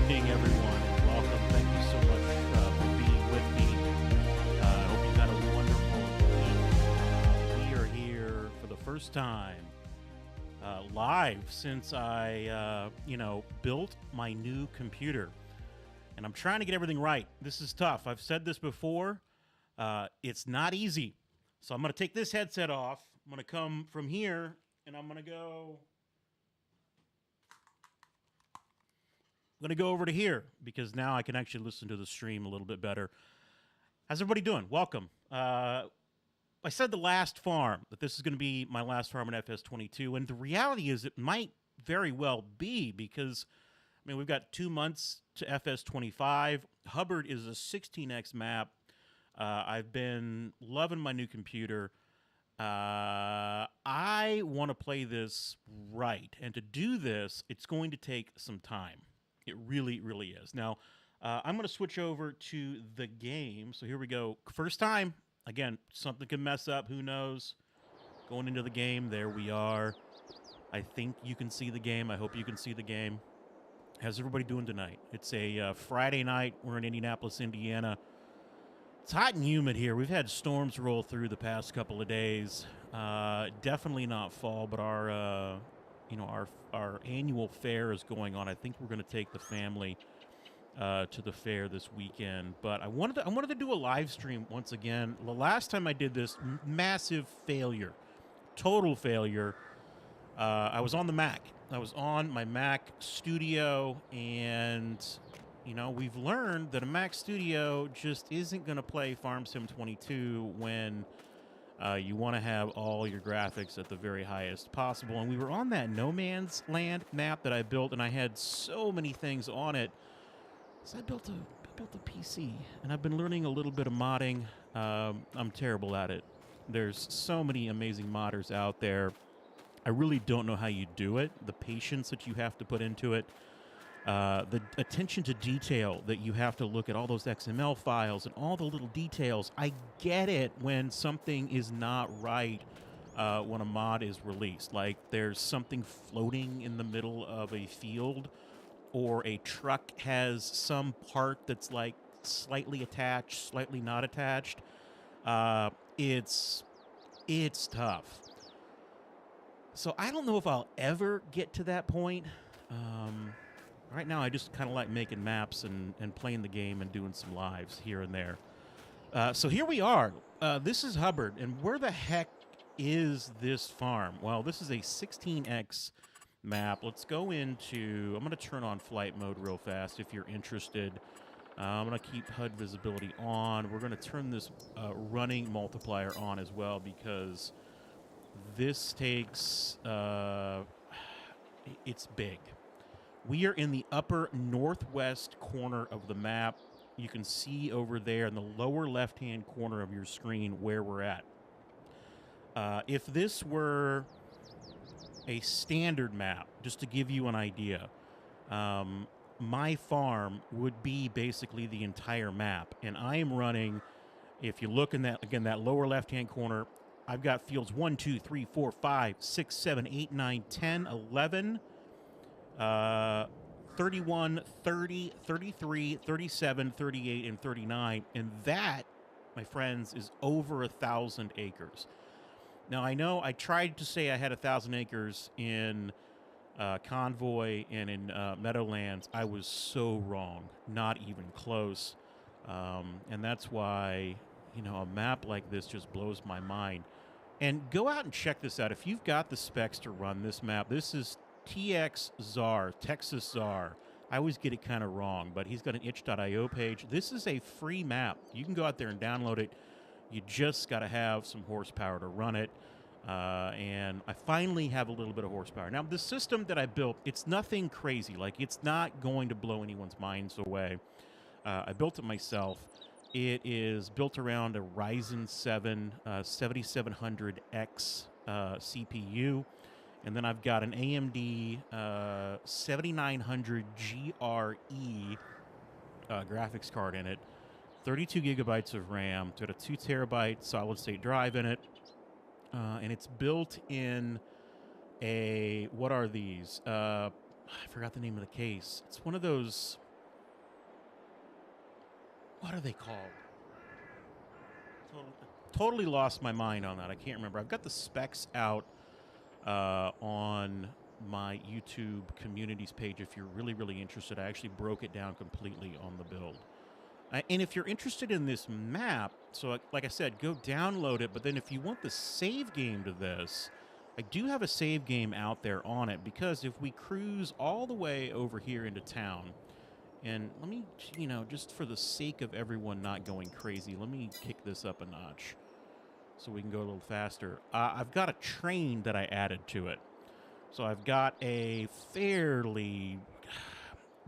evening, everyone, and welcome. Thank you so much for being with me. I hope you've had a wonderful week. We are here for the first time live since I, built my new computer. And I'm trying to get everything right. This is tough. I've said this before. It's not easy. So I'm going to take this headset off. I'm going to come from here, and I'm going to go over to here because now I can actually listen to the stream a little bit better. How's everybody doing? Welcome. I said the last farm, that this is going to be my last farm in FS22, and the reality is it might very well be because, we've got 2 months to FS25. Hubbard is a 16x map. I've been loving my new computer. I want to play this right, and to do this, it's going to take some time. It really, really is. Now, I'm going to switch over to the game. So here we go. First time. Again, something can mess up. Who knows? Going into the game. There we are. I think you can see the game. I hope you can see the game. How's everybody doing tonight? It's a Friday night. We're in Indianapolis, Indiana. It's hot and humid here. We've had storms roll through the past couple of days. Definitely not fall, but our annual fair is going on. I think we're going to take the family to the fair this weekend. But I wanted to do a live stream once again. The last time I did this, massive failure, total failure. I was on the Mac. I was on my Mac Studio, and we've learned that a Mac Studio just isn't going to play Farm Sim 22 when you want to have all your graphics at the very highest possible. And we were on that No Man's Land map that I built, and I had so many things on it. So I built a PC, and I've been learning a little bit of modding. I'm terrible at it. There's so many amazing modders out there. I really don't know how you do it, the patience that you have to put into it. The attention to detail that you have to look at all those XML files and all the little details. I get it when something is not right when a mod is released. Like there's something floating in the middle of a field, or a truck has some part that's like slightly attached, slightly not attached. It's tough. So I don't know if I'll ever get to that point. Right now, I just kind of like making maps and playing the game and doing some lives here and there. So here we are. This is Hubbard, and where the heck is this farm? Well, this is a 16x map. Let's go into... I'm going to turn on flight mode real fast if you're interested. I'm going to keep HUD visibility on. We're going to turn this running multiplier on as well because this takes... it's big. We are in the upper northwest corner of the map. You can see over there in the lower left-hand corner of your screen where we're at. If this were a standard map, just to give you an idea, my farm would be basically the entire map. And I am running, if you look in that, again, that lower left-hand corner, I've got fields 1, 2, 3, 4, 5, 6, 7, 8, 9, 10, 11, 31, 30, 33, 37, 38, and 39. And that, my friends, is over 1,000 acres. Now, I know I tried to say I had 1,000 acres in Convoy and in Meadowlands. I was so wrong, not even close. And that's why, a map like this just blows my mind. And go out and check this out. If you've got the specs to run this map, this is TX Czar, Texas Czar. I always get it kind of wrong, but he's got an itch.io page. This is a free map. You can go out there and download it. You just got to have some horsepower to run it. And I finally have a little bit of horsepower. Now, the system that I built, it's nothing crazy. Like, it's not going to blow anyone's minds away. I built it myself. It is built around a Ryzen 7 7700X CPU. And then I've got an AMD 7900 GRE graphics card in it. 32 gigabytes of RAM. It's got a 2 terabyte solid state drive in it. And it's built in a, what are these? I forgot the name of the case. It's one of those What are they called? Totally lost my mind on that. I can't remember. I've got the specs out on my YouTube communities page. If you're really, really interested, I actually broke it down completely on the build. And if you're interested in this map, so like I said, go download it. But then if you want the save game to this, I do have a save game out there on it, because if we cruise all the way over here into town, and let me, just for the sake of everyone not going crazy, let me kick this up a notch so we can go a little faster. I've got a train that I added to it. So I've got a fairly...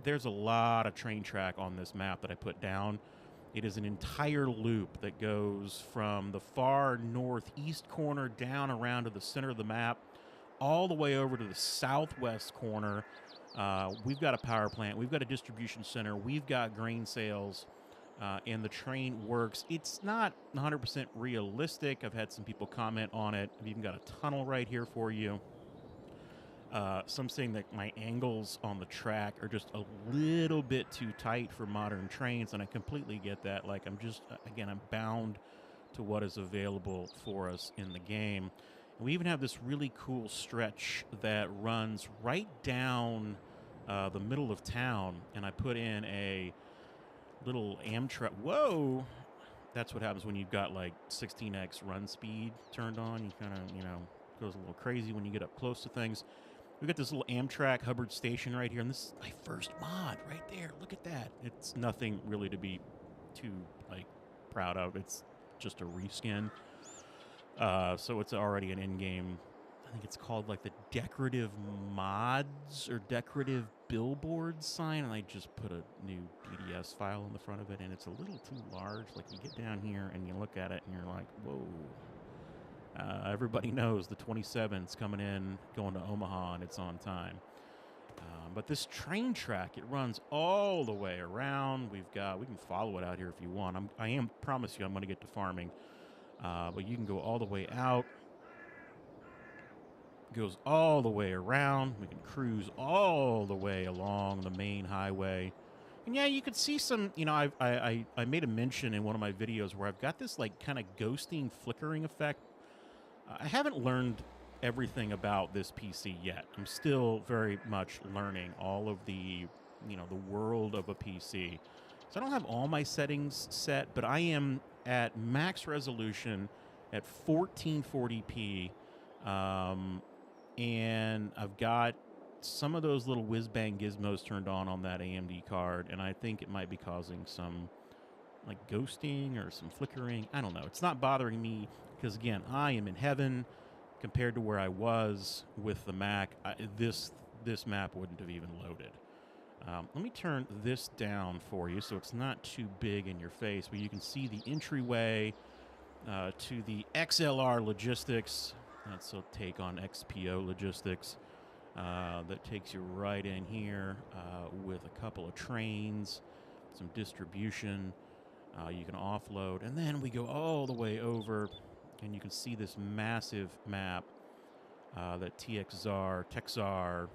There's a lot of train track on this map that I put down. It is an entire loop that goes from the far northeast corner down around to the center of the map, all the way over to the southwest corner. We've got a power plant. We've got a distribution center. We've got grain sales. And the train works. It's not 100% realistic. I've had some people comment on it. I've even got a tunnel right here for you. Some saying that my angles on the track are just a little bit too tight for modern trains, and I completely get that. Like, I'm bound to what is available for us in the game. And we even have this really cool stretch that runs right down the middle of town, and I put in a little Amtrak. Whoa! That's what happens when you've got like 16x run speed turned on. You kind of, goes a little crazy when you get up close to things. We've got this little Amtrak Hubbard station right here, and this is my first mod right there. Look at that. It's nothing really to be too, proud of. It's just a reskin. So it's already an in-game, I think it's called, the decorative mods or decorative billboard sign, and I just put a new DDS file in the front of it, and it's a little too large. Like, you get down here, and you look at it, and you're like, whoa. Everybody knows the 27's coming in, going to Omaha, and it's on time. But this train track, it runs all the way around. We can follow it out here if you want. Promise you I'm going to get to farming. But you can go all the way out. Goes all the way around. We can cruise all the way along the main highway. And yeah, you could see some, I made a mention in one of my videos where I've got this kind of ghosting, flickering effect. I haven't learned everything about this PC yet. I'm still very much learning all of the, the world of a PC. So I don't have all my settings set, but I am at max resolution at 1440p. And I've got some of those little whiz-bang gizmos turned on that AMD card, and I think it might be causing some ghosting or some flickering. I don't know. It's not bothering me because, again, I am in heaven compared to where I was with the Mac. This map wouldn't have even loaded. Let me turn this down for you so it's not too big in your face, but you can see the entryway to the XLR Logistics. That's a take on XPO Logistics. That takes you right in here with a couple of trains, some distribution. You can offload, and then we go all the way over, and you can see this massive map that Texar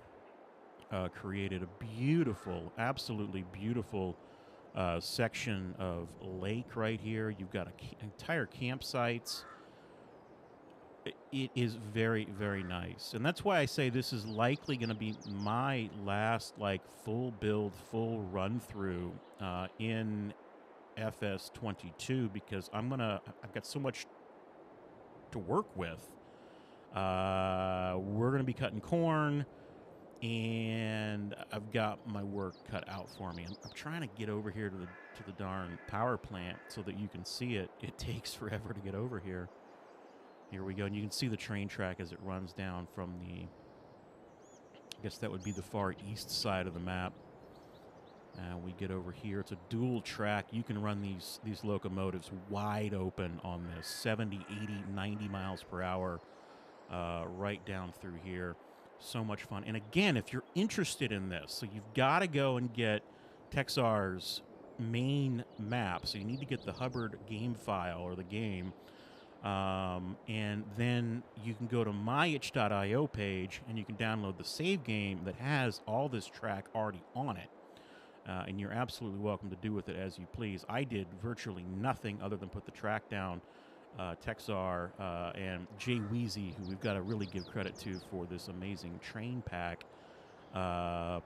created. A beautiful, absolutely beautiful section of lake right here. You've got entire campsites. It is very, very nice, and that's why I say this is likely going to be my last full build, full run through in FS22, because I've got so much to work with. We're going to be cutting corn, and I've got my work cut out for me. I'm trying to get over here to the darn power plant so that you can see it. It takes forever to get over here. Here we go, and you can see the train track as it runs down from I guess that would be the far east side of the map. We get over here. It's a dual track. You can run these locomotives wide open on this, 70, 80, 90 miles per hour, right down through here. So much fun. And again, if you're interested in this, so you've got to go and get Texar's main map. So you need to get the Hubbard game file or the game. And then you can go to my itch.io page and you can download the save game that has all this track already on it. and you're absolutely welcome to do with it as you please. I did virtually nothing other than put the track down. Texar and Jay Weezy, who we've got to really give credit to for this amazing train pack, again,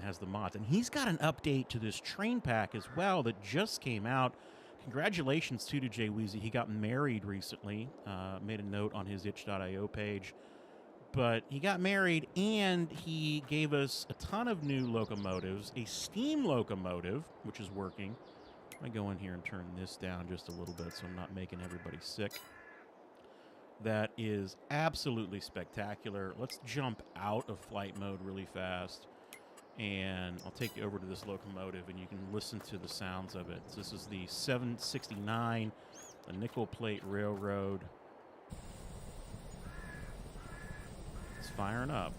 has the mods. And he's got an update to this train pack as well that just came out. Congratulations to Jay Weezy. He got married recently, made a note on his itch.io page. But he got married, and he gave us a ton of new locomotives, a steam locomotive, which is working. I go in here and turn this down just a little bit so I'm not making everybody sick. That is absolutely spectacular. Let's jump out of flight mode really fast, and I'll take you over to this locomotive, and you can listen to the sounds of it. So this is the 769, the Nickel Plate Railroad. It's firing up.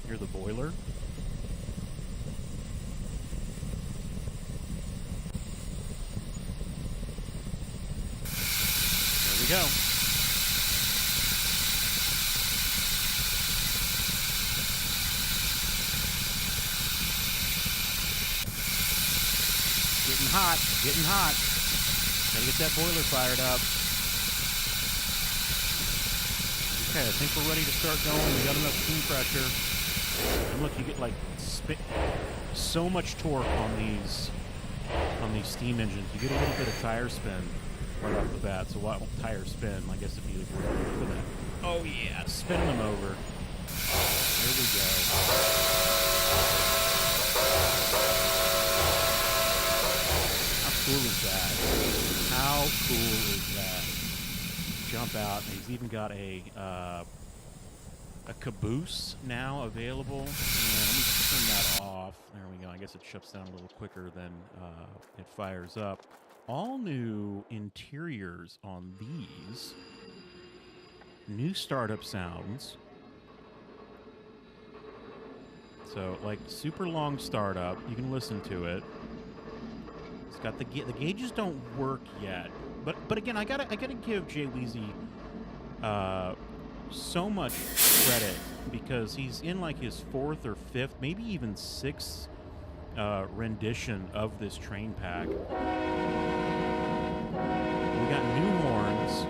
Hear the boiler? There we go. Getting hot, getting hot. Gotta get that boiler fired up. Okay, I think we're ready to start going. We got enough steam pressure. And look, you get like so much torque on these steam engines. You get a little bit of tire spin right off the bat. So what tire spin? I guess it'd be like look at that. Oh yeah, spinning them over. There we go. How cool is that? How cool is that? Jump out. He's even got a caboose now available. And let me turn that off. There we go. I guess it shuts down a little quicker than it fires up. All new interiors on these. New startup sounds. So, like, super long startup. You can listen to it. It's got the gauges don't work yet. But again, I gotta give Jay Weezy so much credit because he's in like his 4th or 5th, maybe even 6th rendition of this train pack. We got new horns.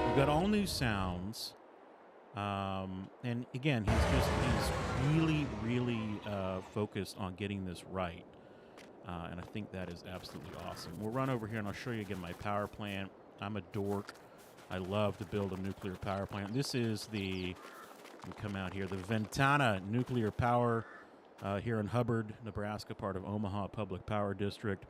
We've got all new sounds. And again, he's really focused on getting this right. And I think that is absolutely awesome. We'll run over here and I'll show you again my power plant. I'm a dork. I love to build a nuclear power plant. This is we come out here, the Ventana Nuclear Power here in Hubbard, Nebraska, part of Omaha Public Power District.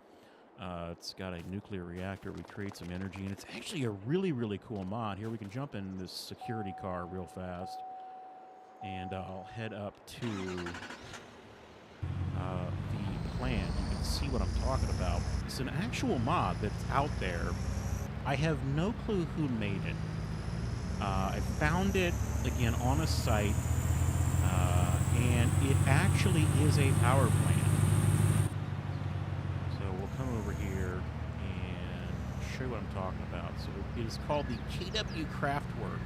It's got a nuclear reactor. We create some energy, and it's actually a really cool mod. Here we can jump in this security car real fast, and I'll head up to the plant. You can see what I'm talking about. It's an actual mod that's out there. I have no clue who made it. I found it, again, on a site, and it actually is a power plant. So we'll come over here and show you what I'm talking about. So it is called the KW Craftwork.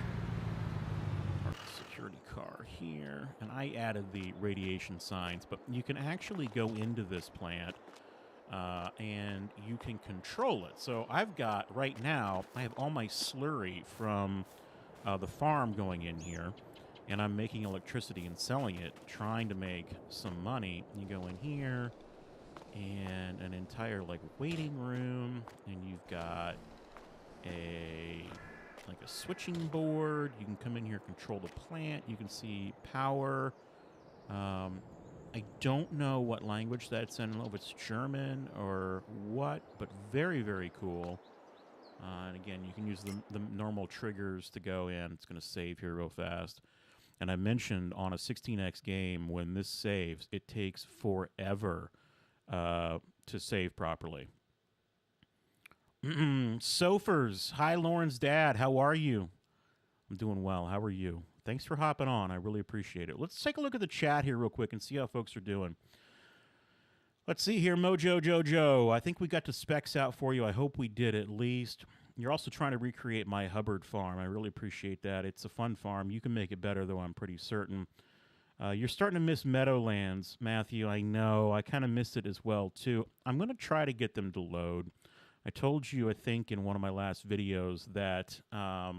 Our security car here. And I added the radiation signs, but you can actually go into this plant and you can control it. So I've got, right now, I have all my slurry from the farm going in here, and I'm making electricity and selling it, trying to make some money. You go in here, and an entire, like, waiting room, and you've got a switching board. You can come in here, control the plant. You can see power. I don't know what language that's in. I don't know if it's German or what, but very cool. And again, you can use the normal triggers to go in. It's going to save here real fast. And I mentioned on a 16x game, when this saves, it takes forever to save properly. Sofers. Hi, Lauren's dad. How are you? I'm doing well. How are you? Thanks for hopping on. I really appreciate it. Let's take a look at the chat here real quick and see how folks are doing. Let's see here. Mojo Jojo. I think we got the specs out for you. I hope we did at least. You're also trying to recreate my Hubbard farm. I really appreciate that. It's a fun farm. You can make it better, though, I'm pretty certain. You're starting to miss Meadowlands, Matthew. I know. I kind of missed it as well, too. I'm going to try to get them to load. I told you, I think, in one of my last videos that I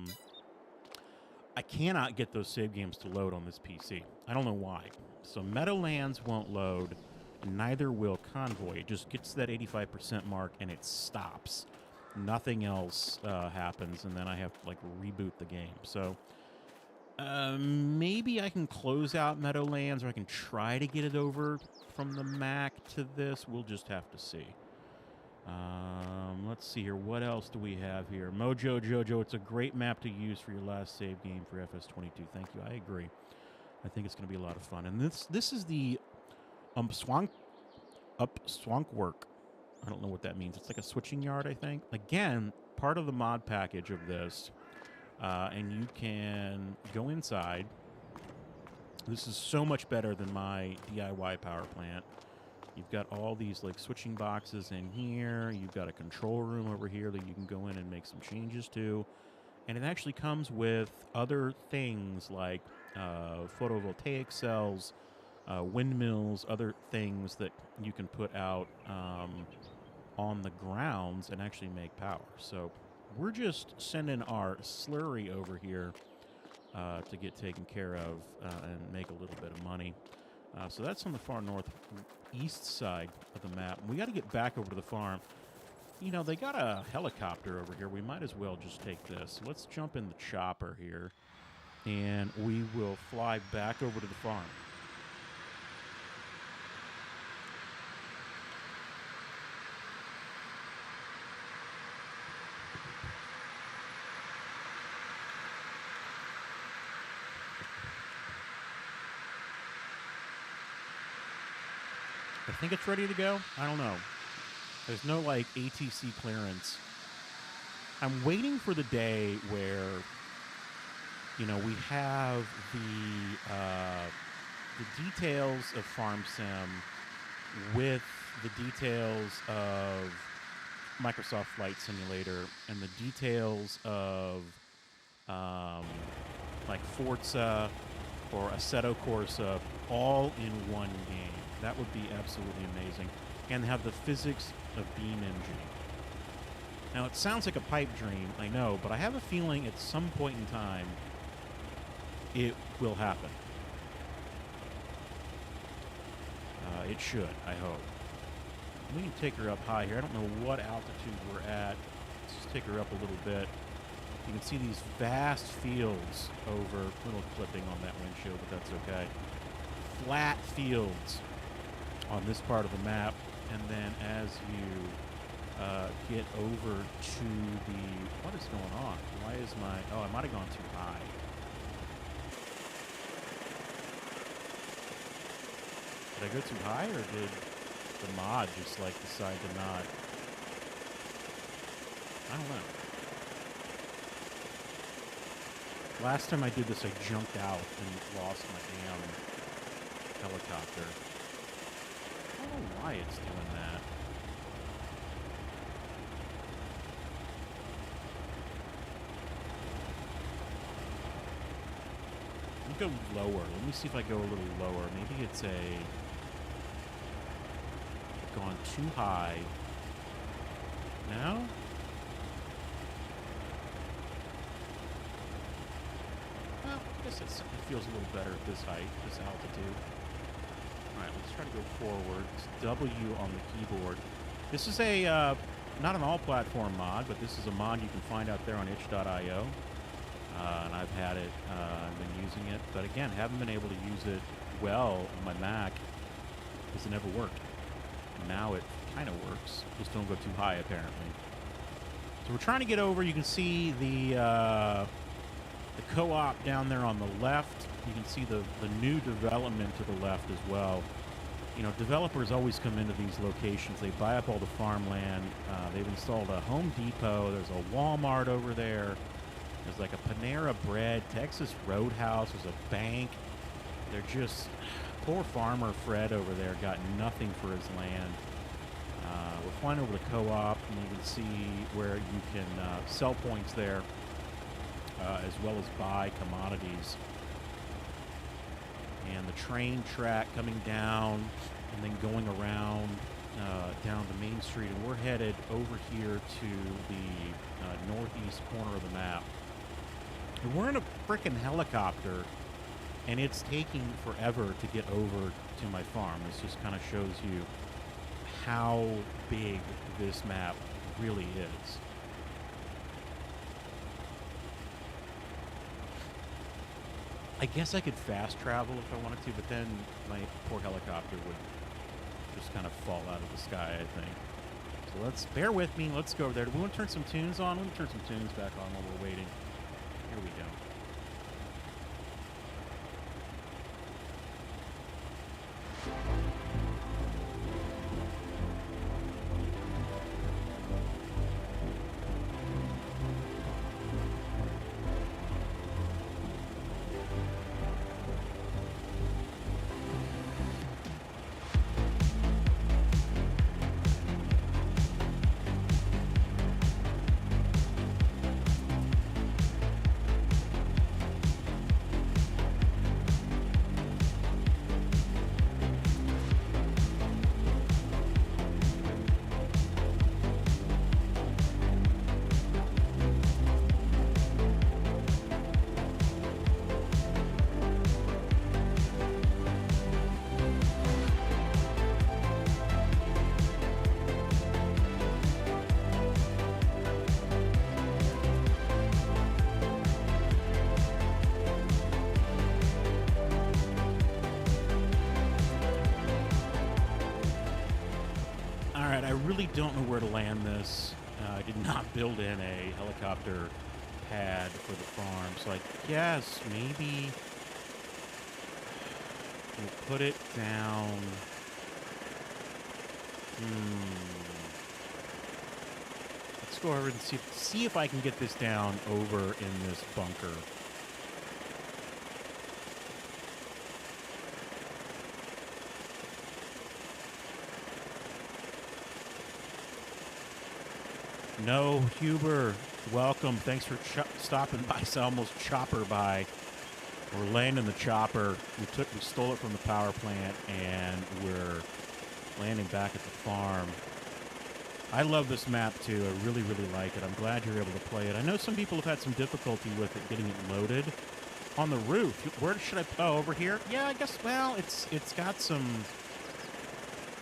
cannot get those save games to load on this PC. I don't know why. So Meadowlands won't load, and neither will Convoy. It just gets to that 85% mark, and it stops. Nothing else happens, and then I have to, like, reboot the game. So maybe I can close out Meadowlands, or I can try to get it over from the Mac to this. We'll just have to see. Let's see here. What else do we have here? Mojo Jojo, it's a great map to use for your last save game for FS22. Thank you. I agree. I think it's going to be a lot of fun. And this is the Swank work. I don't know what that means. It's like a switching yard, I think. Again, part of the mod package of this. And you can go inside. This is so much better than my DIY power plant. You've got all these like switching boxes in here. You've got a control room over here that you can go in and make some changes to. And it actually comes with other things like photovoltaic cells, windmills, other things that you can put out on the grounds and actually make power. So we're just sending our slurry over here to get taken care of and make a little bit of money. So that's on the far northeast side of the map. We got to get back over to the farm. You know, they got a helicopter over here. We might as well just take this. So let's jump in the chopper here, and we will fly back over to the farm. I think it's ready to go. I don't know. There's no, like, ATC clearance. I'm waiting for the day where, you know, we have the details of Farm Sim with the details of Microsoft Flight Simulator and the details of, like, Forza or Assetto Corsa all in one game. That would be absolutely amazing. And have the physics of beam engine. Now, it sounds like a pipe dream, I know, but I have a feeling at some point in time it will happen. It should, I hope. We can take her up high here. I don't know what altitude we're at. Let's just take her up a little bit. You can see these vast fields over, a little clipping on that windshield, but that's okay. Flat fields on this part of the map, and then as you get over to the, what is going on? Why is my, oh, I might have gone too high. Did I go too high, or did the mod just like decide to not? I don't know. Last time I did this, I jumped out and lost my damn helicopter. I don't know why it's doing that. Let me go lower. Let me see if I go a little lower. Maybe it's gone too high. Now? Well, I guess it feels a little better at this height, this altitude. Alright, let's try to go forward. It's W on the keyboard. This is a, not an all-platform mod, but this is a mod you can find out there on itch.io. And I've had it, I've been using it. But again, haven't been able to use it well on my Mac because it never worked. And now it kind of works. Just don't go too high, apparently. So we're trying to get over. You can see the co-op down there on the left. You can see the new development to the left as well. You know, developers always come into these locations. They buy up all the farmland. They've installed a Home Depot. There's a Walmart over there. There's like a Panera Bread, Texas Roadhouse. There's a bank. They're just, poor farmer Fred over there got nothing for his land. We're flying over the co-op, and you can see where you can sell points there, as well as buy commodities. And the train track coming down and then going around down to Main Street. And we're headed over here to the northeast corner of the map. And we're in a frickin' helicopter, and it's taking forever to get over to my farm. This just kind of shows you how big this map really is. I guess I could fast travel if I wanted to, but then my poor helicopter would just kind of fall out of the sky, I think. So let's, bear with me, let's go over there. Do we want to turn some tunes on? Let me turn some tunes back on while we're waiting. Here we go. I really don't know where to land this. I did not build in a helicopter pad for the farm, so I guess maybe we'll put it down. Let's go over and see if I can get this down over in this bunker. No, Hubbard, welcome. Thanks for stopping by. So I almost chopper by. We're landing the chopper. We stole it from the power plant, and we're landing back at the farm. I love this map too. I really, really like it. I'm glad you're able to play it. I know some people have had some difficulty with it getting it loaded on the roof. Where should I? Oh, over here. Yeah, I guess. Well, it's got some.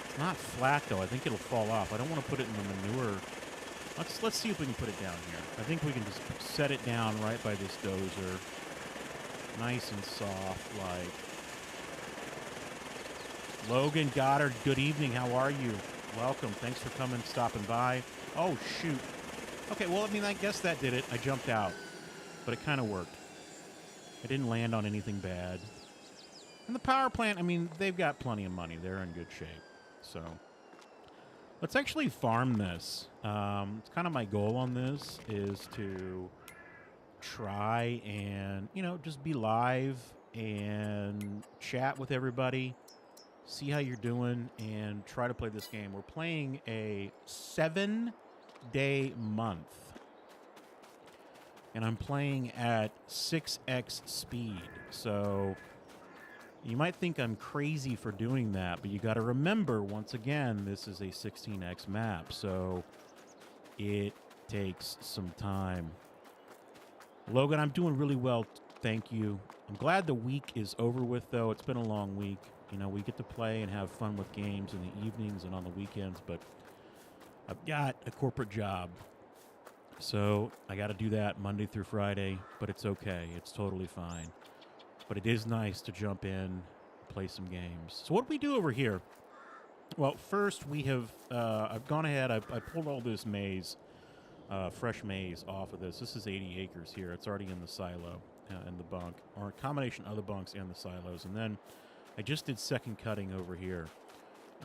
It's not flat though. I think it'll fall off. I don't want to put it in the manure. Let's see if we can put it down here. I think we can just set it down right by this dozer. Nice and soft, like. Logan Goddard, good evening. How are you? Welcome. Thanks for coming, stopping by. Oh, shoot. Okay, well, I mean, I guess that did it. I jumped out. But it kind of worked. I didn't land on anything bad. And the power plant, I mean, they've got plenty of money. They're in good shape. So let's actually farm this. It's kind of my goal on this is to try and, you know, just be live and chat with everybody, see how you're doing, and try to play this game. We're playing a 7-day month, and I'm playing at 6x speed. So you might think I'm crazy for doing that, but you got to remember, once again, this is a 16x map, so it takes some time. Logan, I'm doing really well, thank you. I'm glad the week is over with, though. It's been a long week. You know, we get to play and have fun with games in the evenings and on the weekends, but I've got a corporate job, so I got to do that Monday through Friday, but it's okay. It's totally fine. But it is nice to jump in, play some games. So what do we do over here? Well, first we have, I've gone ahead, I pulled all this maize, fresh maize off of this. This is 80 acres here. It's already in the silo, in the bunk, or a combination of the bunks and the silos. And then I just did second cutting over here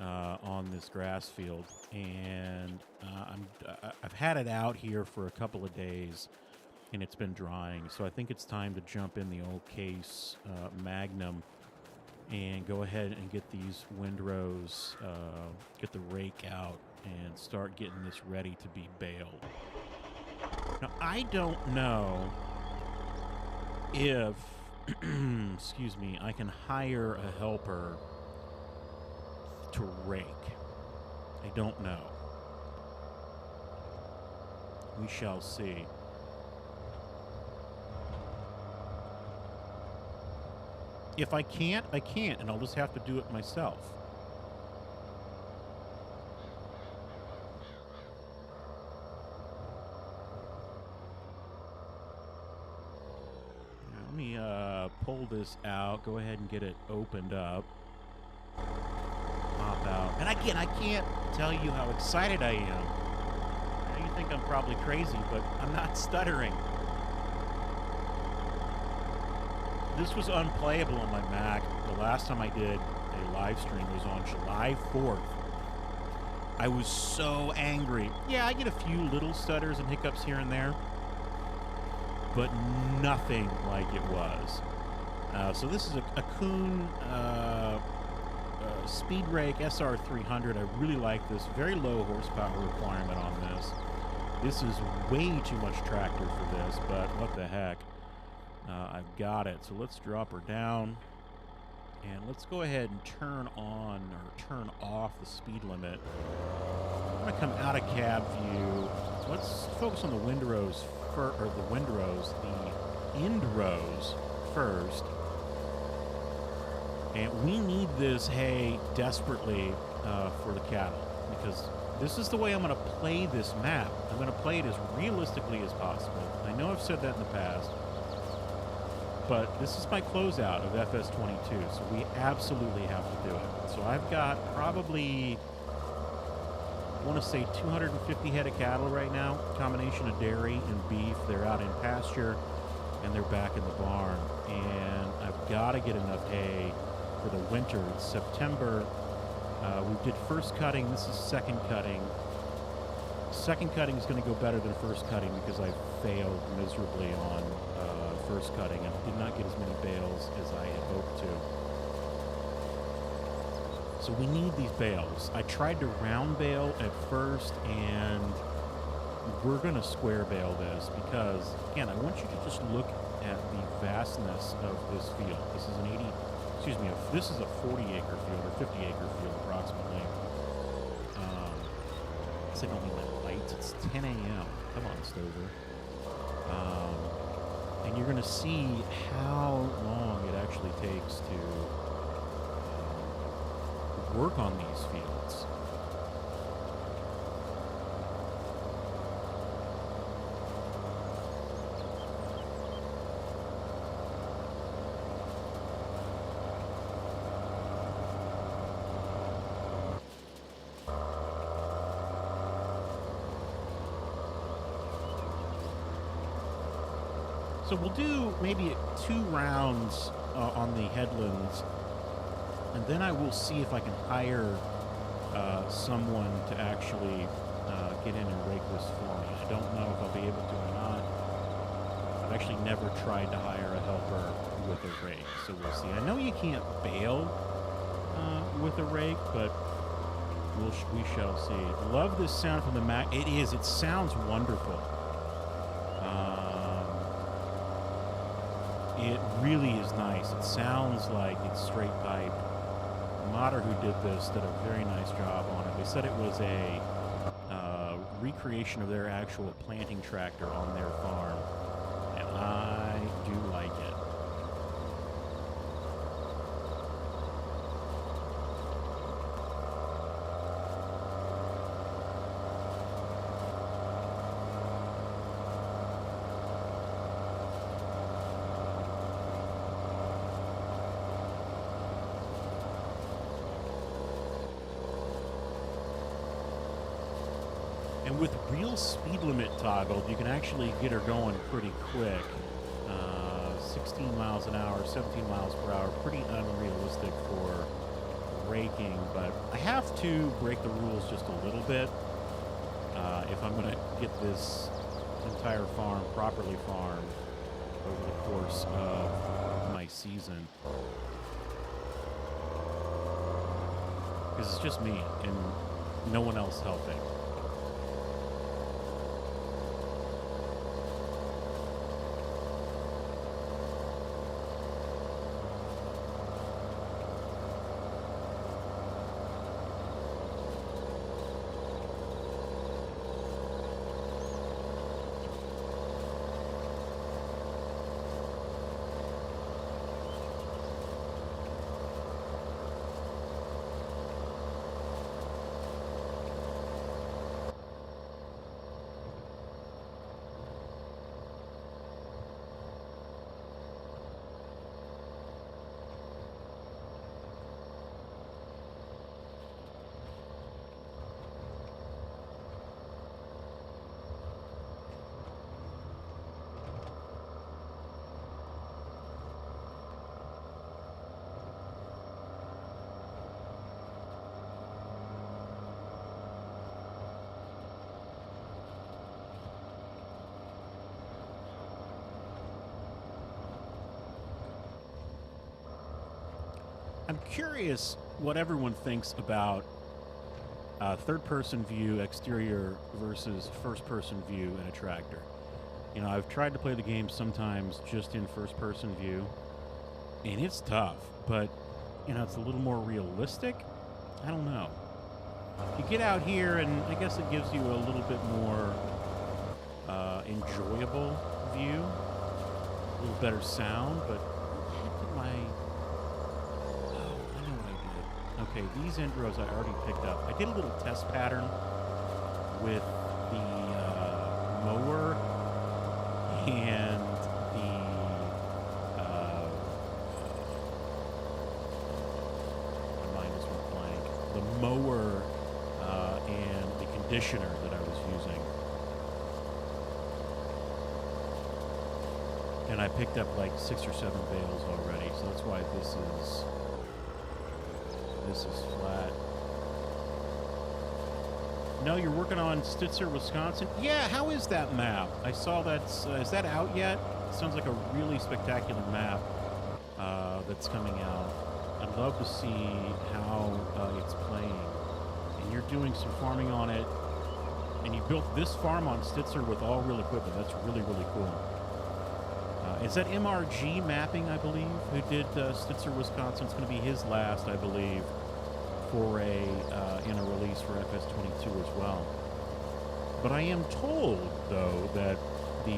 on this grass field. And I've had it out here for a couple of days, and it's been drying. So I think it's time to jump in the old Case Magnum and go ahead and get these windrows, get the rake out, and start getting this ready to be baled. Now, I don't know if, excuse me, I can hire a helper to rake. I don't know. We shall see. If I can't, I can't, and I'll just have to do it myself. Now, let me pull this out, go ahead and get it opened up. Pop out. And again, I can't tell you how excited I am. Now, you think I'm probably crazy, but I'm not stuttering. This was unplayable on my Mac. The last time I did a live stream was on July 4th. I was so angry. Yeah, I get a few little stutters and hiccups here and there, but nothing like it was. So this is a Kuhn Speed Rake SR300. I really like this. Very low horsepower requirement on this. This is way too much tractor for this, but what the heck. I've got it. So let's drop her down. And let's go ahead and turn on or turn off the speed limit. I'm going to come out of cab view. Let's focus on the windrows, the end rows first. And we need this hay desperately for the cattle, because this is the way I'm going to play this map. I'm going to play it as realistically as possible. I know I've said that in the past, but this is my closeout of FS22, so we absolutely have to do it. So I've got probably, I want to say 250 head of cattle right now, combination of dairy and beef. They're out in pasture, and they're back in the barn. And I've got to get enough hay for the winter. It's September. We did first cutting. This is second cutting. Second cutting is going to go better than first cutting because I failed miserably on first cutting and did not get as many bales as I had hoped to. So we need these bales. I tried to round bale at first, and we're going to square bale this because, again, I want you to just look at the vastness of this field. This is an this is a 40-acre field or 50-acre field approximately. I said don't mean that lights. It's 10 a.m. Come on, Stover. And you're going to see how long it actually takes to work on these fields. So we'll do maybe 2 rounds on the headlands, and then I will see if I can hire someone to actually get in and rake this for me. I don't know if I'll be able to or not. I've actually never tried to hire a helper with a rake, so we'll see. I know you can't bale with a rake, but we shall see. Love this sound from the Mac. It is. It sounds wonderful. It really is nice. It sounds like it's straight pipe. The modder who did this did a very nice job on it. They said it was a recreation of their actual planting tractor on their farm, and I do like it. And with real speed limit toggled, you can actually get her going pretty quick. 16 miles an hour, 17 miles per hour, pretty unrealistic for raking, but I have to break the rules just a little bit if I'm going to get this entire farm properly farmed over the course of my season. Because it's just me, and no one else helping. I'm curious what everyone thinks about third-person view exterior versus first-person view in a tractor. You know, I've tried to play the game sometimes just in first-person view, and it's tough, but, you know, it's a little more realistic. I don't know. You get out here, and I guess it gives you a little bit more enjoyable view, a little better sound, but okay, these end rows I already picked up. I did a little test pattern with the mower and the my mind just went blank. The mower and the conditioner that I was using. And I picked up like 6 or 7 bales already, so that's why this is flat. No, you're working on Stitzer, Wisconsin? Yeah, how is that map? I saw that's, is that out yet? Sounds like a really spectacular map that's coming out. I'd love to see how it's playing. And you're doing some farming on it, and you built this farm on Stitzer with all real equipment. That's really, really cool. Is that MRG mapping, I believe, who did Stitzer, Wisconsin? It's going to be his last, I believe, for in a release for FS22 as well. But I am told, though, that the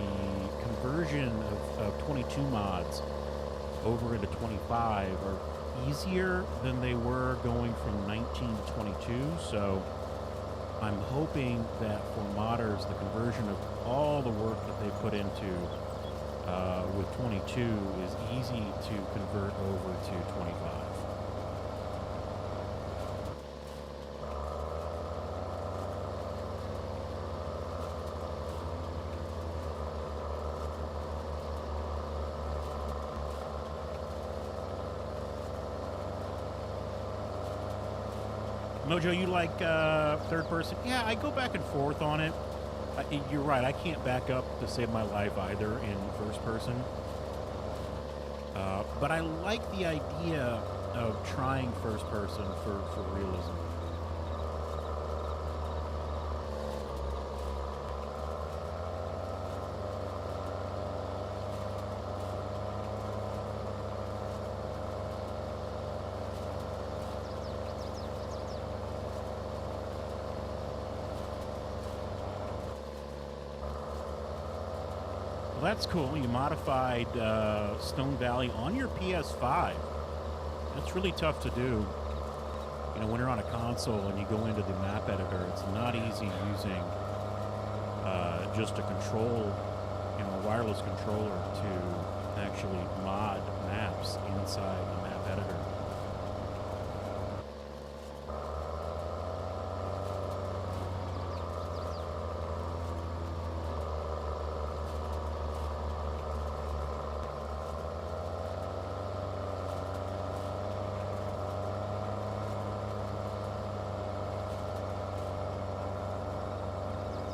conversion of 22 mods over into 25 are easier than they were going from 19 to 22. So I'm hoping that for modders, the conversion of all the work that they put into with 22 is easy to convert over to 25. Mojo, you like third person? Yeah, I go back and forth on it. You're right, I can't back up to save my life either in first person. But I like the idea of trying first person for realism. Well, that's cool. You modified Stone Valley on your PS5. That's really tough to do. You know, when you're on a console and you go into the map editor, it's not easy using just a control, you know, a wireless controller to actually mod maps inside the map editor.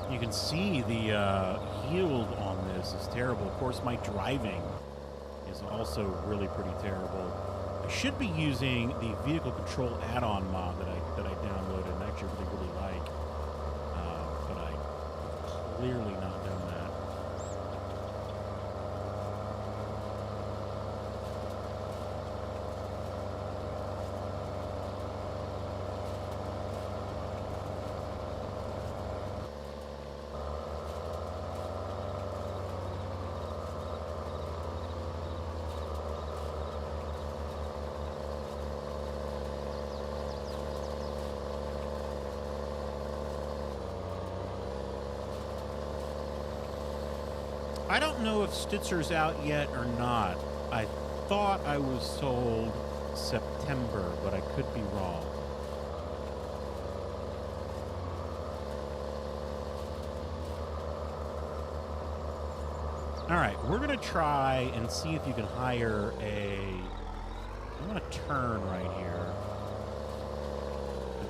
You can see the yield on this is terrible. Of course, my driving is also really pretty terrible. I should be using the vehicle control add-on mod that I downloaded and actually really like, but I clearly not done that. I don't know if Stitzer's out yet or not. I thought I was told September, but I could be wrong. All right, we're going to try and see if you can hire I'm going to turn right here.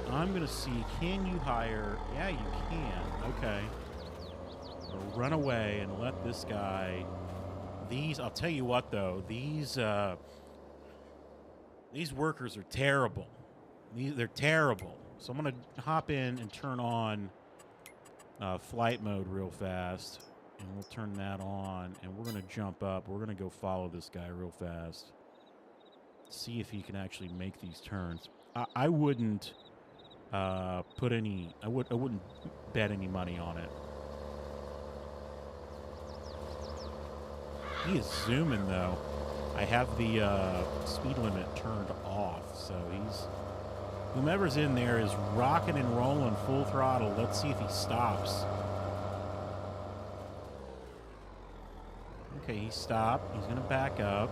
And I'm going to see, can you hire? Yeah, you can. Okay. Run away and let this guy. I'll tell you what though, these workers are terrible. They're terrible. So I'm gonna hop in and turn on flight mode real fast, and we'll turn that on, and we're gonna jump up. We're gonna go follow this guy real fast. See if he can actually make these turns. I wouldn't put any. I wouldn't bet any money on it. He is zooming, though. I have the speed limit turned off, so whomever's in there is rocking and rolling full throttle. Let's see if he stops. Okay, he stopped. He's going to back up.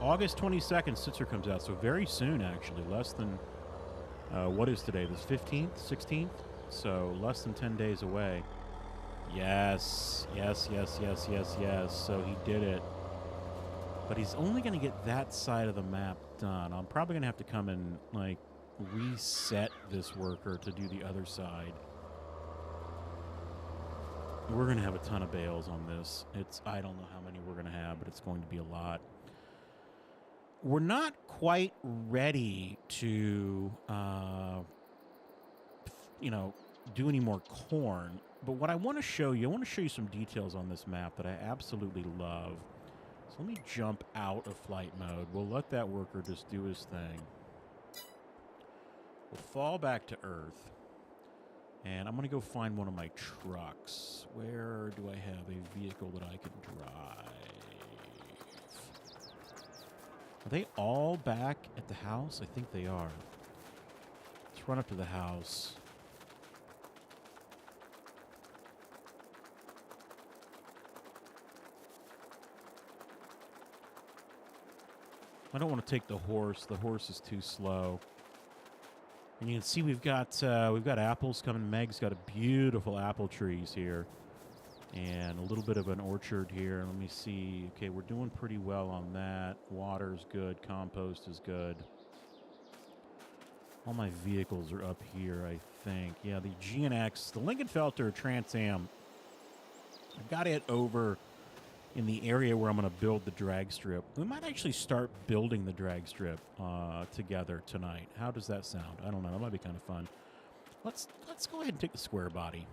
August 22nd, Sitzer comes out, so very soon, actually. Less than, what is today? The 15th, 16th? So less than 10 days away. Yes, yes, yes, yes, yes, yes. So he did it. But he's only going to get that side of the map done. I'm probably going to have to come and, like, reset this worker to do the other side. We're going to have a ton of bales on this. I don't know how many we're going to have, but it's going to be a lot. We're not quite ready to, do any more corn. But what I want to show you, some details on this map that I absolutely love. So let me jump out of flight mode. We'll let that worker just do his thing. We'll fall back to Earth. And I'm going to go find one of my trucks. Where do I have a vehicle that I can drive? Are they all back at the house? I think they are. Let's run up to the house. I don't want to take the horse. The horse is too slow. And you can see we've got apples coming. Meg's got a beautiful apple trees here. And a little bit of an orchard here. Let me see. Okay, we're doing pretty well on that. Water's good. Compost is good. All my vehicles are up here, I think. Yeah, the GNX, the Lincolnfelter Trans Am. I've got it over in the area where I'm going to build the drag strip. We might actually start building the drag strip together tonight. How does that sound? I don't know. That might be kind of fun. Let's go ahead and take the square body.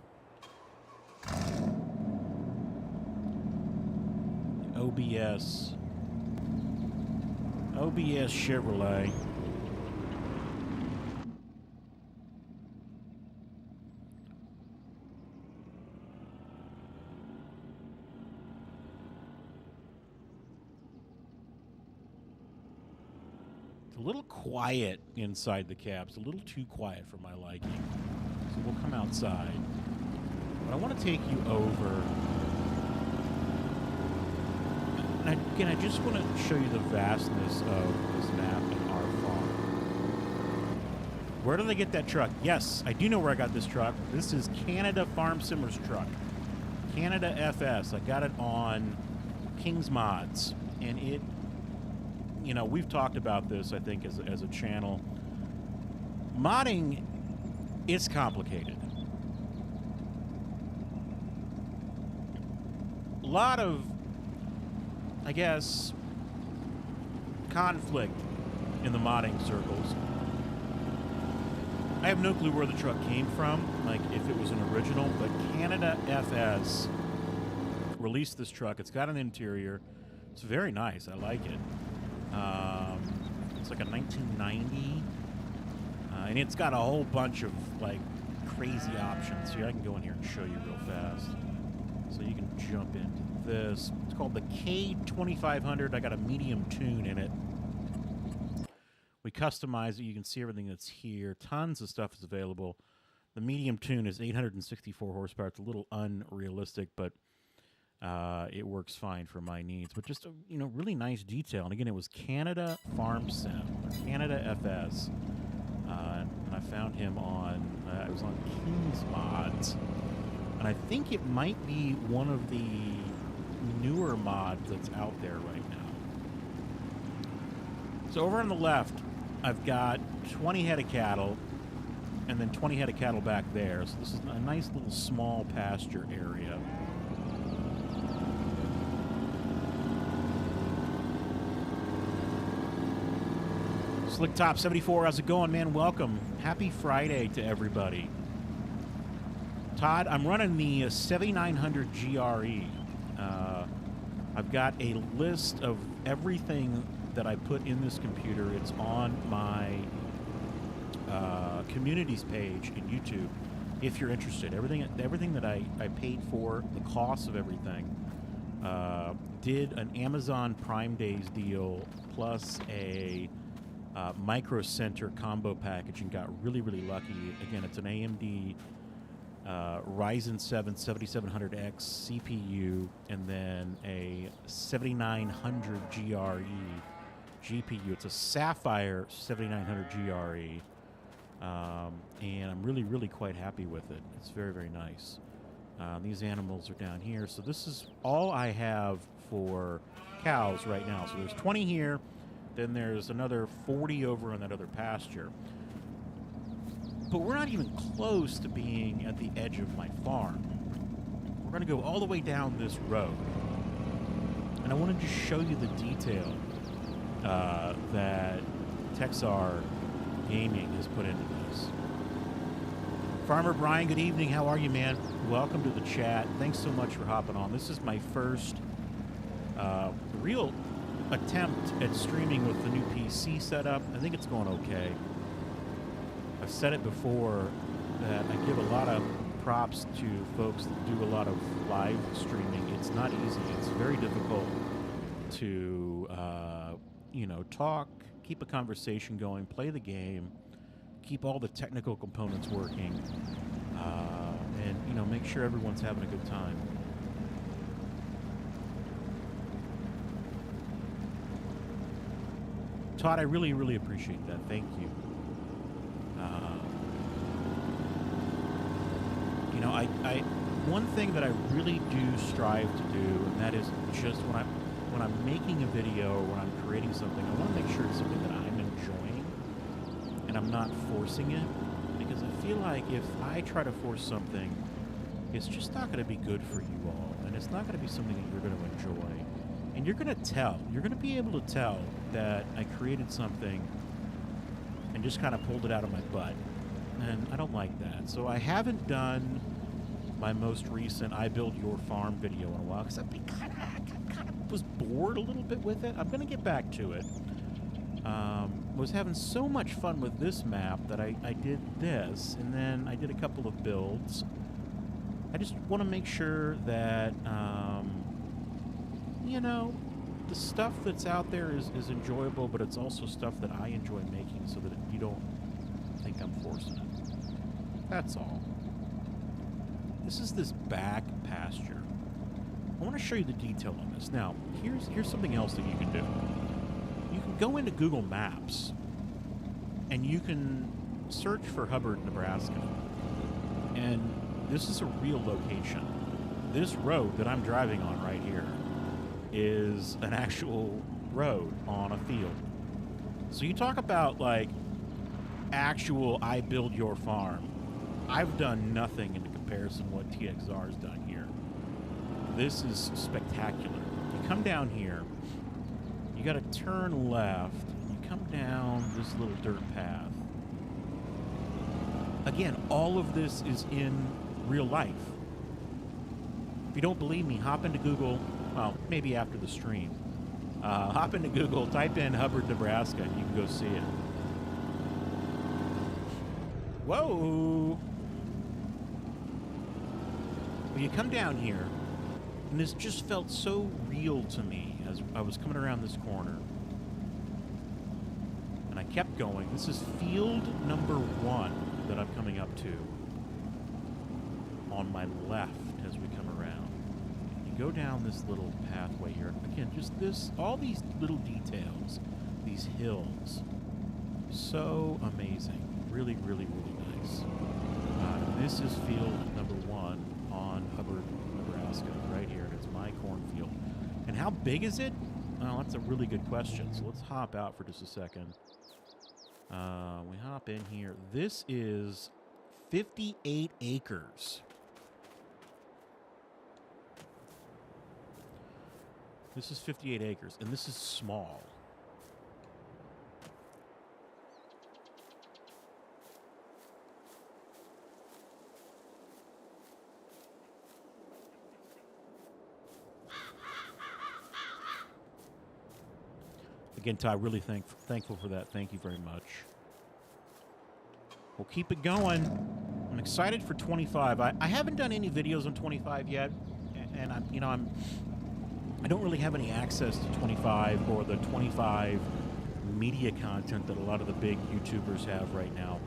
OBS Chevrolet. It's a little quiet inside the cab. It's a little too quiet for my liking. So we'll come outside. But I want to take you over. And again, I just want to show you the vastness of this map and our farm. Where did I get that truck? Yes, I do know where I got this truck. This is Canada Farm Simmers truck. Canada FS. I got it on King's Mods. And it, we've talked about this, I think, as a channel. Modding It's complicated. A lot of, I guess, conflict in the modding circles. I have no clue where the truck came from, like if it was an original, but Canada FS released this truck. It's got an interior. It's very nice. I like it. It's like a 1990, and it's got a whole bunch of like crazy options. Here, I can go in here and show you real fast. So you can jump into this. It's called the K2500. I got a medium tune in it. We customize it. You can see everything that's here. Tons of stuff is available. The medium tune is 864 horsepower. It's a little unrealistic, but it works fine for my needs. But just a really nice detail. And again, it was Canada Farm Sim, or Canada FS. And I found him on, it was on King's Mods. And I think it might be one of the newer mods that's out there right now. So over on the left, I've got 20 head of cattle, and then 20 head of cattle back there. So this is a nice little small pasture area. Slick Top 74, how's it going, man? Welcome. Happy Friday to everybody. Todd, I'm running the 7900 GRE. I've got a list of everything that I put in this computer. It's on my communities page in YouTube. If you're interested, everything that I paid for, the cost of everything. Did an Amazon Prime Days deal plus a Micro Center combo package and got really, really lucky. Again, it's an AMD Ryzen 7 7700X CPU and then a 7900 GRE GPU. It's a Sapphire 7900 GRE, and I'm really, really quite happy with it. It's very, very nice. These animals are down here. So this is all I have for cows right now. So there's 20 here. Then there's another 40 over on that other pasture. But we're not even close to being at the edge of my farm. We're going to go all the way down this road. And I want to just show you the detail that Texar Gaming has put into this. Farmer Brian, good evening. How are you, man? Welcome to the chat. Thanks so much for hopping on. This is my first real attempt at streaming with the new PC setup. I think it's going okay. I've said it before that I give a lot of props to folks that do a lot of live streaming. It's not easy. It's very difficult to, talk, keep a conversation going, play the game, keep all the technical components working, and, make sure everyone's having a good time. Todd, I really, really appreciate that. Thank you. One thing that I really do strive to do, and that is just when I'm making a video or when I'm creating something, I want to make sure it's something that I'm enjoying and I'm not forcing it, because I feel like if I try to force something, it's just not going to be good for you all, and it's not going to be something that you're going to enjoy. And you're going to tell. You're going to be able to tell that I created something and just kind of pulled it out of my butt. And I don't like that. So I haven't done my most recent I Build Your Farm video in a while because I kind of was bored a little bit with it. I'm going to get back to it. Was having so much fun with this map that I did this, and then I did a couple of builds. I just want to make sure that, the stuff that's out there is enjoyable, but it's also stuff that I enjoy making so that you don't think I'm forcing it. That's all. This is this back pasture. I want to show you the detail on this. Now, here's something else that you can do. You can go into Google Maps, and you can search for Hubbard, Nebraska. And this is a real location. This road that I'm driving on right here is an actual road on a field. So you talk about, like, actual I Build Your Farm. I've done nothing in comparison to what TXR's done here. This is spectacular. You come down here, you got to turn left, and you come down this little dirt path. Again, all of this is in real life. If you don't believe me, hop into Google, well, maybe after the stream. Hop into Google, type in Hubbard, Nebraska, and you can go see it. Whoa! Well, you come down here, and this just felt so real to me as I was coming around this corner. And I kept going. This is field number 1 that I'm coming up to on my left as we come around. You go down this little pathway here. Again, just this, all these little details, these hills. So amazing. Really, really, really nice. This is field number 1 on Hubbard, Nebraska, right here. It's my cornfield. And how big is it? Well, that's a really good question. So let's hop out for just a second. We hop in here. This is 58 acres. This is 58 acres, and this is small. Again, Ty, really thankful for that. Thank you very much. We'll keep it going. I'm excited for 25. I haven't done any videos on 25 yet, and I don't really have any access to 25 or the 25 media content that a lot of the big YouTubers have right now.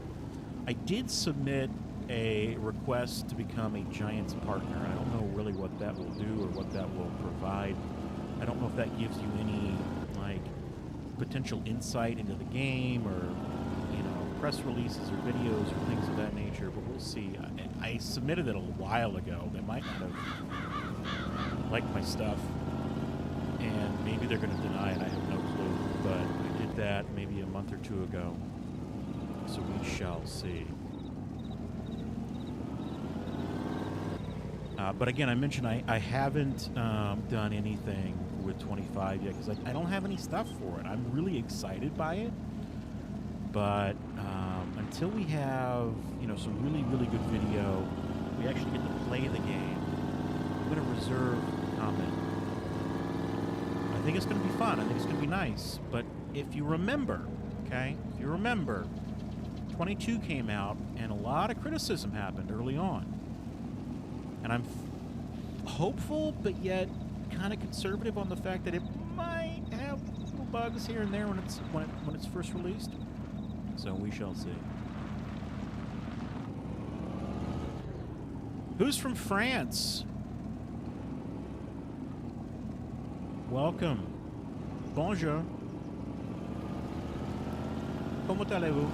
I did submit a request to become a Giants partner. I don't know really what that will do or what that will provide. I don't know if that gives you any, like, potential insight into the game or, press releases or videos or things of that nature, but we'll see. I submitted it a while ago. They might not have liked my stuff, and maybe they're going to deny it. I have no clue, but I did that maybe a month or 2 ago, so we shall see. But again, I mentioned I haven't done anything with 25 yet because I don't have any stuff for it. I'm really excited by it, but until we have some really, really good video, we actually get to play the game, I'm going to reserve comment. I think it's going to be fun. I think it's going to be nice. But if you remember, okay, 22 came out and a lot of criticism happened early on. And I'm hopeful, but yet kind of conservative on the fact that it might have little bugs here and there when it's first released. So we shall see. Who's from France? Welcome. Bonjour. Comment allez-vous?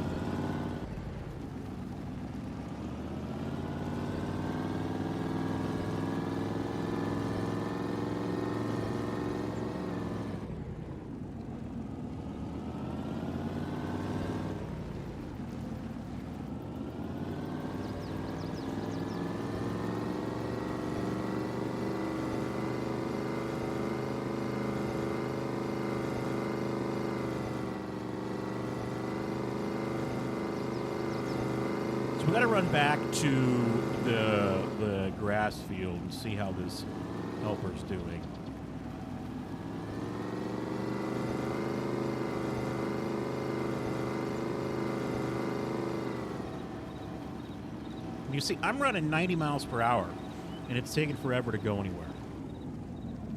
We got to run back to the grass field and see how this helper's doing. You see, I'm running 90 miles per hour, and it's taking forever to go anywhere.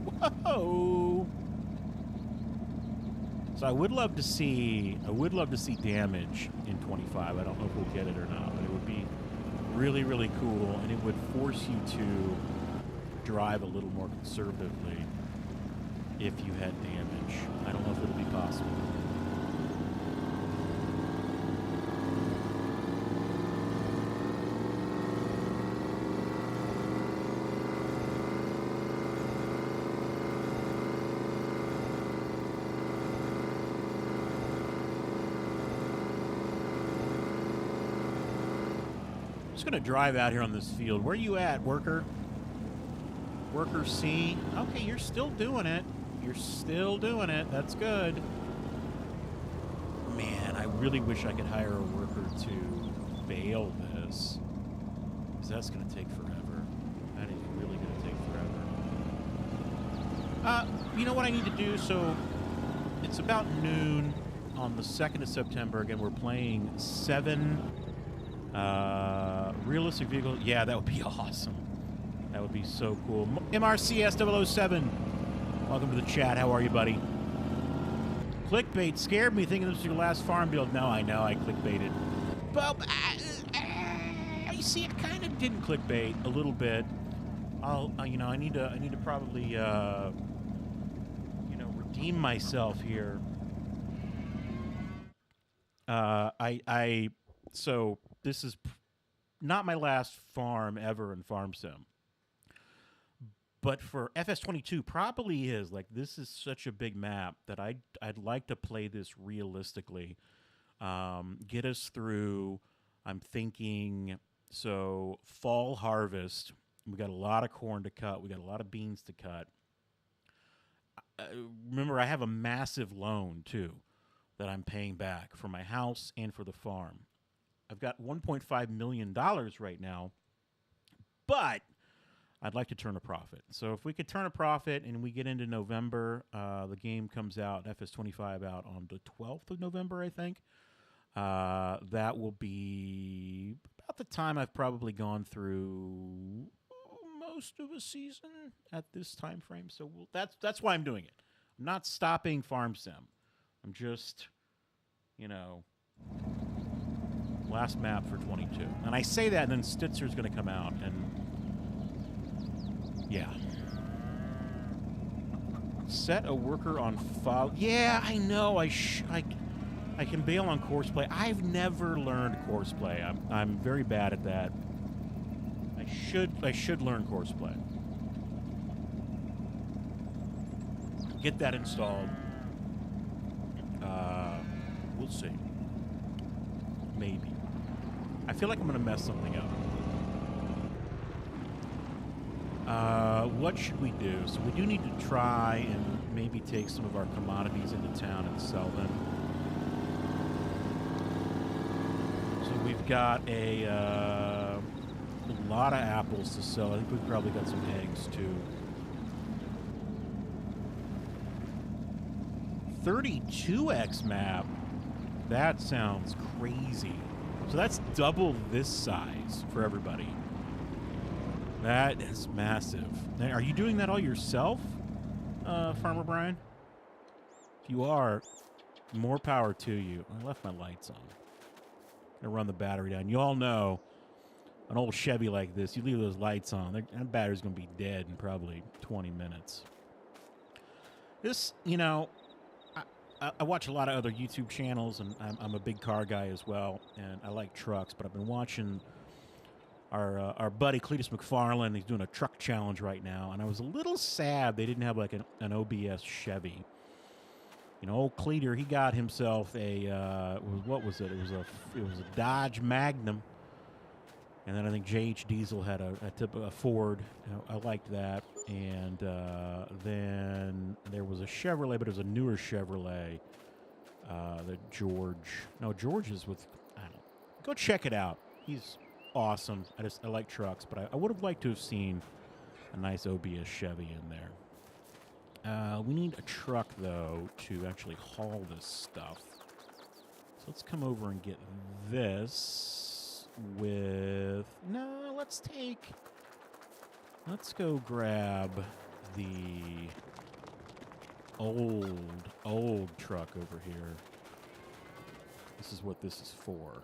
Whoa! So I would love to see damage in 25. I don't know if we'll get it or not, but it would be really, really cool, and it would force you to drive a little more conservatively if you had damage. I don't know if it'll be possible. So just going to drive out here on this field. Where you at, worker? Worker C. Okay, you're still doing it. You're still doing it. That's good. Man, I really wish I could hire a worker to bale this. Because that's going to take forever. That is really going to take forever. You know what I need to do? So, it's about noon on the 2nd of September. Again, we're playing 7 realistic vehicles. Yeah, that would be awesome. That would be so cool. MRCS 007. Welcome to the chat. How are you, buddy? Clickbait scared me thinking this was your last farm build. No, I know. I clickbaited. Well, you see, I kind of didn't clickbait a little bit. You know, I need to probably, you know, redeem myself here. So this is not my last farm ever in Farm Sim. But for FS22 probably is. Like, this is such a big map that I'd like to play this realistically. Get us through, I'm thinking, so fall harvest. We got a lot of corn to cut. We got a lot of beans to cut. Remember, I have a massive loan, too, that I'm paying back for my house and for the farm. I've got $1.5 million right now, but I'd like to turn a profit. So if we could turn a profit and we get into November, the game comes out, FS25 out on the 12th of November, I think. That will be about the time I've probably gone through most of a season at this time frame. So that's why I'm doing it. I'm not stopping Farm Sim. I'm just, you know, last map for 22. And I say that, and then Stitzer's going to come out, and yeah. Set a worker on follow. Yeah, I know. I can bail on course play. I've never learned course play. I'm very bad at that. I should learn course play. Get that installed. We'll see. Maybe. I feel like I'm going to mess something up. What should we do? So we do need to try and maybe take some of our commodities into town and sell them. So we've got a lot of apples to sell. I think we've probably got some eggs too. 32x map. That sounds crazy. So that's double this size for everybody. That is massive. Now, are you doing that all yourself, Farmer Brian? If you are, more power to you. I left my lights on. Gonna run the battery down. You all know an old Chevy like this, you leave those lights on, that battery's gonna be dead in probably 20 minutes. This, you know, I watch a lot of other YouTube channels, and I'm a big car guy as well, and I like trucks, but I've been watching our buddy Cletus McFarland. He's doing a truck challenge right now, and I was a little sad they didn't have like an OBS Chevy. You know, old Cleater, he got himself a what was it? It was a Dodge Magnum, and then I think JH Diesel had a Ford. I liked that, and then there was a Chevrolet, but it was a newer Chevrolet. George is with. I don't know. Go check it out. He's awesome. I like trucks, but I would have liked to have seen a nice OBS Chevy in there. We need a truck, though, to actually haul this stuff. So let's come over and get this with... No, let's go grab the old truck over here. This is what this is for.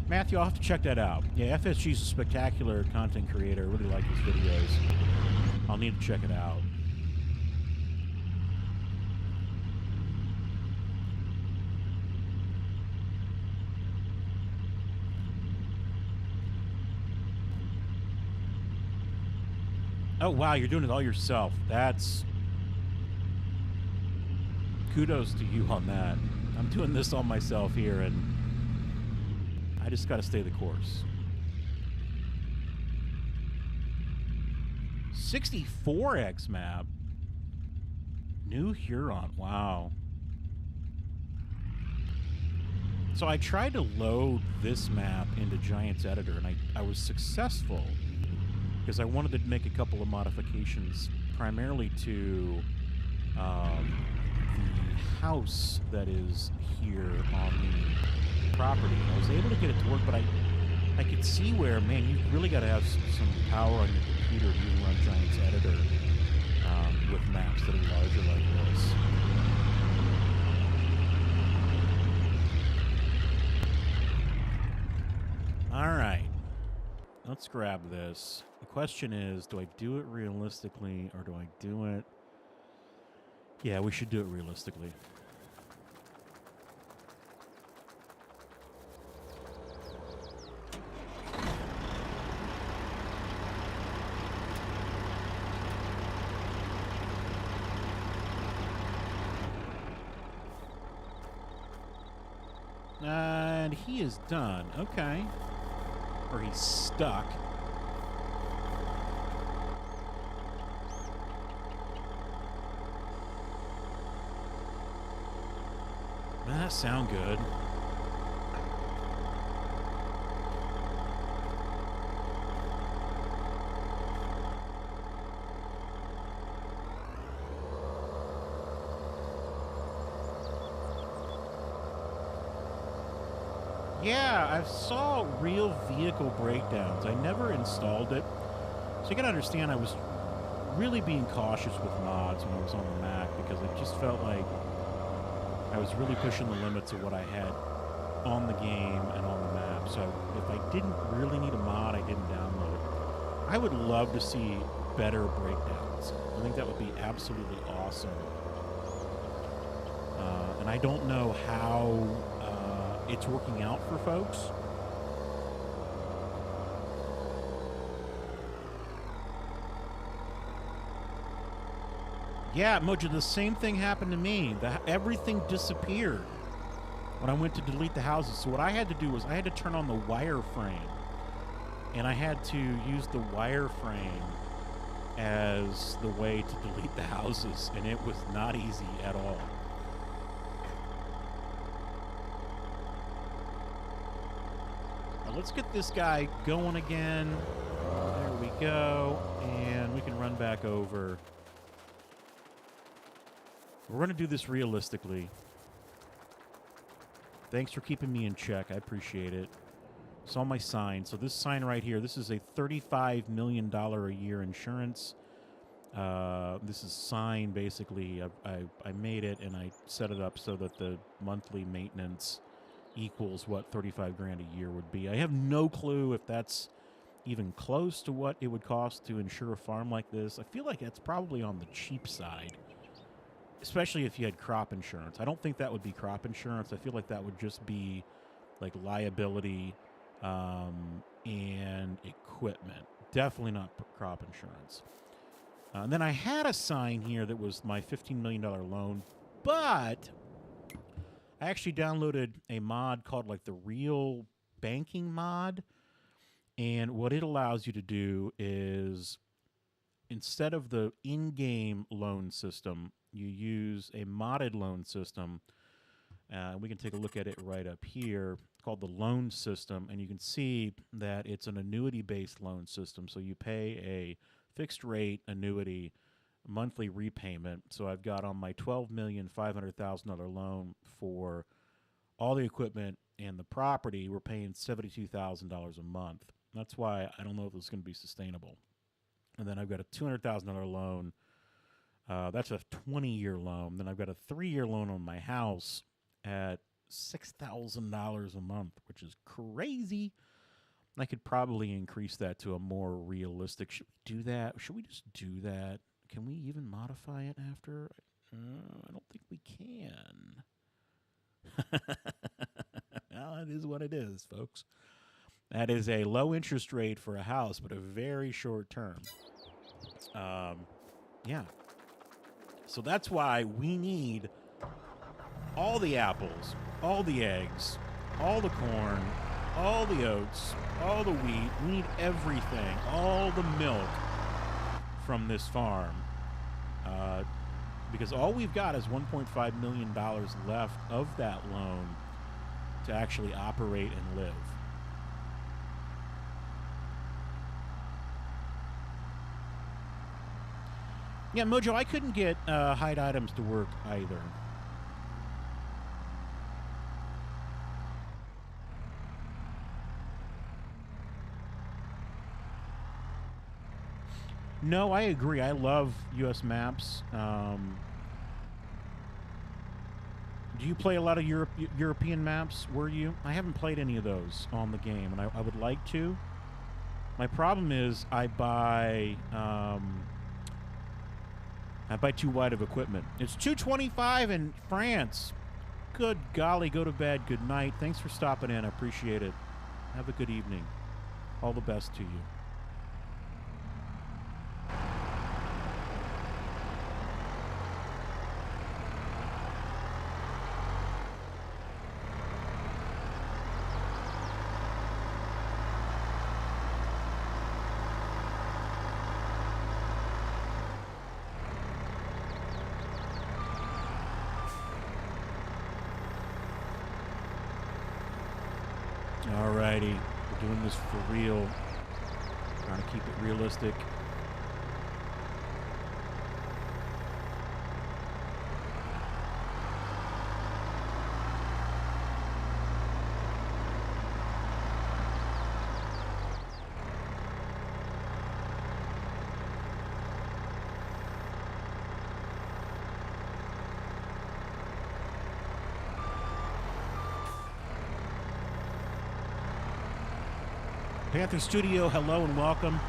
Matthew, I'll have to check that out. Yeah, FSG's a spectacular content creator. I really like his videos. I'll need to check it out. Oh, wow, you're doing it all yourself. That's... kudos to you on that. I'm doing this all myself here, and I just got to stay the course. 64x map. New Huron. Wow. So I tried to load this map into Giants Editor, and I was successful because I wanted to make a couple of modifications, primarily to the house that is here on the property. I was able to get it to work, but I could see where, man, you really got to have some power on your computer to even run Giants Editor with maps that are larger like this. All right, let's grab this. The question is, do I do it realistically or do I do it? Yeah, we should do it realistically. And he is done. Okay. Or he's stuck. That sound good. Yeah, I saw real vehicle breakdowns. I never installed it. So you gotta understand, I was really being cautious with mods when I was on the Mac because it just felt like I was really pushing the limits of what I had on the game and on the map. So if I didn't really need a mod, I didn't download it. I would love to see better breakdowns. I think that would be absolutely awesome. And I don't know how it's working out for folks. Yeah, Mojo, the same thing happened to me. Everything disappeared when I went to delete the houses. So what I had to do was I had to turn on the wireframe. And I had to use the wireframe as the way to delete the houses. And it was not easy at all. Let's get this guy going again. There we go. And we can run back over. We're going to do this realistically. Thanks for keeping me in check. I appreciate it. Saw my sign. So this sign right here, this is a $35 million a year insurance. This is sign, basically. I made it, and I set it up so that the monthly maintenance equals what 35 grand a year would be. I have no clue if that's even close to what it would cost to insure a farm like this. I feel like that's probably on the cheap side, especially if you had crop insurance. I don't think that would be crop insurance. I feel like that would just be like liability and equipment. Definitely not crop insurance. And then I had a sign here that was my $15 million loan, but I actually downloaded a mod called like the Real Banking mod. And what it allows you to do is instead of the in-game loan system, you use a modded loan system. We can take a look at it right up here, called the loan system. And you can see that it's an annuity-based loan system. So you pay a fixed rate annuity monthly repayment. So I've got on my $12,500,000 loan for all the equipment and the property, we're paying $72,000 a month. That's why I don't know if it's going to be sustainable. And then I've got a $200,000 loan. That's a 20-year loan. Then I've got a 3-year loan on my house at $6,000 a month, which is crazy. I could probably increase that to a more realistic. Should we do that? Should we just do that? Can we even modify it after? I don't think we can. Well, it is what it is, folks. That is a low interest rate for a house, but a very short term. Yeah. So that's why we need all the apples, all the eggs, all the corn, all the oats, all the wheat. We need everything, all the milk from this farm. Because all we've got is $1.5 million left of that loan to actually operate and live. Yeah, Mojo, I couldn't get hide items to work either. No, I agree. I love U.S. maps. Do you play a lot of European maps? Were you? I haven't played any of those on the game, and I would like to. My problem is I buy too wide of equipment. It's 2:25 in France. Good golly, go to bed. Good night. Thanks for stopping in. I appreciate it. Have a good evening. All the best to you. Alrighty, we're doing this for real. Trying to keep it realistic. Panther Studio, hello and welcome.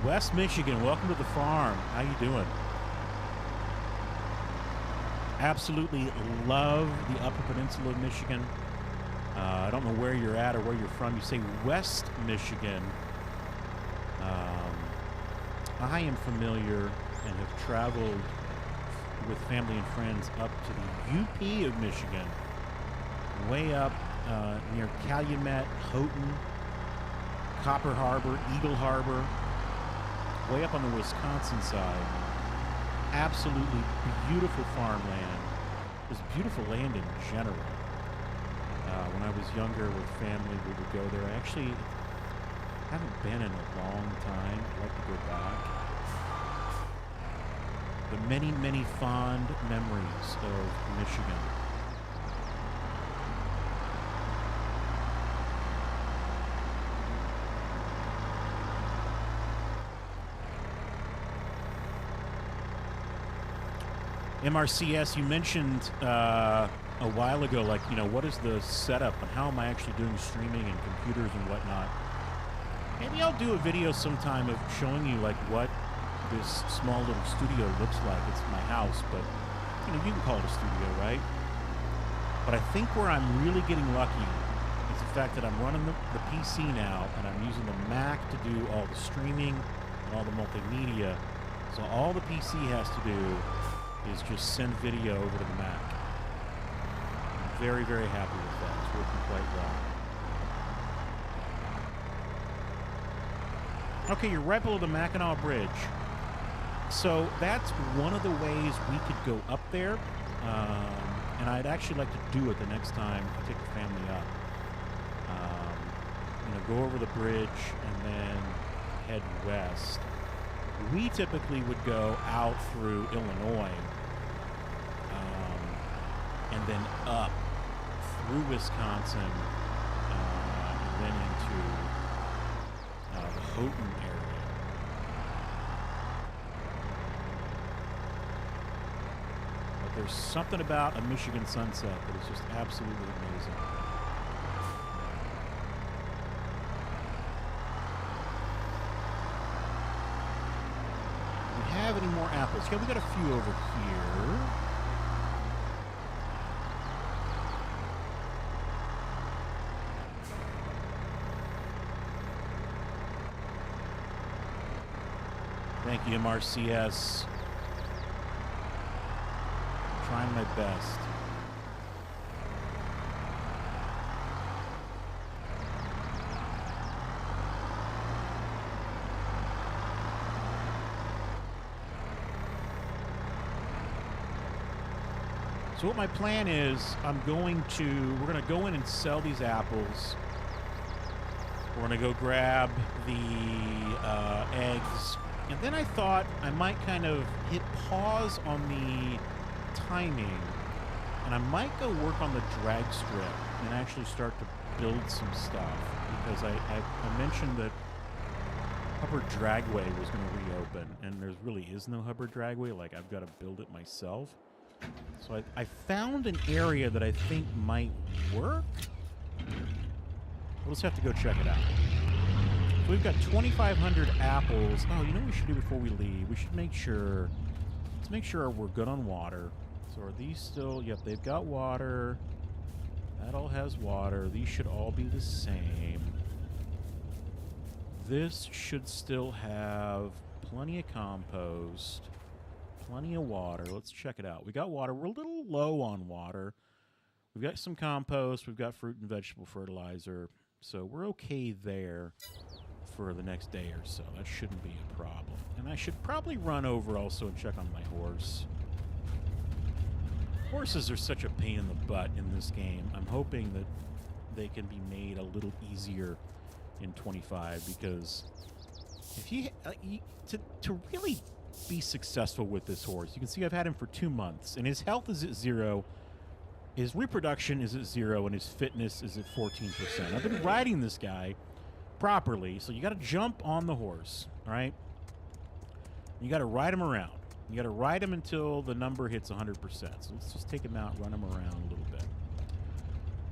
West Michigan, welcome to the farm. How you doing? Absolutely love the Upper Peninsula of Michigan. I don't know where you're at or where you're from. You say West Michigan. I am familiar and have traveled with family and friends up to the UP of Michigan, way up near Calumet, Houghton, Copper Harbor, Eagle Harbor, way up on the Wisconsin side. Absolutely beautiful farmland. There's beautiful land in general. When I was younger with family, we would go there. I actually haven't been in a long time. I'd like to go back. But many, many fond memories of Michigan. MRCS, you mentioned a while ago, like, you know, what is the setup and how am I actually doing streaming and computers and whatnot? Maybe I'll do a video sometime of showing you, like, what this small little studio looks like. It's my house, but, you know, you can call it a studio, right? But I think where I'm really getting lucky is the fact that I'm running the PC now, and I'm using the Mac to do all the streaming and all the multimedia. So all the PC has to do is just send video over to the Mac. I'm very, very happy with that. It's working quite well. Okay, you're right below the Mackinac Bridge. So that's one of the ways we could go up there. And I'd actually like to do it the next time I take the family up. You know, go over the bridge and then head west. We typically would go out through Illinois, and then up through Wisconsin, and then into the Houghton area. But there's something about a Michigan sunset that is just absolutely amazing. Have any more apples? Yeah, we got a few over here. Thank you, MRCS. I'm trying my best. So what my plan is, we're going to go in and sell these apples. We're going to go grab the eggs. And then I thought I might kind of hit pause on the timing. And I might go work on the drag strip and actually start to build some stuff. Because I mentioned that Hubbard Dragway was going to reopen. And there really is no Hubbard Dragway. Like, I've got to build it myself. So I found an area that I think might work. We'll just have to go check it out. So we've got 2,500 apples. Oh, you know what we should do before we leave? We should make sure... Let's make sure we're good on water. So are these still... Yep, they've got water. That all has water. These should all be the same. This should still have plenty of compost. Plenty of water. Let's check it out. We got water. We're a little low on water. We've got some compost. We've got fruit and vegetable fertilizer. So we're okay there for the next day or so. That shouldn't be a problem. And I should probably run over also and check on my horse. Horses are such a pain in the butt in this game. I'm hoping that they can be made a little easier in 25 because if you to really be successful with this horse, you can see I've had him for 2 months and his health is at 0, his reproduction is at 0, and his fitness is at 14%. I've been riding this guy properly, so you got to jump on the horse, all right? You got to ride him around. You got to ride him until the number hits 100%. So let's just take him out, run him around a little bit.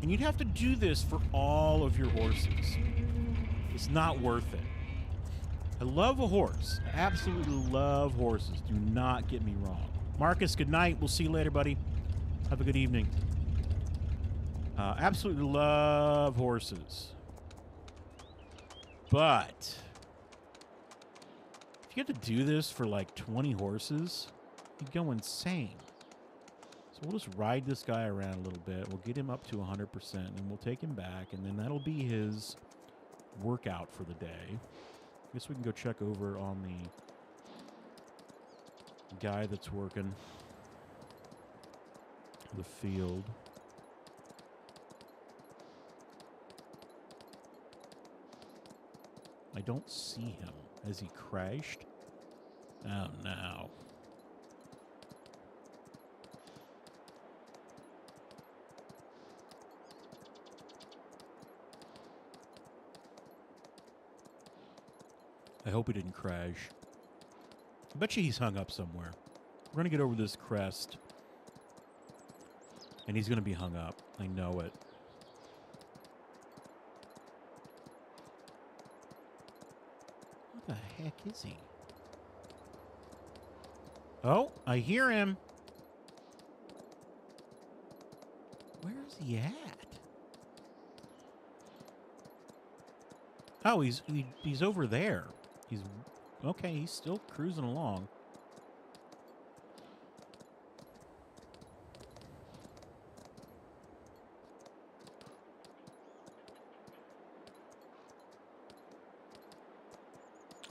And you'd have to do this for all of your horses. It's not worth it. I love a horse. I absolutely love horses. Do not get me wrong. Marcus, good night. We'll see you later, buddy. Have a good evening. Absolutely love horses. But if you have to do this for like 20 horses, you go insane. So we'll just ride this guy around a little bit. We'll get him up to 100%, and we'll take him back, and then that'll be his workout for the day. I guess we can go check over on the guy that's working the field. I don't see him. Has he crashed? Oh, no. I hope he didn't crash. I bet you he's hung up somewhere. We're going to get over this crest. And he's going to be hung up. I know it. What the heck is he? Oh, I hear him. Where's he at? Oh, he's over there. He's okay. He's still cruising along.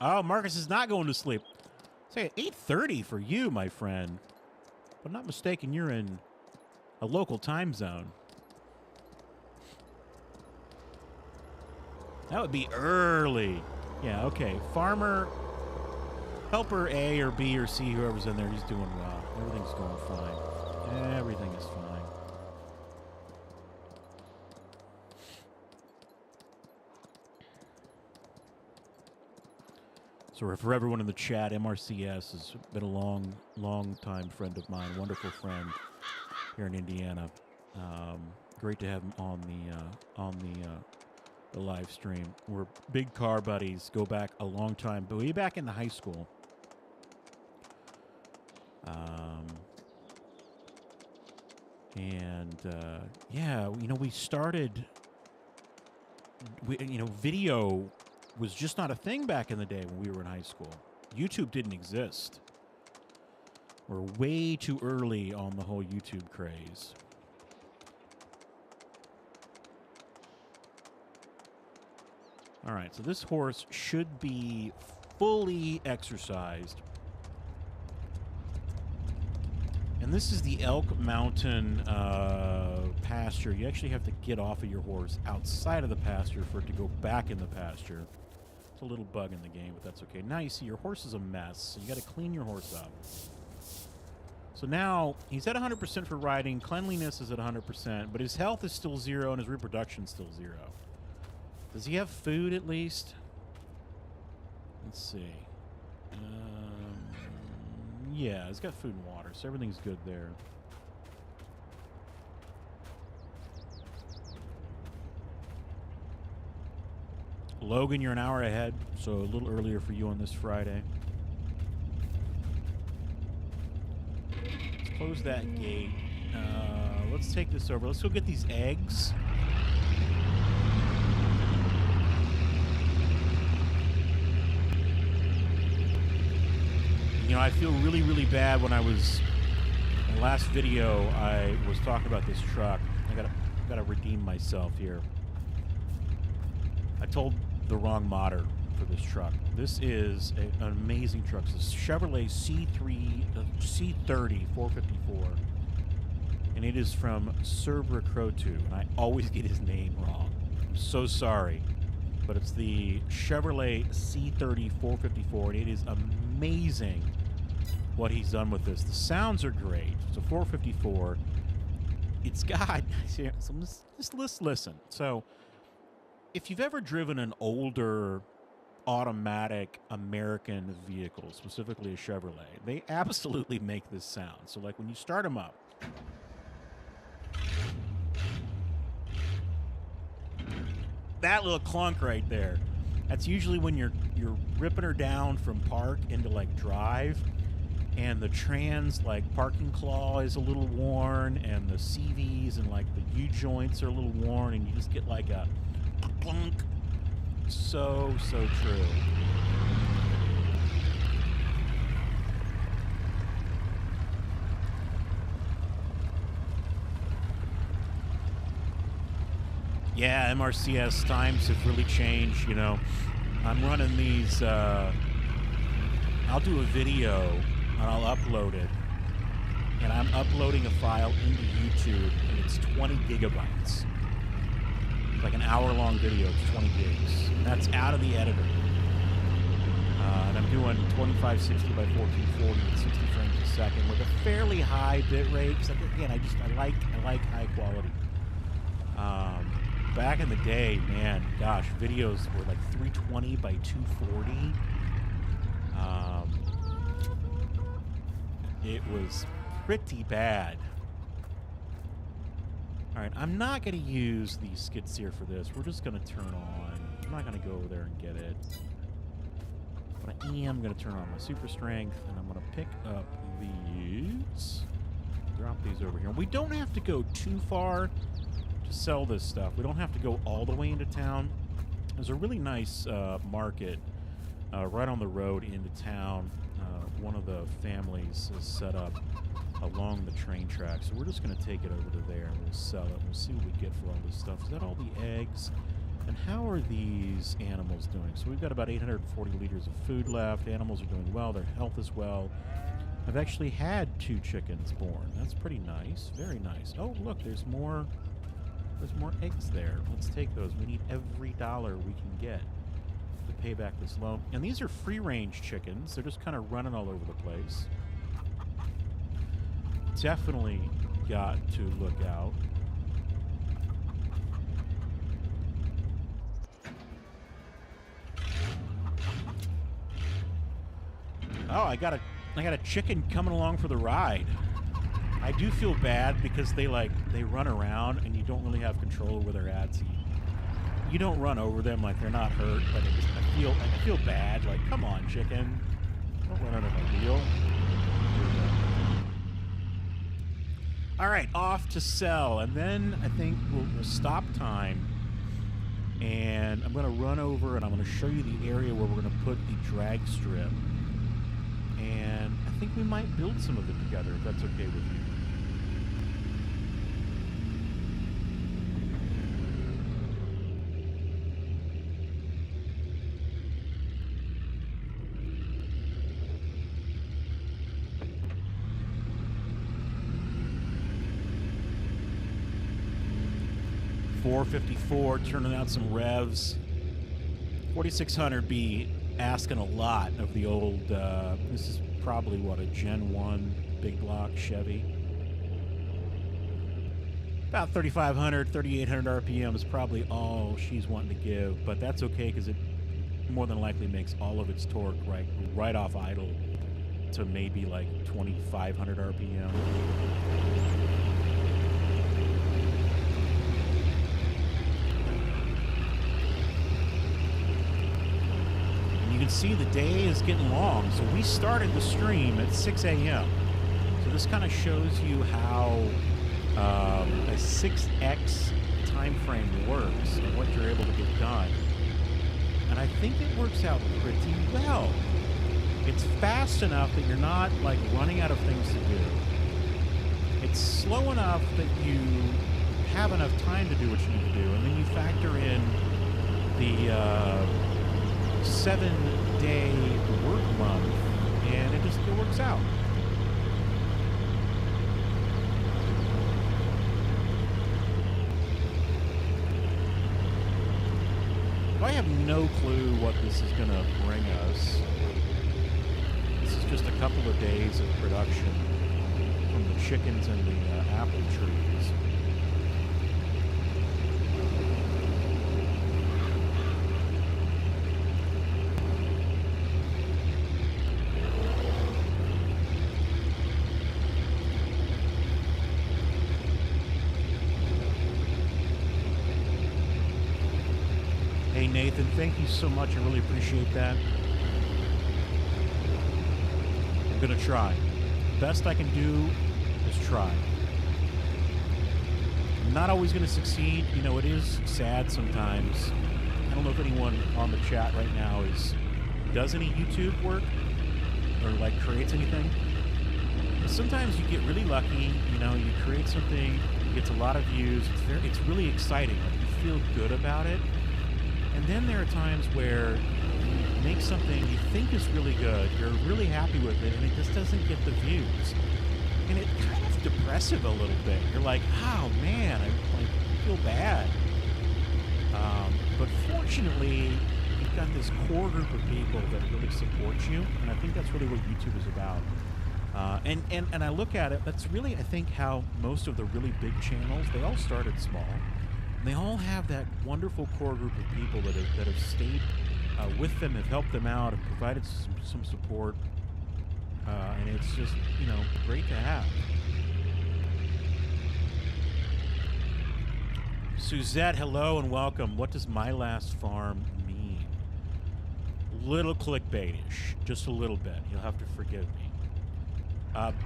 Oh, Marcus is not going to sleep. Say 8:30 for you, my friend. If I'm not mistaken, you're in a local time zone. That would be early. Yeah, okay. Farmer, helper A or B or C, whoever's in there, he's doing well. Everything's going fine. Everything is fine. So for everyone in the chat, MRCS has been a long time friend of mine, wonderful friend here in Indiana. Great to have him on the live stream. We're big car buddies, go back a long time, but way back in the high school. Yeah, you know, we started, video was just not a thing back in the day when we were in high school. YouTube didn't exist. We're way too early on the whole YouTube craze. All right, so this horse should be fully exercised. And this is the Elk Mountain pasture. You actually have to get off of your horse outside of the pasture for it to go back in the pasture. It's a little bug in the game, but that's okay. Now you see your horse is a mess, so you got to clean your horse up. So now he's at 100% for riding. Cleanliness is at 100%, but his health is still 0 and his reproduction is still 0. Does he have food at least? Let's see. Yeah, he's got food and water, so everything's good there. Logan, you're an hour ahead, so a little earlier for you on this Friday. Let's close that gate. Let's take this over. Let's go get these eggs. You know, I feel really, really bad when I was in the last video. I was talking about this truck. I gotta redeem myself here. I told the wrong modder for this truck. This is an amazing truck. It's a Chevrolet C30 454, and it is from Cerber Crotu, and I always get his name wrong. I'm so sorry, but it's the Chevrolet C30 454, and it is amazing what he's done with this. The sounds are great. It's a 454. It's got, so just listen. So if you've ever driven an older automatic American vehicle, specifically a Chevrolet, they absolutely make this sound. So like when you start them up, that little clunk right there, that's usually when you're ripping her down from park into like drive, and the trans like parking claw is a little worn, and the CVs and like the U-joints are a little worn, and you just get like a clunk. So true. Yeah, MRCS times have really changed, you know. I'm running these, I'll do a video and I'll upload it. And I'm uploading a file into YouTube, and it's 20 gigabytes. It's like an hour-long video, it's 20 gigs. And that's out of the editor. And I'm doing 2560 by 1440 at 60 frames a second with a fairly high bit rate. Because again, I like high quality. Back in the day, man, gosh, videos were like 320 by 240. It was pretty bad. All right, I'm not going to use the skid steer for this. We're just going to turn on. I'm not going to go over there and get it. But I am going to turn on my super strength, and I'm going to pick up these. Drop these over here. We don't have to go too far to sell this stuff. We don't have to go all the way into town. There's a really nice market right on the road into town. One of the families is set up along the train track, so we're just going to take it over to there and we'll sell it. We'll see what we get for all this stuff. Is that all the eggs? And how are these animals doing? So we've got about 840 liters of food left. Animals are doing well. Their health is well. I've actually had 2 chickens born. That's pretty nice. Very nice. Oh, look, there's more eggs there. Let's take those. We need every dollar we can get to pay back this loan. And these are free-range chickens. They're just kind of running all over the place. Definitely got to look out. Oh, I got a chicken coming along for the ride. I do feel bad because they run around and you don't really have control over their at. So you don't run over them like they're not hurt, but I feel bad. Like, come on, chicken, don't run under my wheel. All right, off to sell, and then I think we'll stop time, and I'm going to run over and I'm going to show you the area where we're going to put the drag strip, and I think we might build some of it together if that's okay with you. 454, turning out some revs. 4600 be asking a lot of the old, this is probably, what, a Gen 1 big block Chevy. About 3,500, 3,800 RPM is probably all she's wanting to give, but that's okay because it more than likely makes all of its torque right off idle to maybe like 2,500 RPM. You can see the day is getting long. So we started the stream at 6 a.m. So this kind of shows you how a 6x time frame works and what you're able to get done. And I think it works out pretty well. It's fast enough that you're not like running out of things to do. It's slow enough that you have enough time to do what you need to do. And then you factor in the 7-day work month, and it works out. I have no clue what this is going to bring us. This is just a couple of days of production from the chickens and the apple trees. Hey Nathan, thank you so much. I really appreciate that. I'm gonna try. Best I can do is try. I'm not always gonna succeed. You know, it is sad sometimes. I don't know if anyone on the chat right now does any YouTube work or like creates anything. But sometimes you get really lucky. You know, you create something, it gets a lot of views. It's really exciting. Like you feel good about it. And then there are times where you make something you think is really good, you're really happy with it, and it just doesn't get the views. And it's kind of depressive a little bit. You're like, oh man, I feel bad. But fortunately, you've got this core group of people that really support you, and I think that's really what YouTube is about. And I look at it, that's really, I think, how most of the really big channels, they all started small. They all have that wonderful core group of people that have stayed with them, have helped them out, have provided some support, and it's just, you know, great to have. Suzette, hello and welcome. What does my last farm mean? Little clickbaitish, just a little bit. You'll have to forgive me.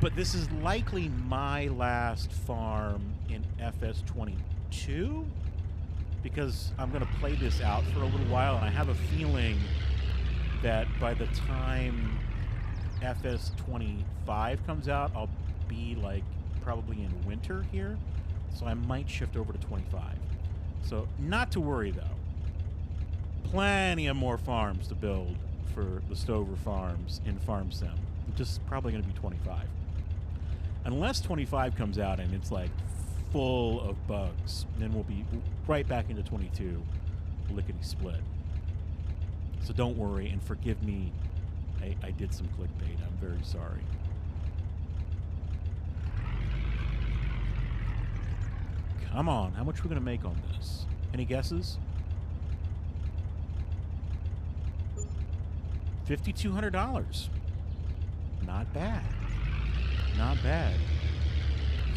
But this is likely my last farm in FS22. Because I'm going to play this out for a little while, and I have a feeling that by the time FS25 comes out, I'll be like probably in winter here, so I might shift over to 25. So not to worry though. Plenty of more farms to build for the Stover Farms in Farm Sim. Just probably going to be 25. Unless 25 comes out and it's like full of bugs, then we'll be right back into 22 lickety split. So don't worry and forgive me. I did some clickbait. I'm very sorry. Come on, how much are we gonna make on this? Any guesses? $5,200. Not bad. Not bad.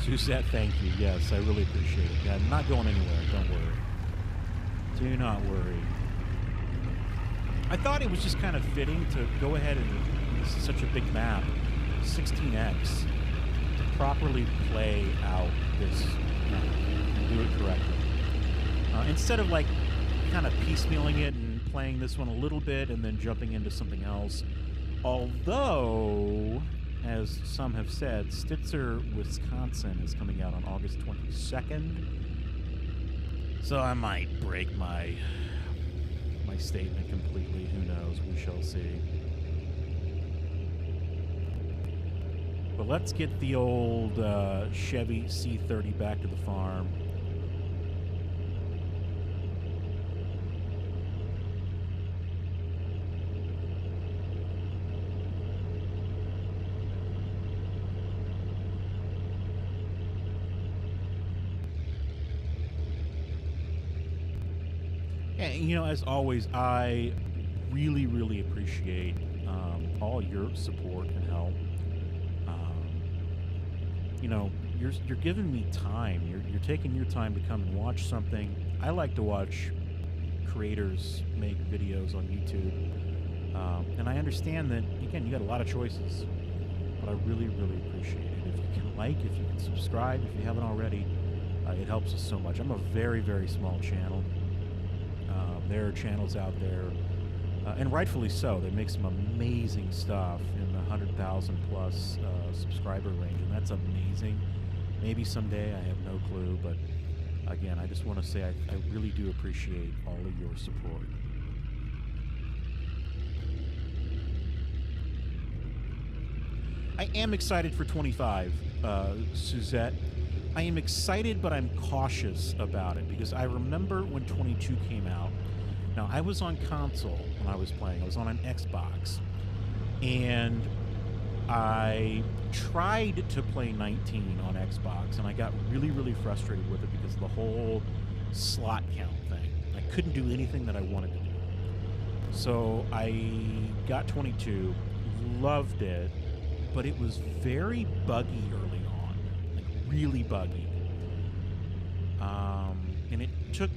Suzette, thank you. Yes, I really appreciate it. Yeah, I'm not going anywhere. Don't worry. Do not worry. I thought it was just kind of fitting to go ahead and, this is such a big map, 16x, to properly play out this map and do it correctly. Instead of like kind of piecemealing it and playing this one a little bit and then jumping into something else. Although, as some have said, Stitzer, Wisconsin is coming out on August 22nd. So I might break my statement completely. Who knows? We shall see. But let's get the old Chevy C30 back to the farm. And, you know, as always, I really, really appreciate all your support and help. Um, you know, you're giving me time. You're taking your time to come and watch something. I like to watch creators make videos on YouTube, and I understand that again you got a lot of choices, but I really, really appreciate it. If you can like, if you can subscribe, if you haven't already, it helps us so much. I'm a very, very small channel. There are channels out there, and rightfully so. They make some amazing stuff in the 100,000 plus subscriber range, and that's amazing. Maybe someday, I have no clue, but again, I just want to say I really do appreciate all of your support. I am excited for 25, Suzette. I am excited, but I'm cautious about it because I remember when 22 came out. Now, I was on console when I was playing. I was on an Xbox. And I tried to play 19 on Xbox, and I got really, really frustrated with it because of the whole slot count thing. I couldn't do anything that I wanted to do. So I got 22, loved it, but it was very buggy early on, like really buggy. And it took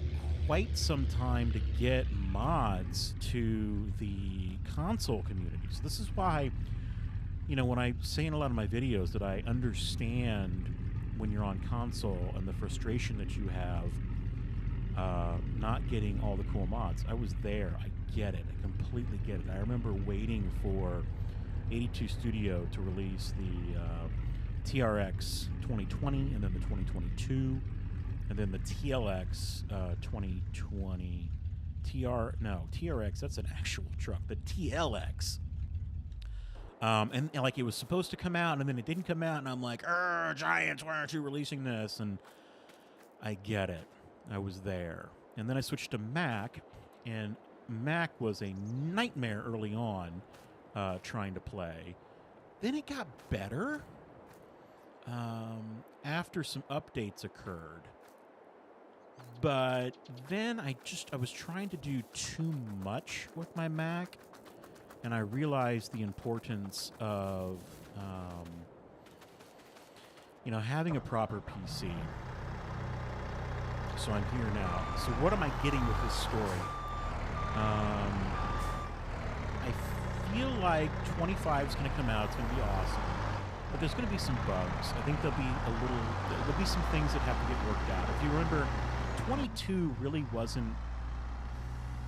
quite some time to get mods to the console community. So this is why, you know, when I say in a lot of my videos that I understand when you're on console and the frustration that you have not getting all the cool mods. I was there. I get it. I completely get it. I remember waiting for 82 Studio to release the TRX 2020 and then the 2022 and then the TLX 2020. TRX, that's an actual truck. The TLX. And like it was supposed to come out and then it didn't come out and I'm like, Giants, why aren't you releasing this? And I get it. I was there. And then I switched to Mac, and Mac was a nightmare early on trying to play. Then it got better after some updates occurred. But then I was trying to do too much with my Mac, and I realized the importance of, having a proper PC. So I'm here now. So what am I getting with this story? I feel like 25 is going to come out. It's going to be awesome. But there's going to be some bugs. I think there'll be some things that have to get worked out. If you remember, 22 really wasn't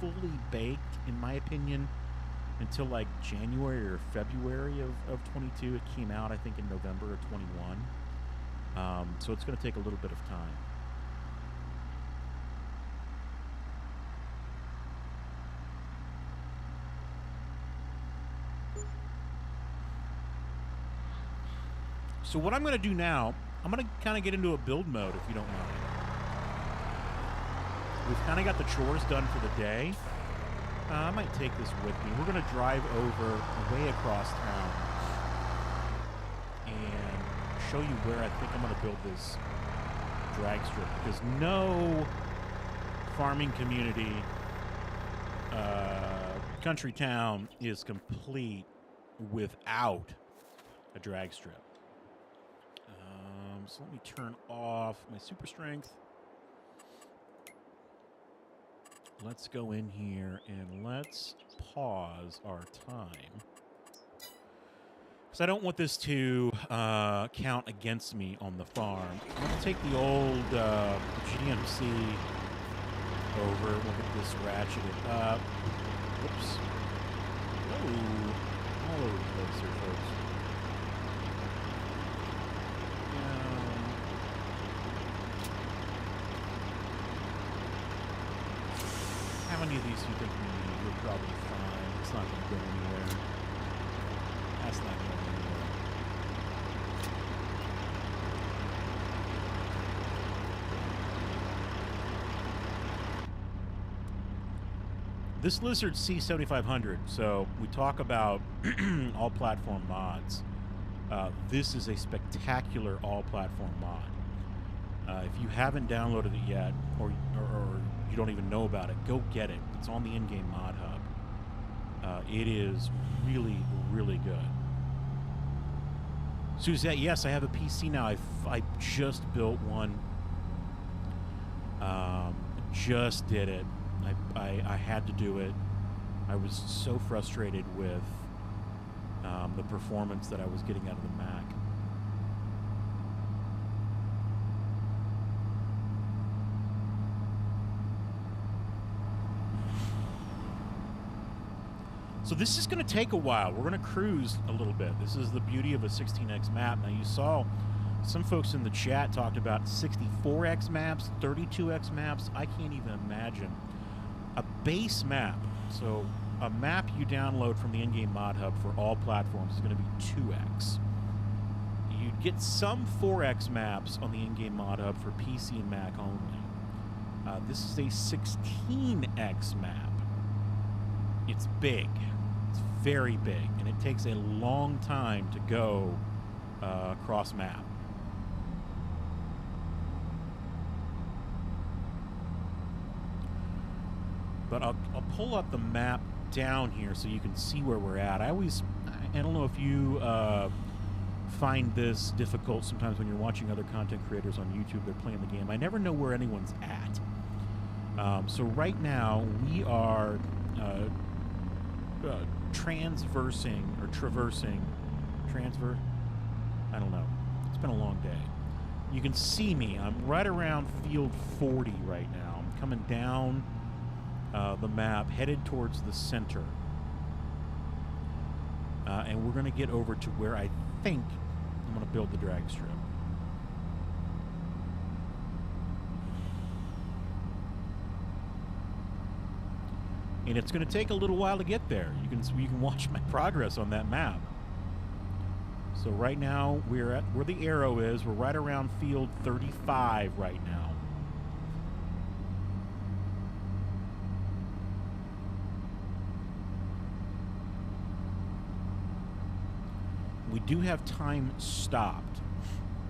fully baked, in my opinion, until like January or February of 22. It came out, I think, in November of 21. So it's going to take a little bit of time. So what I'm going to do now, I'm going to kind of get into a build mode, if you don't mind. We've kind of got the chores done for the day. I might take this with me. We're going to drive over way across town and show you where I think I'm going to build this drag strip, because no farming community, country town is complete without a drag strip. So let me turn off my super strength. Let's go in here and let's pause our time. Because I don't want this to count against me on the farm. I'm going to take the old GMC over. Look at this ratcheted up. Whoops. Oh, all over the place here, folks. How many of these do you think we need? We're probably fine. It's not going to go anywhere. That's not going anywhere. This Lizard's C7500, so we talk about all platform mods. This is a spectacular all platform mod. If you haven't downloaded it yet, or you don't even know about it, go get it. It's on the in-game mod hub. It is really, really good. Suzette, yes, I have a PC now. I just built one. Just did it. I had to do it. I was so frustrated with the performance that I was getting out of the Mac. So this is going to take a while. We're going to cruise a little bit. This is the beauty of a 16x map. Now, you saw some folks in the chat talked about 64x maps, 32x maps. I can't even imagine. A base map, so a map you download from the in-game mod hub for all platforms is going to be 2x. You'd get some 4x maps on the in-game mod hub for PC and Mac only. This is a 16x map. It's big. It's very big, and it takes a long time to go cross map. But I'll pull up the map down here so you can see where we're at. I don't know if you find this difficult sometimes when you're watching other content creators on YouTube. They're playing the game. I never know where anyone's at. So right now we are traversing. I don't know. It's been a long day. You can see me. I'm right around field 40 right now. I'm coming down the map, headed towards the center. And we're going to get over to where I think I'm going to build the drag strip. And it's going to take a little while to get there. You can watch my progress on that map. So right now we're at where the arrow is. We're right around field 35 right now. We do have time stopped,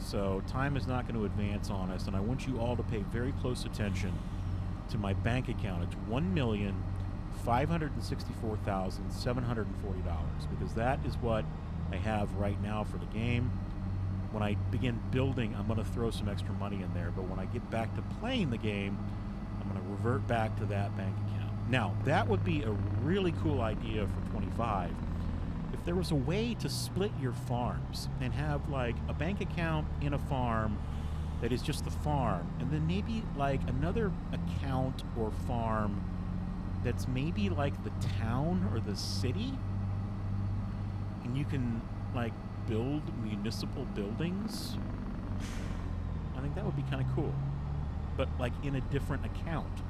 so time is not going to advance on us, and I want you all to pay very close attention to my bank account. It's $1,564,740, because that is what I have right now for the game. When I begin building, I'm going to throw some extra money in there, but when I get back to playing the game, I'm going to revert back to that bank account. Now, that would be a really cool idea for 25. If there was a way to split your farms and have like a bank account in a farm that is just the farm, and then maybe like another account or farm that's maybe like the town or the city, and you can like build municipal buildings. I think that would be kind of cool, but like in a different account.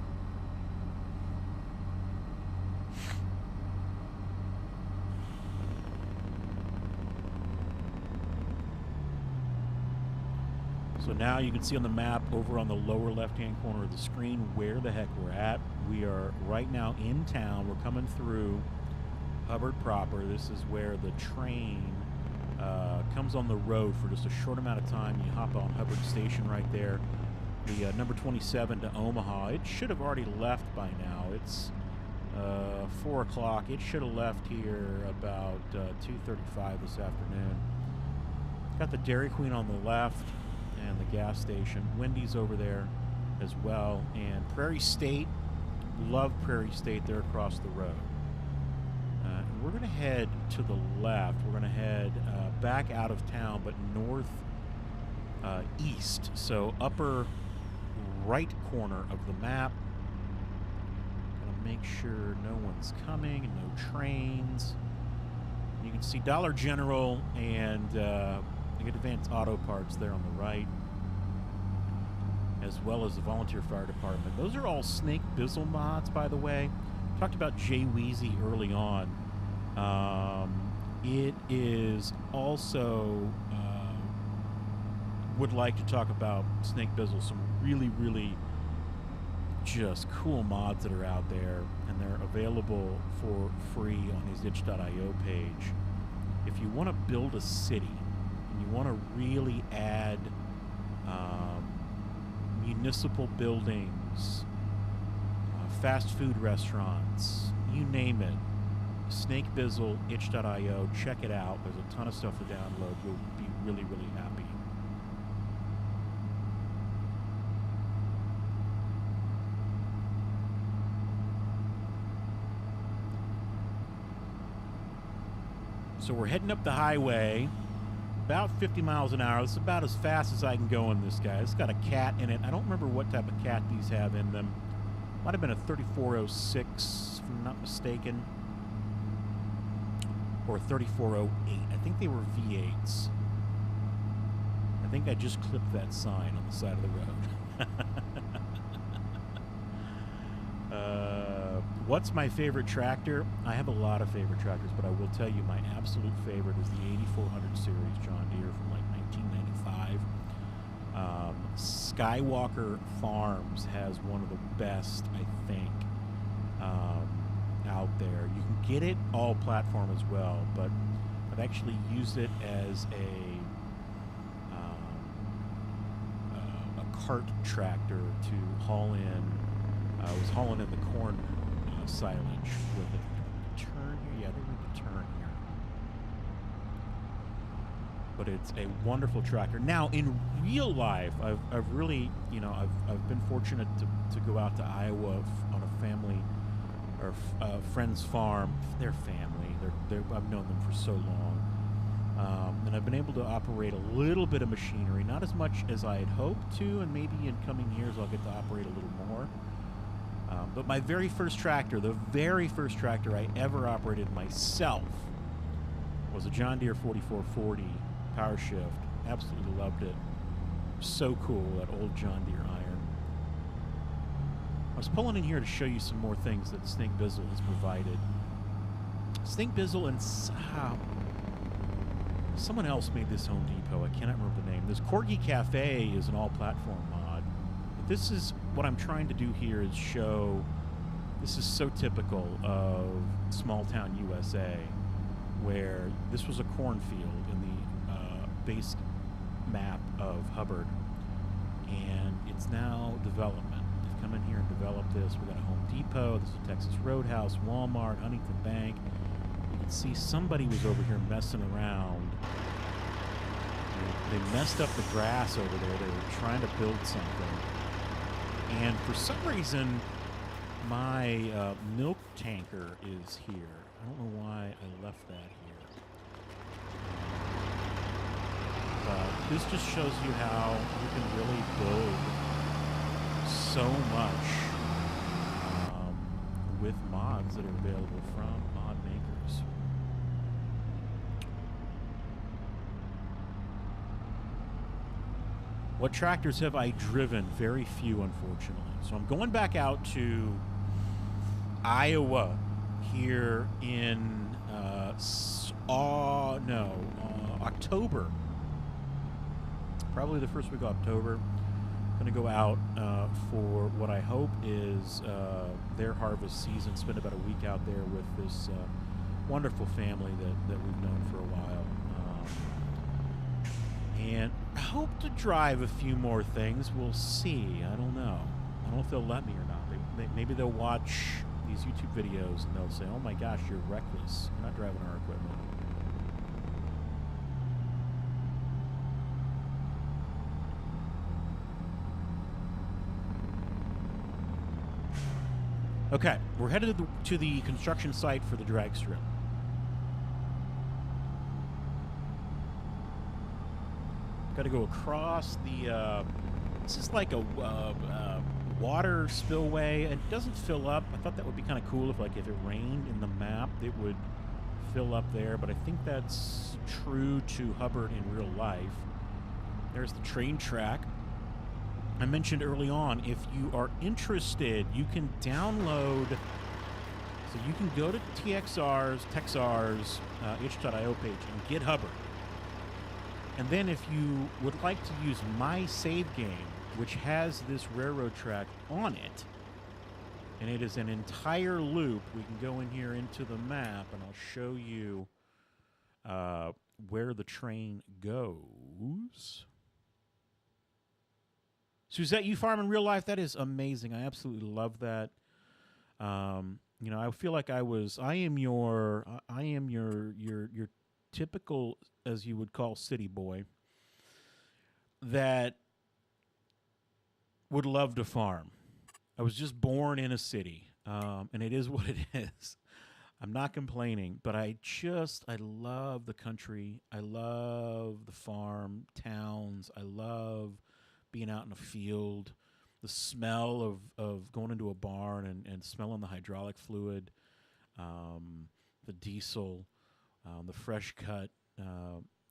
So now you can see on the map over on the lower left-hand corner of the screen where the heck we're at. We are right now in town. We're coming through Hubbard proper. This is where the train comes on the road for just a short amount of time. You hop on Hubbard Station right there. The number 27 to Omaha. It should have already left by now. It's 4 o'clock. It should have left here about 2:35 this afternoon. Got the Dairy Queen on the left and the gas station. Wendy's over there as well. And Prairie State. Love Prairie State. They're across the road. And we're going to head to the left. We're going to head back out of town, but north east. So upper right corner of the map. Going to make sure no one's coming and no trains. You can see Dollar General and you get Advanced Auto Parts there on the right, as well as the Volunteer Fire Department. Those are all Snake Bizzle mods, by the way. Talked about Jay Weezy early on. It is also would like to talk about Snake Bizzle, some really, really just cool mods that are out there, and they're available for free on his itch.io page. If you want to build a city, and you want to really add municipal buildings fast food restaurants, you name it. Snake Bizzle, itch.io, check it out. There's a ton of stuff to download. You'll be really, really happy. So we're heading up the highway, about 50 miles an hour. This is about as fast as I can go in this guy. It's got a cat in it. I don't remember what type of cat these have in them. Might have been a 3406, if I'm not mistaken. Or 3408. I think they were V8s. I think I just clipped that sign on the side of the road. What's my favorite tractor? I have a lot of favorite tractors, but I will tell you my absolute favorite is the 8400 series John Deere from like 1995. Skywalker Farms has one of the best, I think, out there. You can get it all platform as well, but I've actually used it as a cart tractor to haul in. I was hauling in the corn silage with it. Turn here, yeah, they need to turn here. But it's a wonderful tractor. Now, in real life, I've really, I've been fortunate to go out to Iowa on a family or friend's farm. They're family. I've known them for so long. And I've been able to operate a little bit of machinery, not as much as I had hoped to, and maybe in coming years I'll get to operate a little more. But my very first tractor, the very first tractor I ever operated myself, was a John Deere 4440 power shift. Absolutely loved it. So cool, that old John Deere iron. I was pulling in here to show you some more things that Snake Bizzle has provided. Snake Bizzle and someone else made this Home Depot. I cannot remember the name. This Corgi Cafe is an all-platform mod. But this is what I'm trying to do here is show. This is so typical of small-town USA, where this was a cornfield in the base map of Hubbard, and it's now development. They've come in here and developed this. We've got a Home Depot. This is a Texas Roadhouse, Walmart, Huntington Bank. You can see somebody was over here messing around. They messed up the grass over there. They were trying to build something. And for some reason, my milk tanker is here. I don't know why I left that here. But this just shows you how you can really build so much with mods that are available from mod makers. What tractors have I driven? Very few, unfortunately. So I'm going back out to Iowa here in October. Probably the first week of October. Going to go out for what I hope is their harvest season. Spend about a week out there with this wonderful family that we've known for a while. And I hope to drive a few more things. We'll see. I don't know. I don't know if they'll let me or not. Maybe they'll watch these YouTube videos and they'll say, oh my gosh, you're reckless. You're not driving our equipment. Okay, we're headed to the construction site for the drag strip. Got to go across the, this is like a water spillway. It doesn't fill up. I thought that would be kind of cool if it rained in the map, it would fill up there, but I think that's true to Hubbard in real life. There's the train track. I mentioned early on, if you are interested, you can download, so you can go to Texar's itch.io page and get Hubbard. And then if you would like to use my save game, which has this railroad track on it, and it is an entire loop, we can go in here into the map and I'll show you where the train goes. Suzette, you farm in real life? That is amazing. I absolutely love that. You know, I feel like I am your typical, as you would call, city boy that would love to farm. I was just born in a city, and it is what it is. I'm not complaining, but I love the country. I love the farm towns. I love being out in a field. The smell of going into a barn and smelling the hydraulic fluid, the diesel, the fresh cut.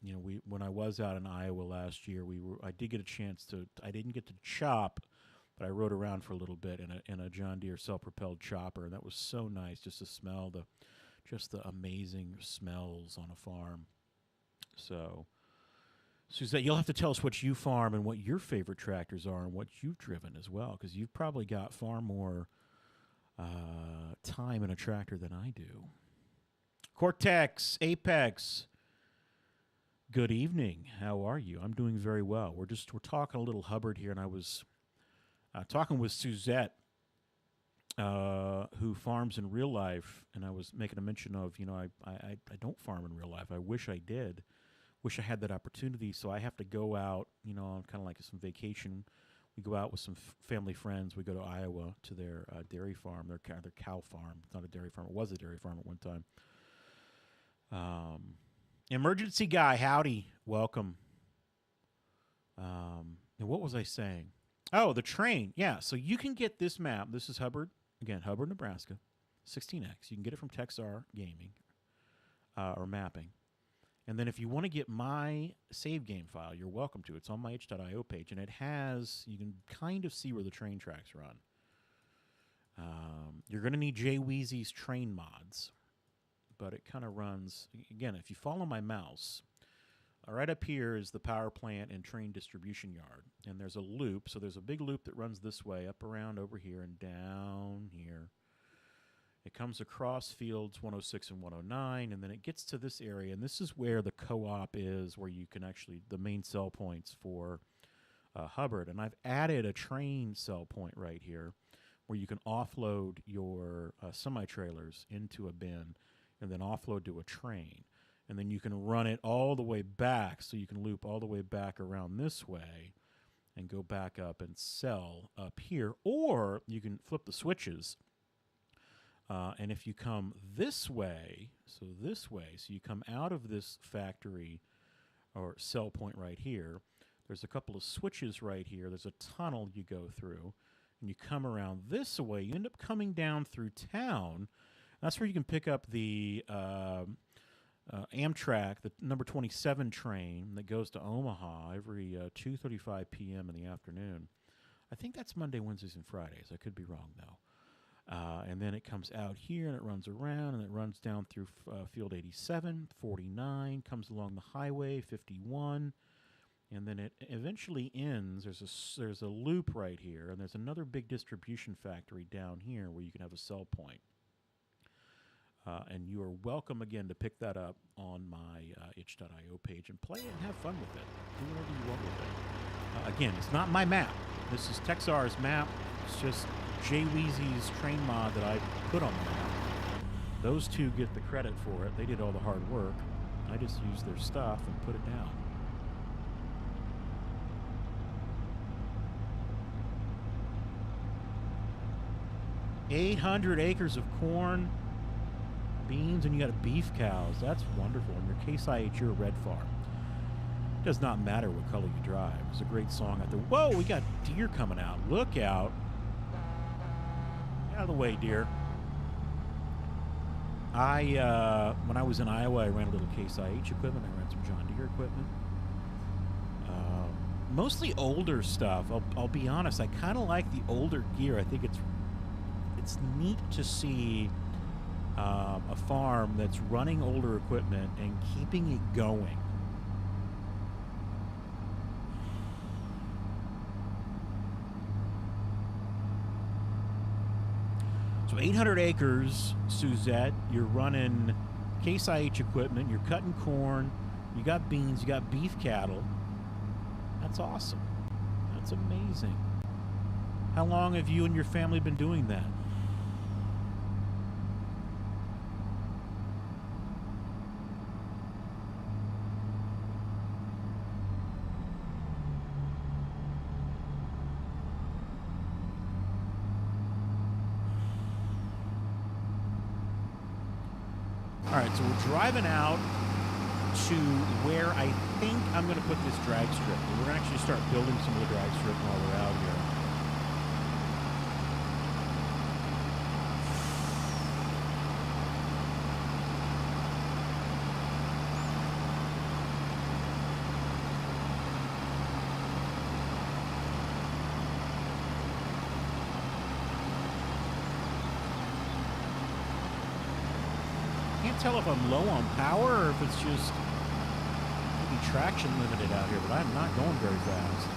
You know, when I was out in Iowa last year, I did get a chance to. I didn't get to chop, but I rode around for a little bit in a John Deere self-propelled chopper, and that was so nice just to smell the amazing smells on a farm. So, Suzette, you'll have to tell us what you farm and what your favorite tractors are and what you've driven as well, because you've probably got far more time in a tractor than I do. Cortex, Apex, good evening. How are you? I'm doing very well. We're talking a little Hubbard here, and I was talking with Suzette, who farms in real life, and I was making a mention of, you know, I don't farm in real life. I wish I did. Wish I had that opportunity. So I have to go out, you know, on kind of like some vacation. We go out with some family friends. We go to Iowa to their dairy farm, their cow farm. It's not a dairy farm. It was a dairy farm at one time. Emergency guy, howdy, welcome. And what was I saying? Oh, the train. Yeah, so you can get this map. This is Hubbard, again, Hubbard, Nebraska, 16X. You can get it from Texar Gaming or mapping. And then if you want to get my save game file, you're welcome to. It's on my itch.io page, and you can kind of see where the train tracks run. You're going to need Jay Weezy's train mods, but it kind of runs, again, if you follow my mouse, right up here is the power plant and train distribution yard. And there's a loop, so there's a big loop that runs this way, up around over here, and down here. It comes across fields 106 and 109, and then it gets to this area, and this is where the co-op is, where you can actually, the main sell points for Hubbard. And I've added a train sell point right here, where you can offload your semi-trailers into a bin, and then offload to a train. And then you can run it all the way back, so you can loop all the way back around this way, and go back up and sell up here. Or you can flip the switches. And if you come this way, so you come out of this factory or sell point right here, there's a couple of switches right here. There's a tunnel you go through, and you come around this way. You end up coming down through town. That's where you can pick up the Amtrak, the number 27 train that goes to Omaha every 2:35 p.m. in the afternoon. I think that's Monday, Wednesdays, and Fridays. I could be wrong, though. And then it comes out here, and it runs around, and it runs down through Field 87, 49, comes along the highway, 51, and then it eventually ends. There's a loop right here, and there's another big distribution factory down here where you can have a sell point. And you are welcome, again, to pick that up on my itch.io page and play it and have fun with it. Do whatever you want with it. Again, it's not my map. This is Texar's map. It's just Jay Weezy's train mod that I put on the map. Those two get the credit for it. They did all the hard work. I just used their stuff and put it down. "800 acres of corn, beans, and you got beef cows." That's wonderful. In your case IH, you're a red farm. It does not matter what color you drive. It's a great song out there. Whoa, we got deer coming out. Look out. Get out of the way, deer. When I was in Iowa, I ran a little Case IH equipment. I ran some John Deere equipment. Mostly older stuff. I'll be honest. I kind of like the older gear. I think it's neat to see a farm that's running older equipment and keeping it going. So 800 acres, Suzette, you're running Case IH equipment, you're cutting corn, you got beans, you got beef cattle. That's awesome. That's amazing. How long have you and your family been doing that? All right, so we're driving out to where I think I'm going to put this drag strip. We're going to actually start building some of the drag strip while we're out here. Can't tell if I'm low on power or if it's just maybe traction limited out here, but I'm not going very fast.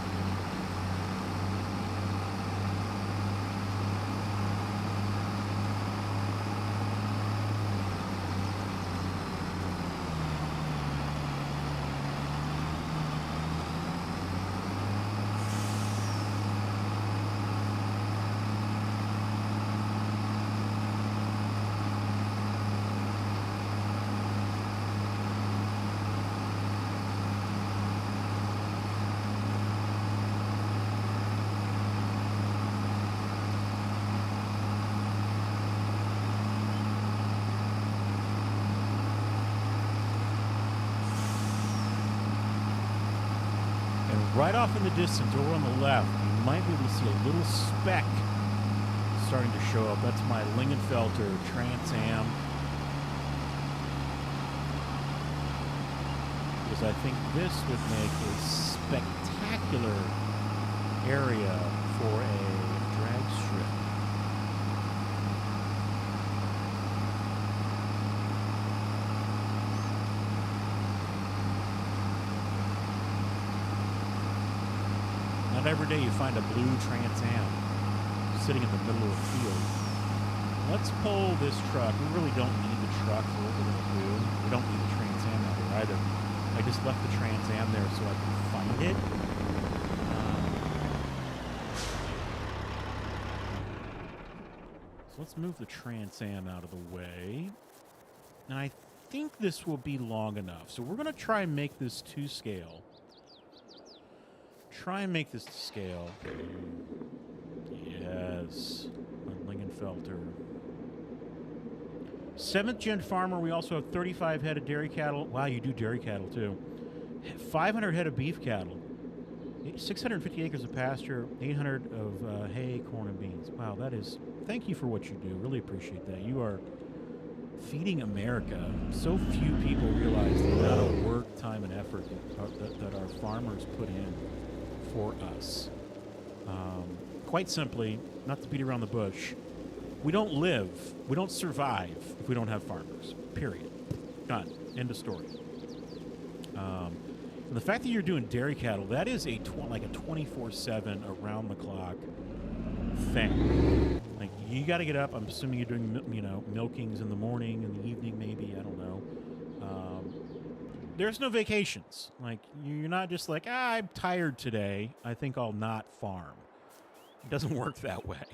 Right off in the distance, over on the left, you might be able to see a little speck starting to show up. That's my Lingenfelter Trans Am. Because I think this would make a spectacular area for a drag strip. Not every day you find a blue Trans Am sitting in the middle of the field. Let's pull this truck. We really don't need the truck for what we're going to do. We don't need the Trans Am out here either. I just left the Trans Am there so I can find it. So let's move the Trans Am out of the way. And I think this will be long enough. So we're going to try and make this to scale. Try and make this to scale. Yes. Lingenfelter. 7th gen farmer. We also have 35 head of dairy cattle. Wow, you do dairy cattle too. 500 head of beef cattle. 650 acres of pasture. 800 of hay, corn, and beans. Wow, that is... Thank you for what you do. Really appreciate that. You are feeding America. So few people realize the amount of work, time, and effort that our farmers put in for us. Quite simply, not to beat around the bush, we don't live, we don't survive if we don't have farmers. Period. Done. End of story. And the fact that you're doing dairy cattle, that is like a 24/7 around the clock thing. Like, you got to get up. I'm assuming you're doing, milkings in the morning, in the evening, maybe. I don't know. There's no vacations. Like, you're not just like, I'm tired today. I think I'll not farm. It doesn't work that way.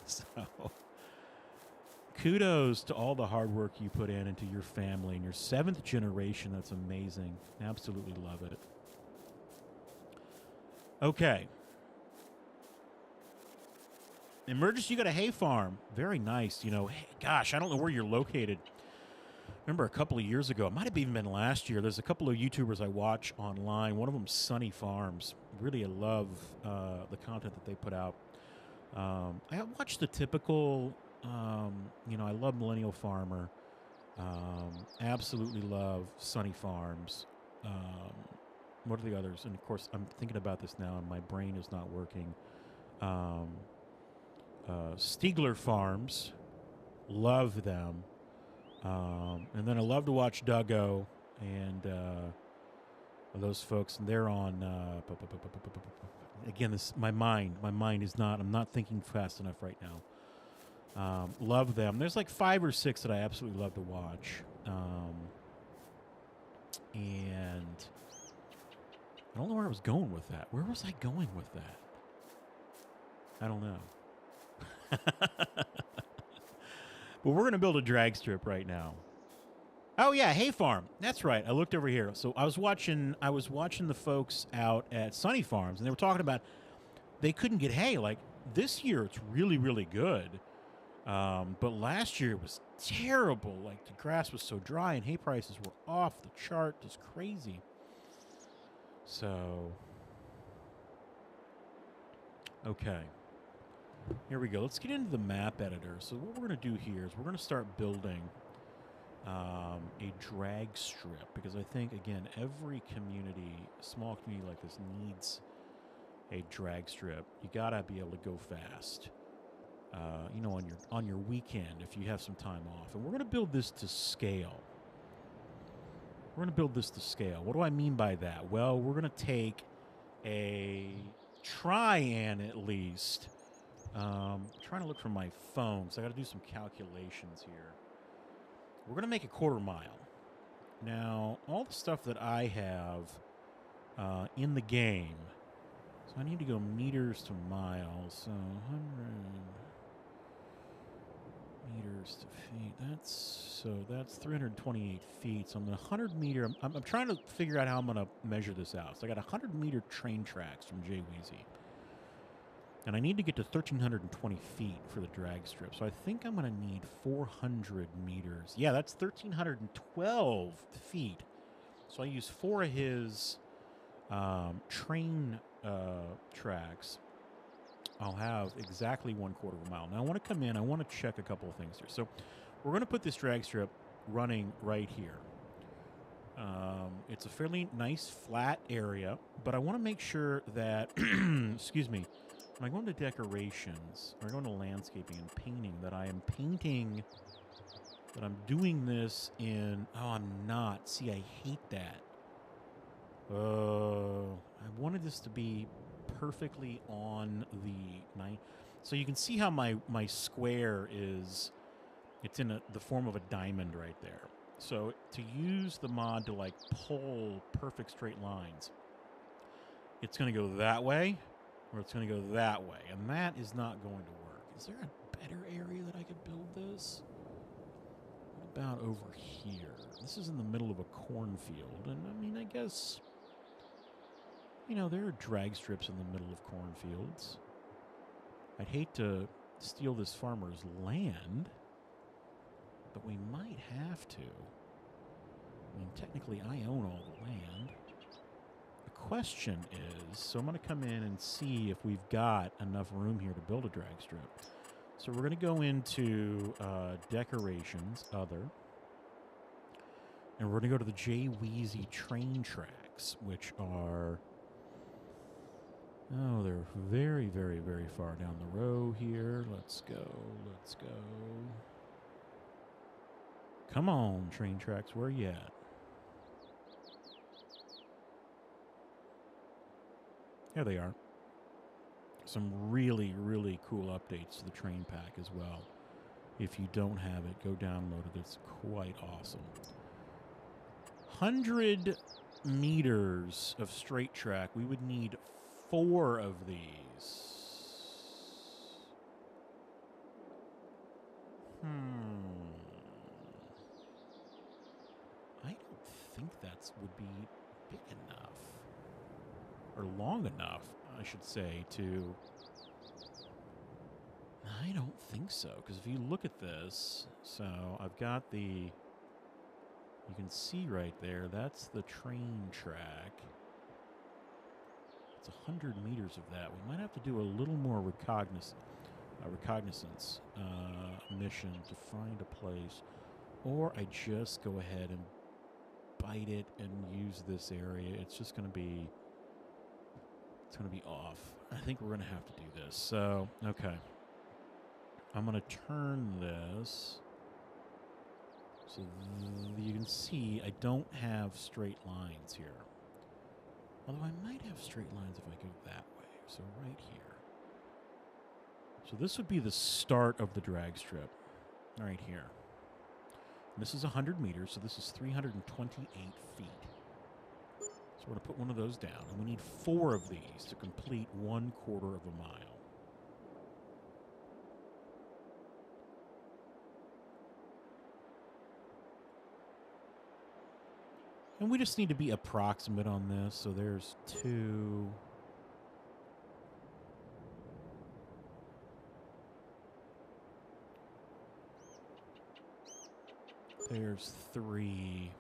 So, kudos to all the hard work you put in into your family and your 7th generation. That's amazing. Absolutely love it. Okay. Emergency, you got a hay farm. Very nice. Gosh, I don't know where you're located. Remember a couple of years ago, it might have even been last year, there's a couple of YouTubers I watch online. One of them, Sunny Farms. Really, I love the content that they put out. I watch the typical, I love Millennial Farmer. Absolutely love Sunny Farms. What are the others? And, of course, I'm thinking about this now, and my brain is not working. Stiegler Farms. Love them. And then I love to watch Duggo and those folks, and they're on. Again, my mind is not. I'm not thinking fast enough right now. Love them. There's like 5 or 6 that I absolutely love to watch, and I don't know where I was going with that. Where was I going with that? I don't know. But we're going to build a drag strip right now. Oh yeah, hay farm. That's right. I looked over here. So I was watching the folks out at Sunny Farms, and they were talking about they couldn't get hay. Like, this year it's really, really good. But last year it was terrible. Like, the grass was so dry and hay prices were off the chart, just crazy. So, okay. Here we go. Let's get into the map editor. So what we're going to do here is we're going to start building a drag strip, because I think, again, every community, small community like this, needs a drag strip. You got to be able to go fast. You know, on your weekend if you have some time off. And we're going to build this to scale. We're going to build this to scale. What do I mean by that? Well, we're going to take try and at least, trying to look for my phone, so I got to do some calculations here. We're going to make a 1/4 mile. Now, all the stuff that I have in the game, so I need to go meters to miles, so 100 meters to feet. That's 328 feet. So on the 100 meter, I'm trying to figure out how I'm going to measure this out. So I got 100 meter train tracks from Jay Weezy. And I need to get to 1,320 feet for the drag strip. So I think I'm going to need 400 meters. Yeah, that's 1,312 feet. So I use 4 of his train tracks. I'll have exactly 1/4 of a mile. Now I want to come in. I want to check a couple of things here. So we're going to put this drag strip running right here. It's a fairly nice flat area, but I want to make sure that, excuse me, when I go into decorations, or I go into landscaping and painting, that I am painting, that I'm doing this in, oh, I'm not. See, I hate that. I wanted this to be perfectly on the night. So you can see how my square is, it's in the form of a diamond right there. So to use the mod to like pull perfect straight lines, it's going to go that way, or it's going to go that way, and that is not going to work. Is there a better area that I could build this? What about over here? This is in the middle of a cornfield, and I mean, I guess, you know, there are drag strips in the middle of cornfields. I'd hate to steal this farmer's land, but we might have to. I mean, technically, I own all the land. The question is, so I'm going to come in and see if we've got enough room here to build a drag strip. So we're going to go into decorations, other, and we're going to go to the Jay Weezy train tracks, which are, oh, they're very, very, very far down the row here. Let's go, let's go. Come on, train tracks, where you at? There they are. Some really, really cool updates to the train pack as well. If you don't have it, go download it. It's quite awesome. 100 meters of straight track. We would need 4 of these. I don't think that would be big enough. Or long enough, I should say, to... I don't think so, because if you look at this, so I've got the... You can see right there, that's the train track. It's 100 meters of that. We might have to do a little more reconnaissance mission to find a place. Or I just go ahead and bite it and use this area. It's just going to be... It's going to be off. I think we're going to have to do this. So, okay. I'm going to turn this. So you can see I don't have straight lines here. Although I might have straight lines if I go that way. So right here. So this would be the start of the drag strip. Right here. And this is 100 meters, so this is 328 feet. So we're going to put one of those down. And we need 4 of these to complete 1/4 of a mile. And we just need to be approximate on this. So there's 2. There's 3.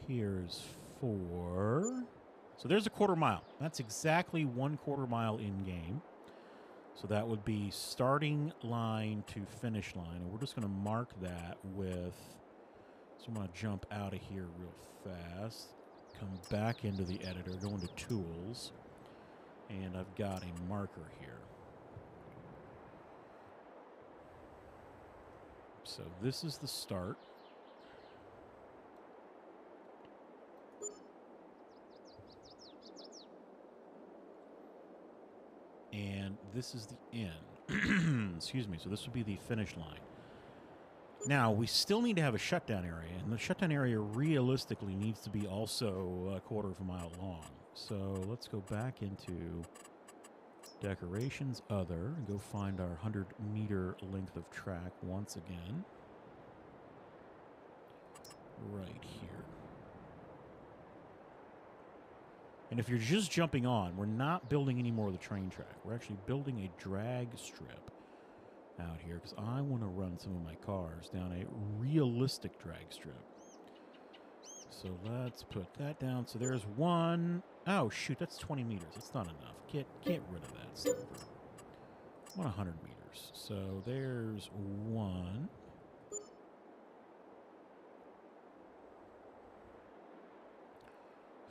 Here's 4. So there's a quarter mile. That's exactly 1/4 mile in-game. So that would be starting line to finish line. And we're just going to mark that with... So I'm going to jump out of here real fast. Come back into the editor, go into Tools. And I've got a marker here. So this is the start. And this is the end. Excuse me. So this would be the finish line. Now, we still need to have a shutdown area. And the shutdown area realistically needs to be also 1/4 mile long. So let's go back into Decorations, Other, and go find our 100-meter length of track once again. Right here. And if you're just jumping on, we're not building any more of the train track. We're actually building a drag strip out here because I want to run some of my cars down a realistic drag strip. So let's put that down. So there's 1. Oh, shoot, that's 20 meters. That's not enough. Get rid of that stuff. I want 100 meters. So there's 1.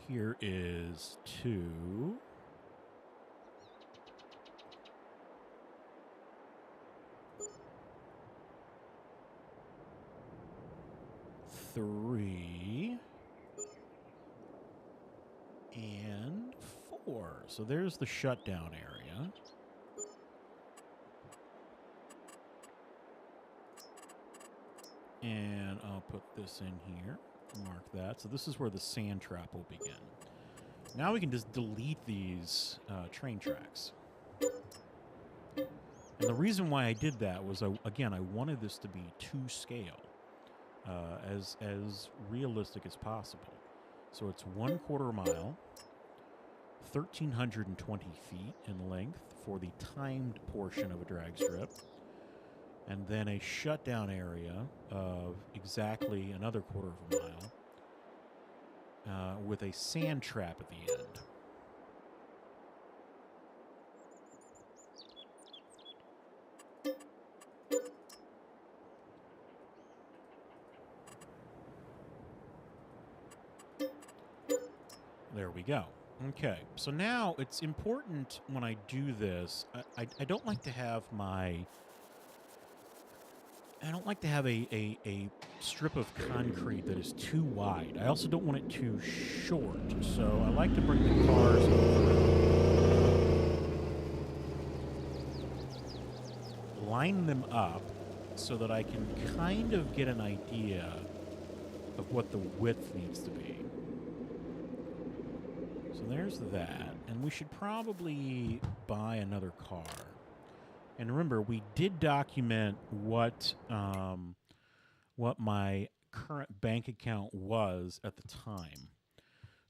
Here is 2. Three. And 4. So there's the shutdown area. And I'll put this in here. Mark that. So this is where the sand trap will begin. Now we can just delete these train tracks. And the reason why I did that was, again, I wanted this to be to scale, as realistic as possible. So it's 1/4 mile, 1,320 feet in length for the timed portion of a drag strip. And then a shutdown area of exactly another 1/4 mile with a sand trap at the end. There we go. Okay, so now it's important when I do this, I don't like to have my... I don't like to have a strip of concrete that is too wide. I also don't want it too short. So I like to bring the cars over, line them up so that I can kind of get an idea of what the width needs to be. So there's that. And we should probably buy another car. And remember, we did document what my current bank account was at the time.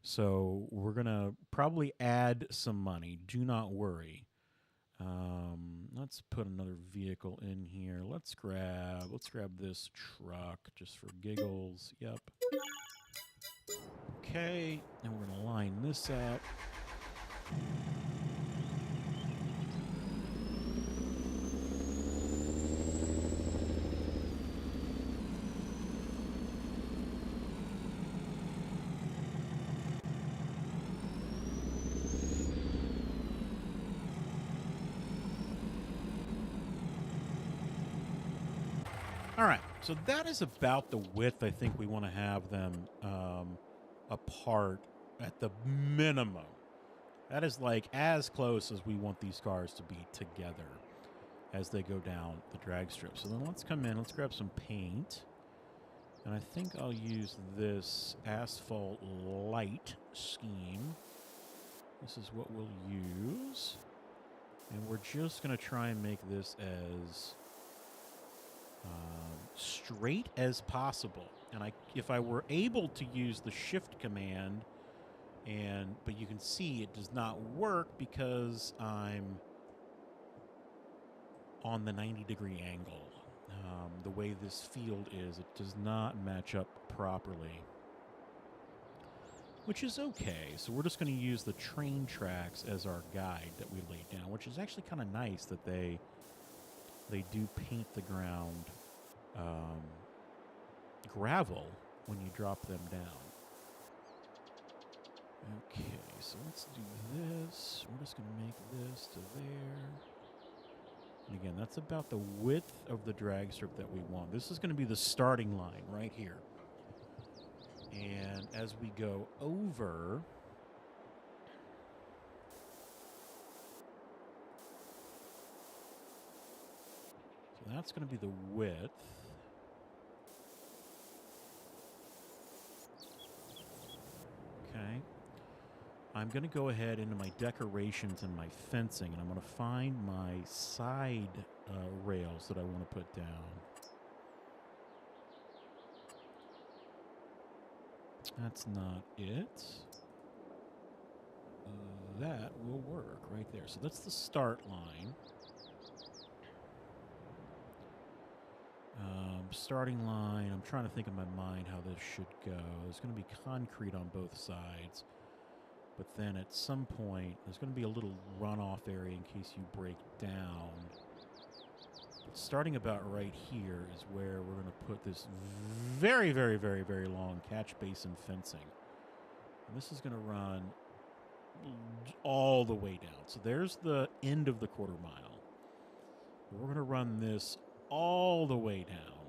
So we're going to probably add some money. Do not worry. Let's put another vehicle in here. Let's grab this truck just for giggles. Yep. Okay, and we're going to line this up. All right, so that is about the width I think we want to have them apart at the minimum. That is like as close as we want these cars to be together as they go down the drag strip. So then let's come in, let's grab some paint. And I think I'll use this asphalt light scheme. This is what we'll use. And we're just going to try and make this as straight as possible. And if I were able to use the shift command, but you can see it does not work because I'm on the 90-degree angle. The way this field is, it does not match up properly, which is okay. So we're just going to use the train tracks as our guide that we laid down, which is actually kind of nice that they do paint the ground gravel when you drop them down. Okay, so let's do this. We're just going to make this to there. And again, that's about the width of the drag strip that we want. This is going to be the starting line right here. And as we go over, so that's going to be the width. Okay. I'm going to go ahead into my decorations and my fencing, and I'm going to find my side rails that I want to put down. That's not it. That will work right there. So that's the start line. Starting line, I'm trying to think in my mind how this should go. There's going to be concrete on both sides. But then at some point, there's going to be a little runoff area in case you break down. But starting about right here is where we're going to put this very, very, very, very long catch basin fencing. And this is going to run all the way down. So there's the end of the quarter mile. We're going to run this all the way down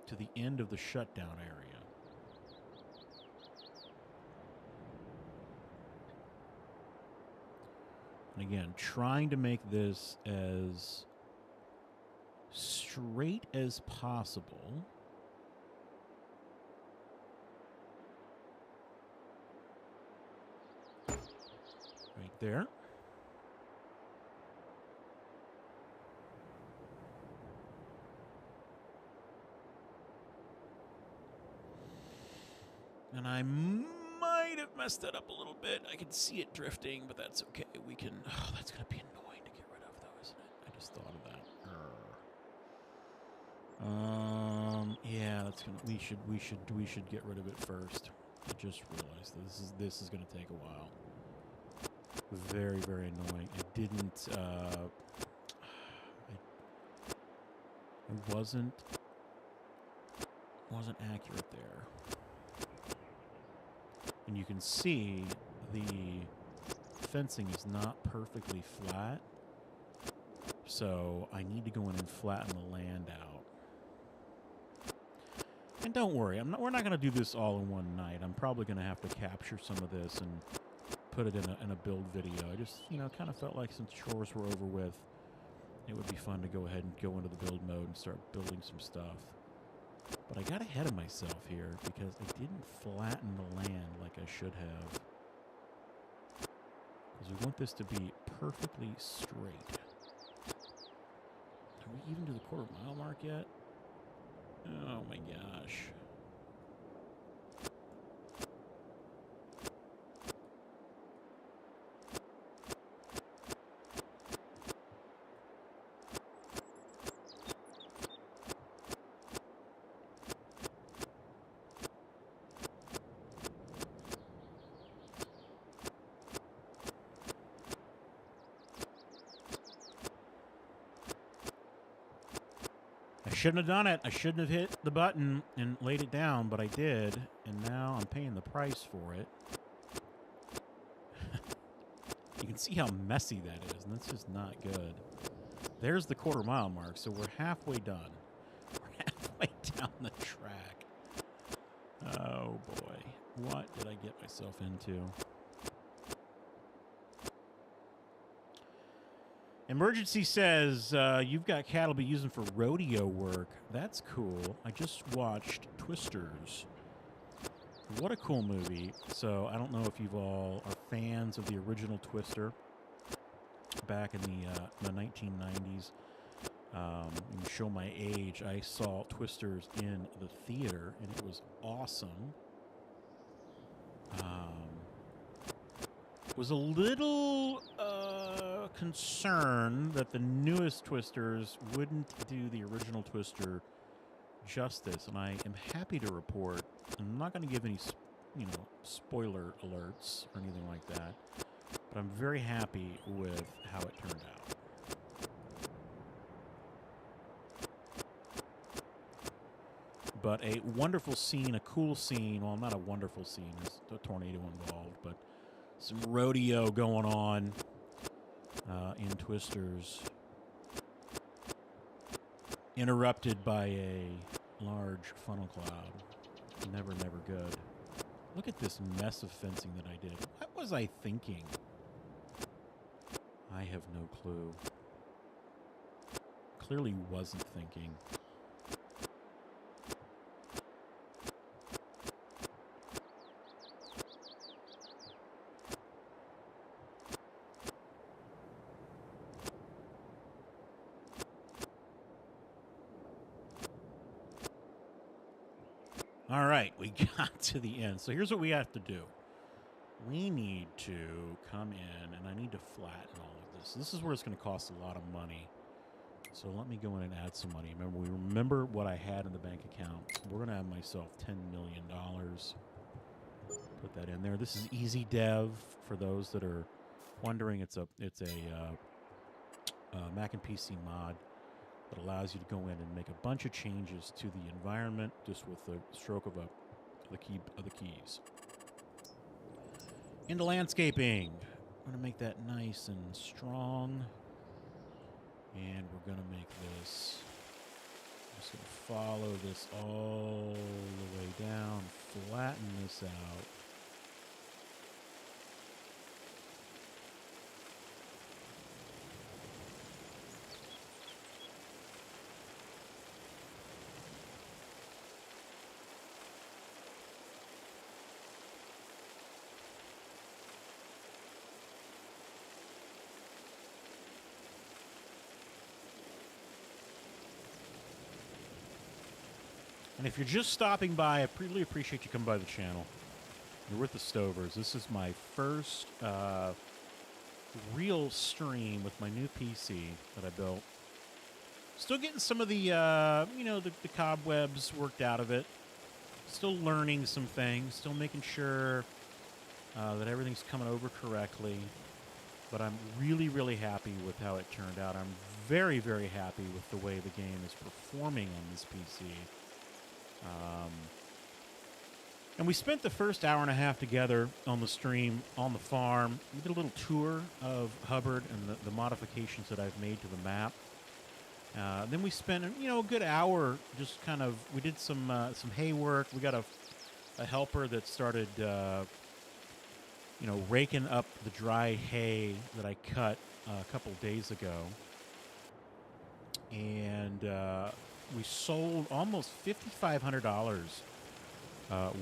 to the end of the shutdown area. And again, trying to make this as straight as possible. Right there. And I might have messed that up a little bit. I can see it drifting, but that's okay. We can... Oh, that's going to be annoying to get rid of, though, isn't it? I just thought of that. Yeah, that's going to... We should get rid of it first. I just realized this is going to take a while. Very, very annoying. It didn't... It wasn't accurate there. And you can see the fencing is not perfectly flat. So I need to go in and flatten the land out. And don't worry, we're not going to do this all in one night. I'm probably going to have to capture some of this and put it in a build video. I just, kind of felt like since chores were over with, it would be fun to go ahead and go into the build mode and start building some stuff. But I got ahead of myself here because I didn't flatten the land like I should have. Because we want this to be perfectly straight. Are we even to the quarter mile mark yet? Oh my gosh. Shouldn't have done it. I shouldn't have hit the button and laid it down, but I did, and now I'm paying the price for it. You can see how messy that is, and that's just not good. There's the quarter mile mark, so we're halfway done. We're halfway down the track. Oh, boy. What did I get myself into? Emergency says, you've got cattle to be using for rodeo work. That's cool. I just watched Twisters. What a cool movie. So I don't know if you all are fans of the original Twister back in the 1990s. show my age, I saw Twisters in the theater, and it was awesome. Was a little concerned that the newest Twisters wouldn't do the original Twister justice, and I am happy to report, I'm not going to give any, spoiler alerts or anything like that, but I'm very happy with how it turned out. But a wonderful scene, a cool scene. Well, not a wonderful scene. There's a tornado involved, but some rodeo going on in Twisters. Interrupted by a large funnel cloud. Never, never good. Look at this mess of fencing that I did. What was I thinking? I have no clue. Clearly wasn't thinking. All right, we got to the end. So here's what we have to do. We need to come in, and I need to flatten all of this. This is where it's going to cost a lot of money. So let me go in and add some money. Remember what I had in the bank account. We're going to have myself $10 million. Put that in there. This is Easy Dev for those that are wondering. It's a Mac and PC mod that allows you to go in and make a bunch of changes to the environment just with the stroke of the keys. Into landscaping. We're going to make that nice and strong. And we're going to make this, just going to follow this all the way down, flatten this out. And if you're just stopping by, I really appreciate you coming by the channel. You're with the Stovers. This is my first real stream with my new PC that I built. Still getting some of the, the cobwebs worked out of it. Still learning some things. Still making sure that everything's coming over correctly. But I'm really, really happy with how it turned out. I'm very, very happy with the way the game is performing on this PC. And we spent the first hour and a half together on the stream on the farm. We did a little tour of Hubbard and the modifications that I've made to the map. Then we spent a good hour just kind of, we did some hay work. We got a helper that started raking up the dry hay that I cut a couple days ago. And we sold almost $5,500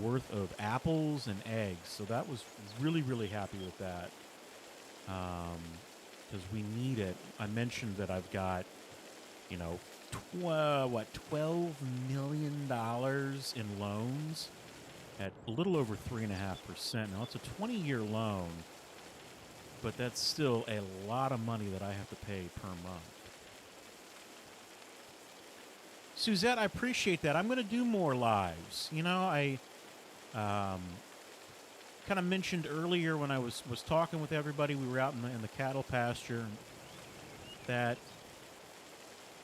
worth of apples and eggs. So that was really, really happy with that because we need it. I mentioned that I've got, $12 million in loans at a little over 3.5%. Now, it's a 20-year loan, but that's still a lot of money that I have to pay per month. Suzette, I appreciate that. I'm going to do more lives. I kind of mentioned earlier when I was talking with everybody, we were out in the cattle pasture, that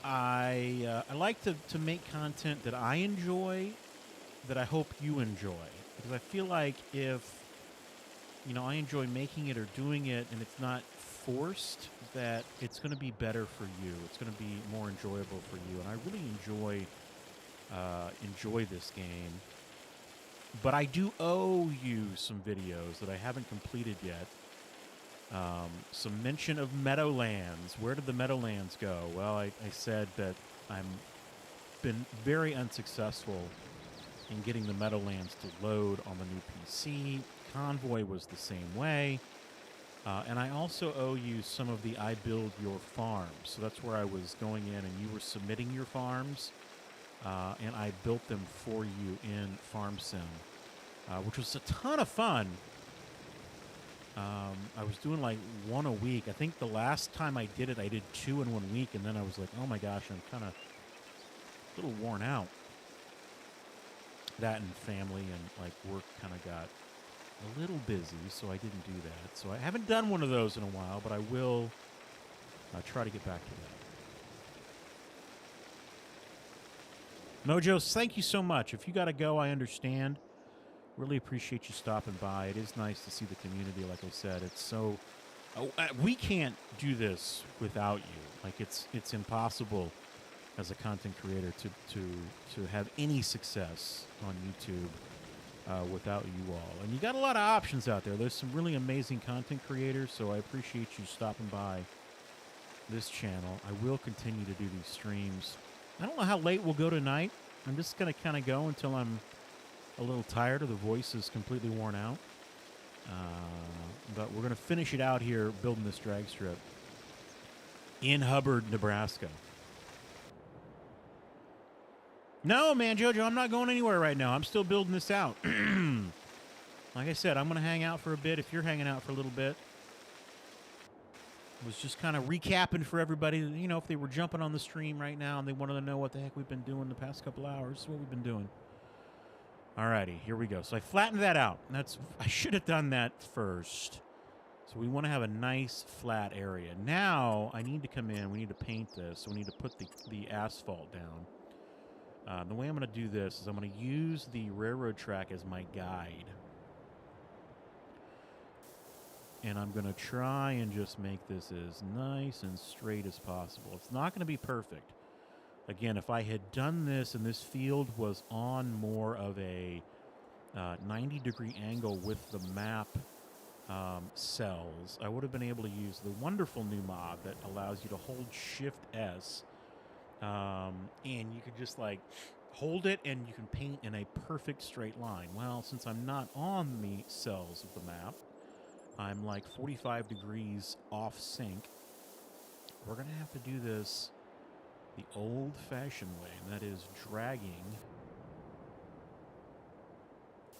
I like to make content that I enjoy, that I hope you enjoy. Because I feel like if, I enjoy making it or doing it and it's not forced, that it's going to be better for you. It's going to be more enjoyable for you. And I really enjoy this game. But I do owe you some videos that I haven't completed yet. Some mention of Meadowlands. Where did the Meadowlands go? Well, I said that I'm been very unsuccessful in getting the Meadowlands to load on the new PC. Convoy was the same way. And I also owe you some of the I Build Your Farms. So that's where I was going in and you were submitting your farms. And I built them for you in FarmSim, which was a ton of fun. I was doing like one a week. I think the last time I did it, I did 2 in 1 week. And then I was like, oh my gosh, I'm kind of a little worn out. That and family and like work kind of got a little busy, so I didn't do that. So I haven't done one of those in a while, but I will try to get back to that. Mojo, thank you so much. If you got to go, I understand. Really appreciate you stopping by. It is nice to see the community, like I said. It's so... we can't do this without you. Like, it's impossible as a content creator to have any success on YouTube without you all. And you got a lot of options out there. There's some really amazing content creators, so I appreciate you stopping by this channel. I will continue to do these streams. I don't know how late we'll go tonight. I'm just going to kind of go until I'm a little tired or the voice is completely worn out. But we're going to finish it out here building this drag strip in Hubbard, Nebraska. No, man, Jojo, I'm not going anywhere right now. I'm still building this out. Like I said, I'm going to hang out for a bit if you're hanging out for a little bit. Was just kind of recapping for everybody, you know, if they were jumping on the stream right now and they wanted to know what the heck we've been doing the past couple hours, what we've been doing. Alrighty, here we go. So I flattened that out. I should have done that first. So we want to have a nice flat area. Now I need to come in. We need to paint this. So we need to put the asphalt down. The way I'm going to do this is I'm going to use the railroad track as my guide. And I'm going to try and just make this as nice and straight as possible. It's not going to be perfect. Again, if I had done this and this field was on more of a 90-degree angle with the map cells, I would have been able to use the wonderful new mod that allows you to hold Shift-S. And you could just like hold it and you can paint in a perfect straight line. Well, since I'm not on the cells of the map, I'm like 45 degrees off sync. We're going to have to do this the old-fashioned way, and that is dragging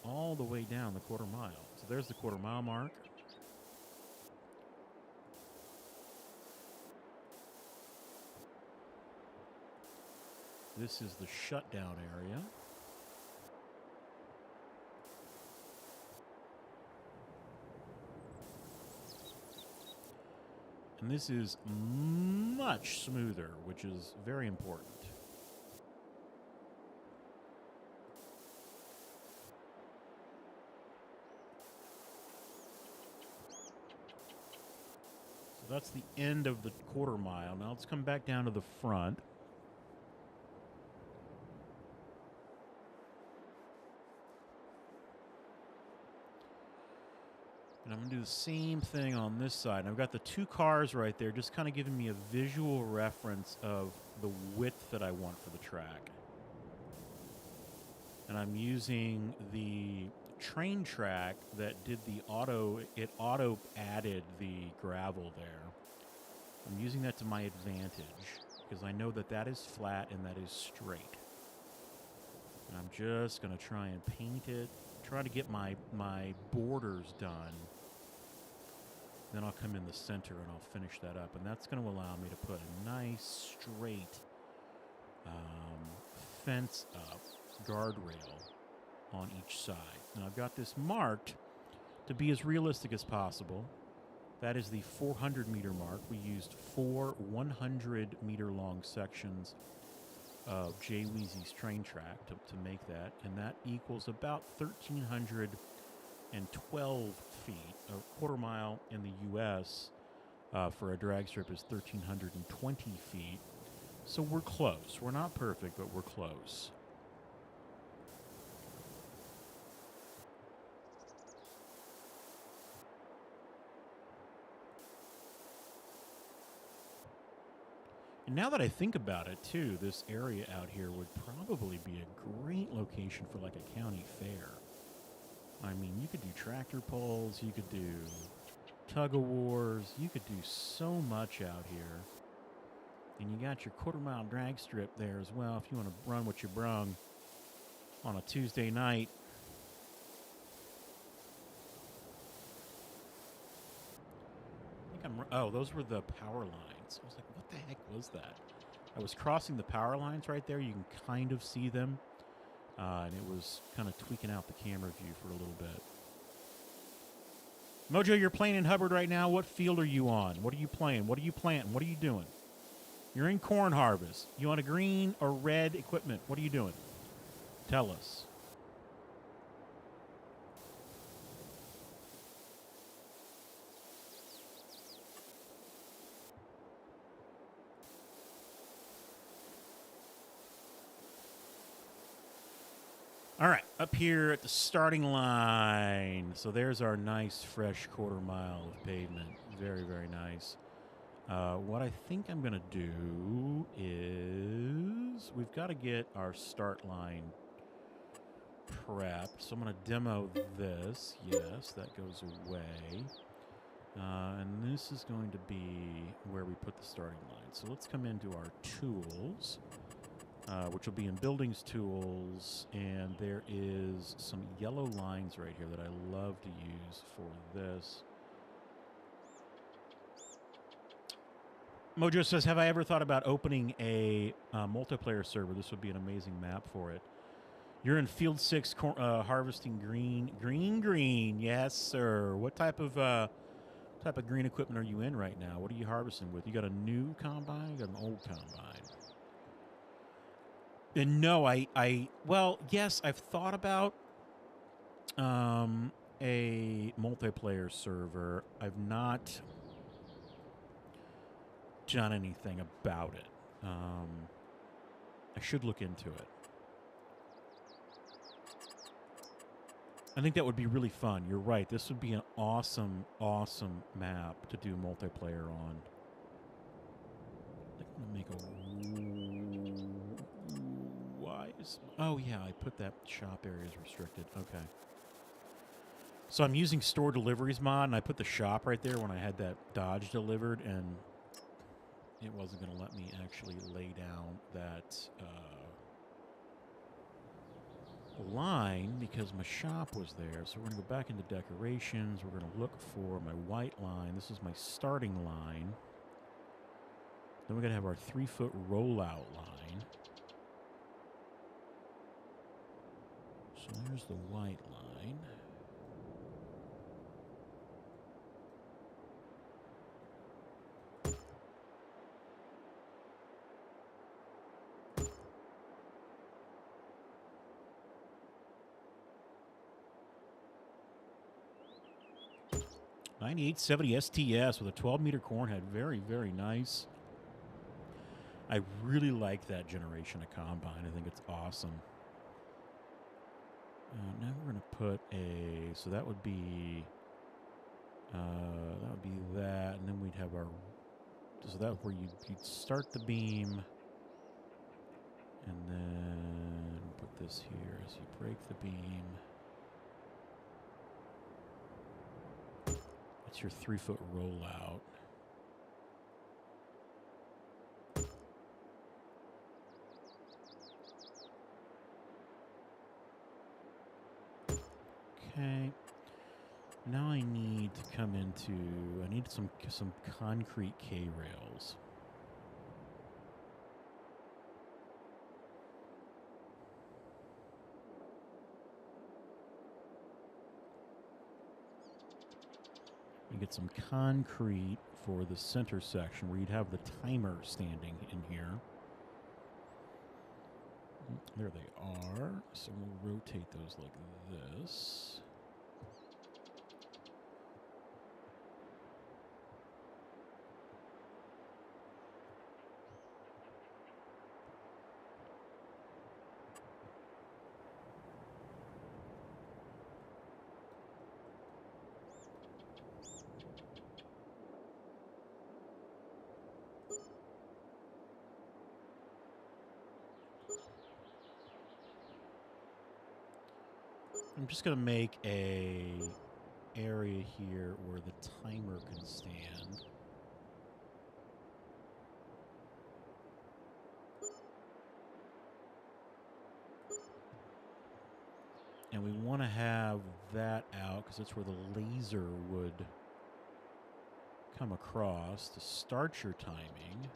all the way down the quarter mile. So there's the quarter mile mark. This is the shutdown area. And this is much smoother, which is very important. So that's the end of the quarter mile. Now let's come back down to the front. And I'm going to do the same thing on this side. And I've got the 2 cars right there, just kind of giving me a visual reference of the width that I want for the track. And I'm using the train track that did the it auto added the gravel there. I'm using that to my advantage because I know that that is flat and that is straight. And I'm just going to try and paint it, try to get my borders done. Then I'll come in the center and I'll finish that up. And that's going to allow me to put a nice straight fence up, guardrail on each side. And I've got this marked to be as realistic as possible. That is the 400-meter mark. We used 4 100-meter long sections of Jay Weezy's train track to make that. And that equals about 1,312 feet. A quarter mile in the U.S. For a drag strip is 1,320 feet. So we're close. We're not perfect, but we're close. And now that I think about it, too, this area out here would probably be a great location for like a county fair. I mean, you could do tractor pulls, you could do tug-of-wars. You could do so much out here. And you got your quarter-mile drag strip there as well if you want to run what you brung on a Tuesday night. I think oh, those were the power lines. I was like, what the heck was that? I was crossing the power lines right there. You can kind of see them. And it was kind of tweaking out the camera view for a little bit. Mojo, you're playing in Hubbard right now. What field are you on? What are you playing? What are you planting? What are you doing? You're in corn harvest. You want a green or red equipment? What are you doing? Tell us. All right, up here at the starting line. So there's our nice, fresh quarter mile of pavement. Very, very nice. What I think I'm going to do is we've got to get our start line prepped. So I'm going to demo this. Yes, that goes away. And this is going to be where we put the starting line. So let's come into our tools. Which will be in Buildings Tools, and there is some yellow lines right here that I love to use for this. Mojo says, have I ever thought about opening a multiplayer server? This would be an amazing map for it. You're in Field 6 harvesting green. Yes, sir. What type of green equipment are you in right now? What are you harvesting with? You got a new combine? You got an old combine? And no, well, yes, I've thought about a multiplayer server. I've not done anything about it. I should look into it. I think that would be really fun. You're right. This would be an awesome, awesome map to do multiplayer on. I'm going to make a... Oh, yeah, I put that shop area as restricted. Okay. So I'm using store deliveries mod, and I put the shop right there when I had that Dodge delivered, and it wasn't going to let me actually lay down that line because my shop was there. So we're going to go back into decorations. We're going to look for my white line. This is my starting line. Then we're going to have our 3-foot rollout line. So there's the white line. .9870 STS with a 12-meter corn head. Very, very nice. I really like that generation of combine. I think it's awesome. Now we're going to put a, so that would be that, and then we'd have our, so that where you'd start the beam, and then put this here as you break the beam. That's your 3-foot rollout. Okay. Now I need to come into, I need some concrete K-rails. And get some concrete for the center section where you'd have the timer standing in here. There they are. So we'll rotate those like this. I'm just going to make a area here where the timer can stand. And we want to have that out because that's where the laser would come across to start your timing.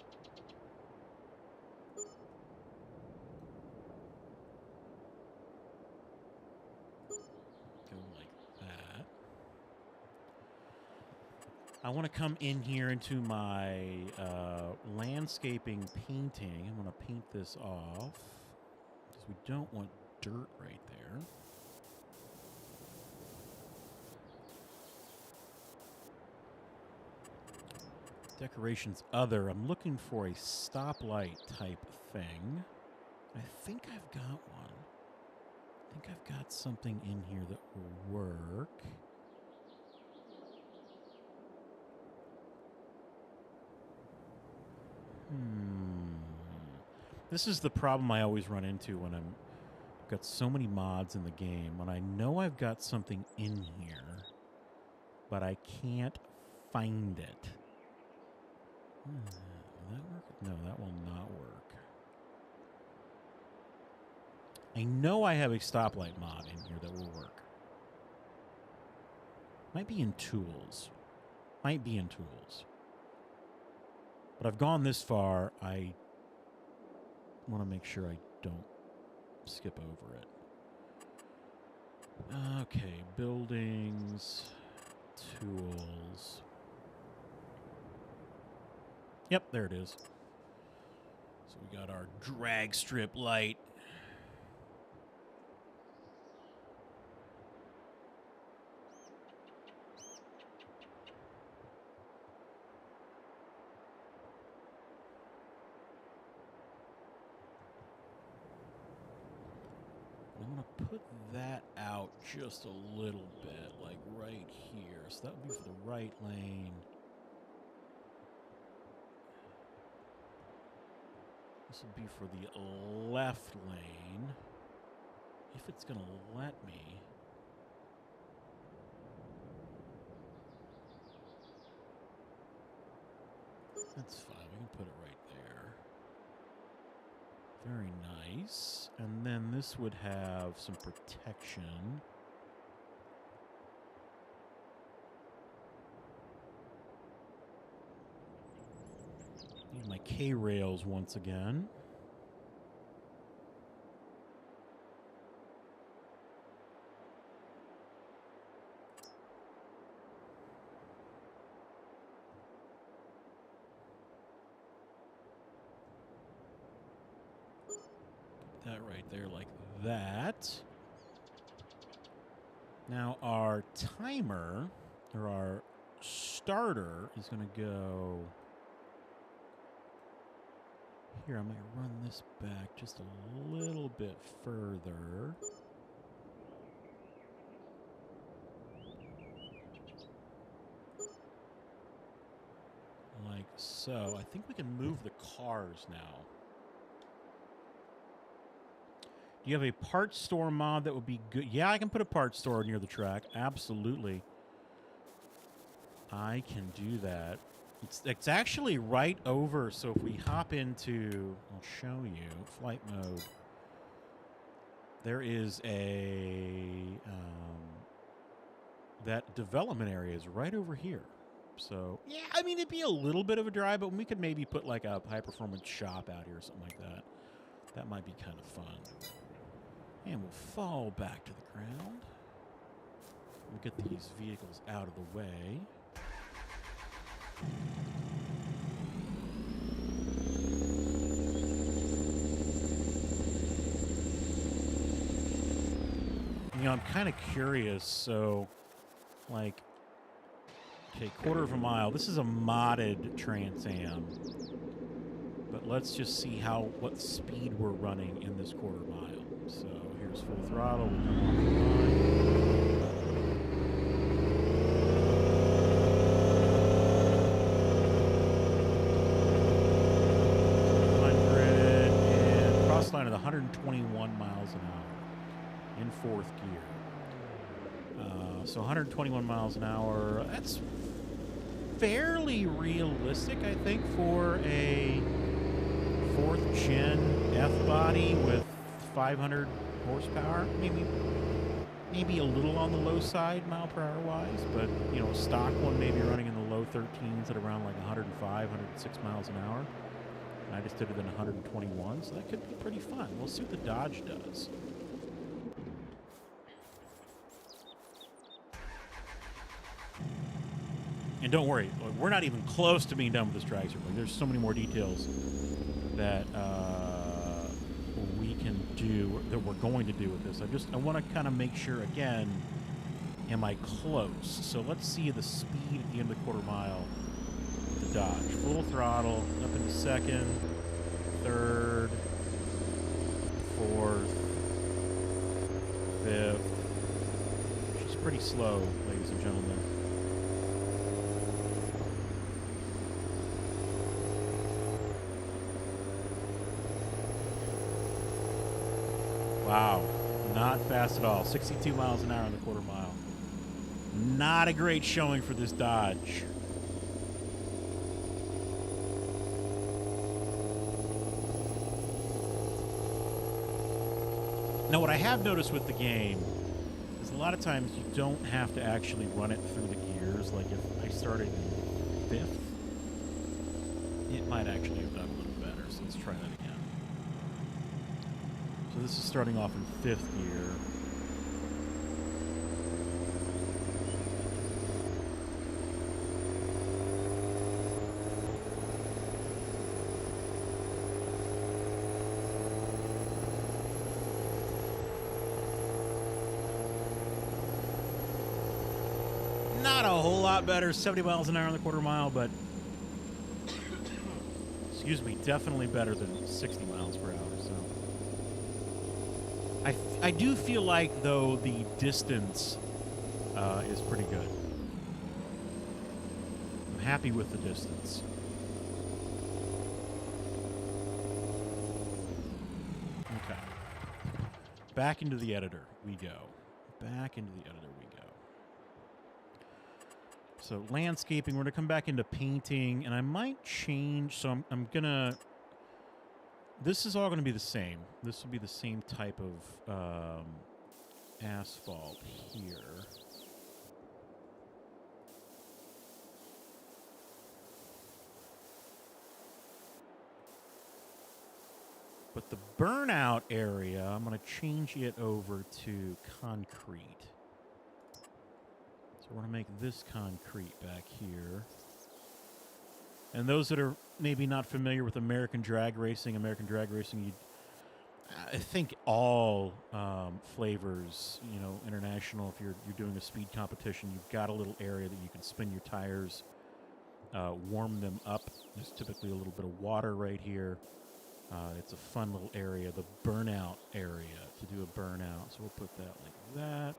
Go like that. I want to come in here into my landscaping painting. I'm going to paint this off because we don't want dirt right there. Decorations other. I'm looking for a stoplight type thing. I think I've got one. I think I've got something in here that will work. This is the problem I always run into when I'm got so many mods in the game. When I know I've got something in here, but I can't find it. Will that work? No, that will not work. I know I have a stoplight mod in here that will work. Might be in tools. Might be in tools. But I've gone this far, I want to make sure I don't skip over it. Okay, buildings, tools. Yep, there it is. So we got our drag strip light. I'm going to put that out just a little bit, like right here. So that would be for the right lane. This will be for the left lane, if it's going to let me. That's fine, we can put it right there. Very nice. And then this would have some protection. Need my K-rails once again. Put that right there like that. Now our timer, or our starter, is going to go... Here, I might run this back just a little bit further. Like so. I think we can move the cars now. Do you have a parts store mod that would be good? Yeah, I can put a parts store near the track. Absolutely. I can do that. It's actually right over, so if we hop into, I'll show you, flight mode, there is a, that development area is right over here. So, yeah, I mean, it'd be a little bit of a drive, but we could maybe put like a high-performance shop out here or something like that. That might be kind of fun. And we'll fall back to the ground. We'll get these vehicles out of the way. You know, I'm kind of curious, so, like, okay, quarter of a mile. This is a modded Trans Am. But let's just see what speed we're running in this quarter mile. So, here's full throttle. We'll come off the line. Line of 121 miles an hour in fourth gear. So 121 miles an hour. That's fairly realistic, I think, for a 4th gen F-body with 500 horsepower. Maybe a little on the low side mile per hour wise, but you know, a stock one maybe running in the low 13s at around like 105, 106 miles an hour. And I just did it in 121, so that could be pretty fun. We'll see what the Dodge does. And don't worry, we're not even close to being done with this drag strip. Like, there's so many more details that we can do, that we're going to do with this. I want to kind of make sure, again, am I close? So let's see the speed at the end of the quarter mile with the Dodge. Full throttle, up into 2nd, 3rd, 4th, 5th. She's pretty slow, ladies and gentlemen. Wow, not fast at all. 62 miles an hour in the quarter mile. Not a great showing for this Dodge. Now, what I have noticed with the game is a lot of times you don't have to actually run it through the gears. Like if I started in 5th, it might actually have done a little better. So let's try that again. So this is starting off in 5th gear. Not a whole lot better, 70 miles an hour on the quarter mile, but excuse me, definitely better than 60 miles per hour. So I do feel like, though, the distance is pretty good. I'm happy with the distance. Okay. Back into the editor we go. Back into the editor we go. So landscaping, we're going to come back into painting, and I might change. So I'm going to... This is all going to be the same. This will be the same type of asphalt here. But the burnout area, I'm going to change it over to concrete. So we're going to make this concrete back here. And those that are maybe not familiar with American drag racing, I think all flavors, you know, international, if you're doing a speed competition, you've got a little area that you can spin your tires, warm them up. There's typically a little bit of water right here. It's a fun little area, the burnout area, to do a burnout. So we'll put that like that.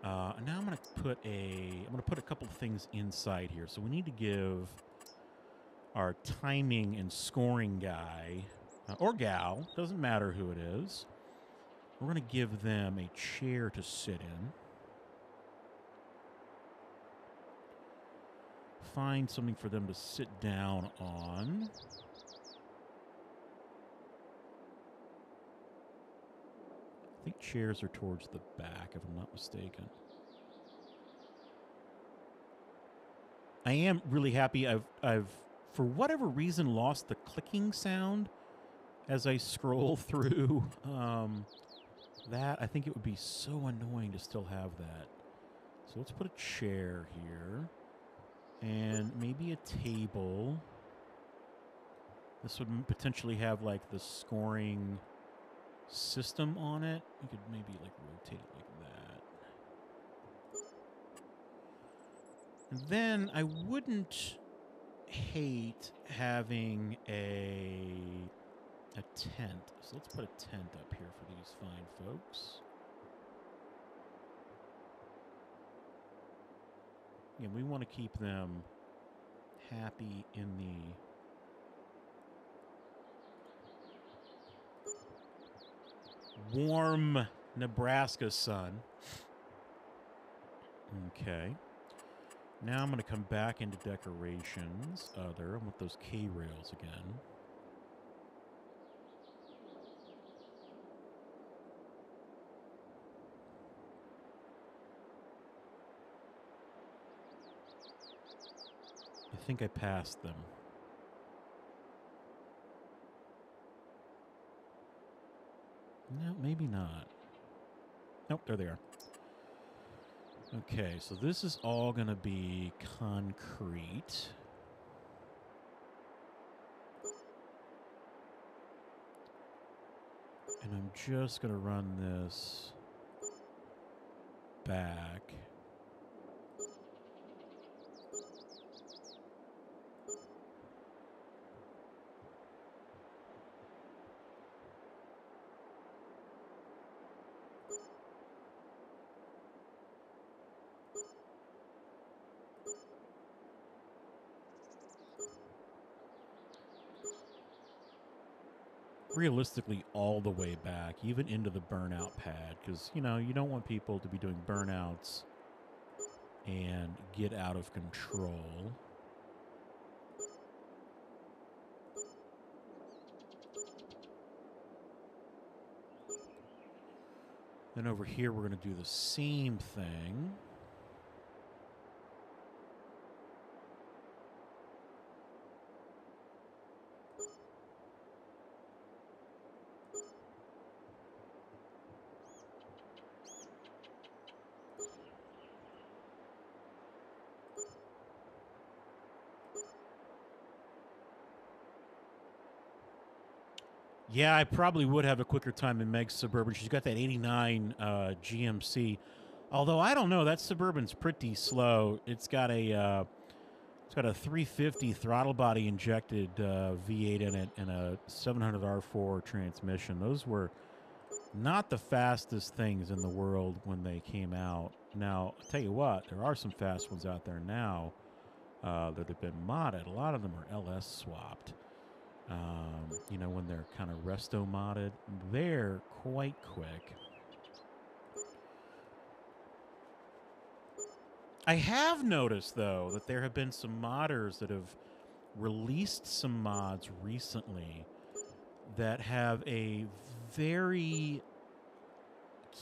And now I'm going to put a couple of things inside here. So we need to give our timing and scoring guy, or gal, doesn't matter who it is, we're going to give them a chair to sit in. Find something for them to sit down on. I think chairs are towards the back, if I'm not mistaken. I am really happy. I've for whatever reason lost the clicking sound as I scroll through that. I think it would be so annoying to still have that. So let's put a chair here and maybe a table. This would potentially have like the scoring system on it. You could maybe like rotate it like that. And then I wouldn't hate having a tent. So let's put a tent up here for these fine folks. Again, we want to keep them happy in the warm Nebraska sun. Okay. Now I'm going to come back into decorations. Other. I want those K-rails again. I think I passed them. No, maybe not. Nope, there they are. Okay, so this is all going to be concrete. And I'm just going to run this back. Realistically, all the way back, even into the burnout pad, because, you know, you don't want people to be doing burnouts and get out of control. Then over here, we're going to do the same thing. Yeah, I probably would have a quicker time in Meg's Suburban. She's got that 89 GMC. Although I don't know, that Suburban's pretty slow. It's got a 350 throttle body injected V8 in it and a 700 R4 transmission. Those were not the fastest things in the world when they came out. Now, I'll tell you what, there are some fast ones out there now that have been modded. A lot of them are LS swapped. You know, when they're kind of resto modded, they're quite quick. I have noticed, though, that there have been some modders that have released some mods recently that have a very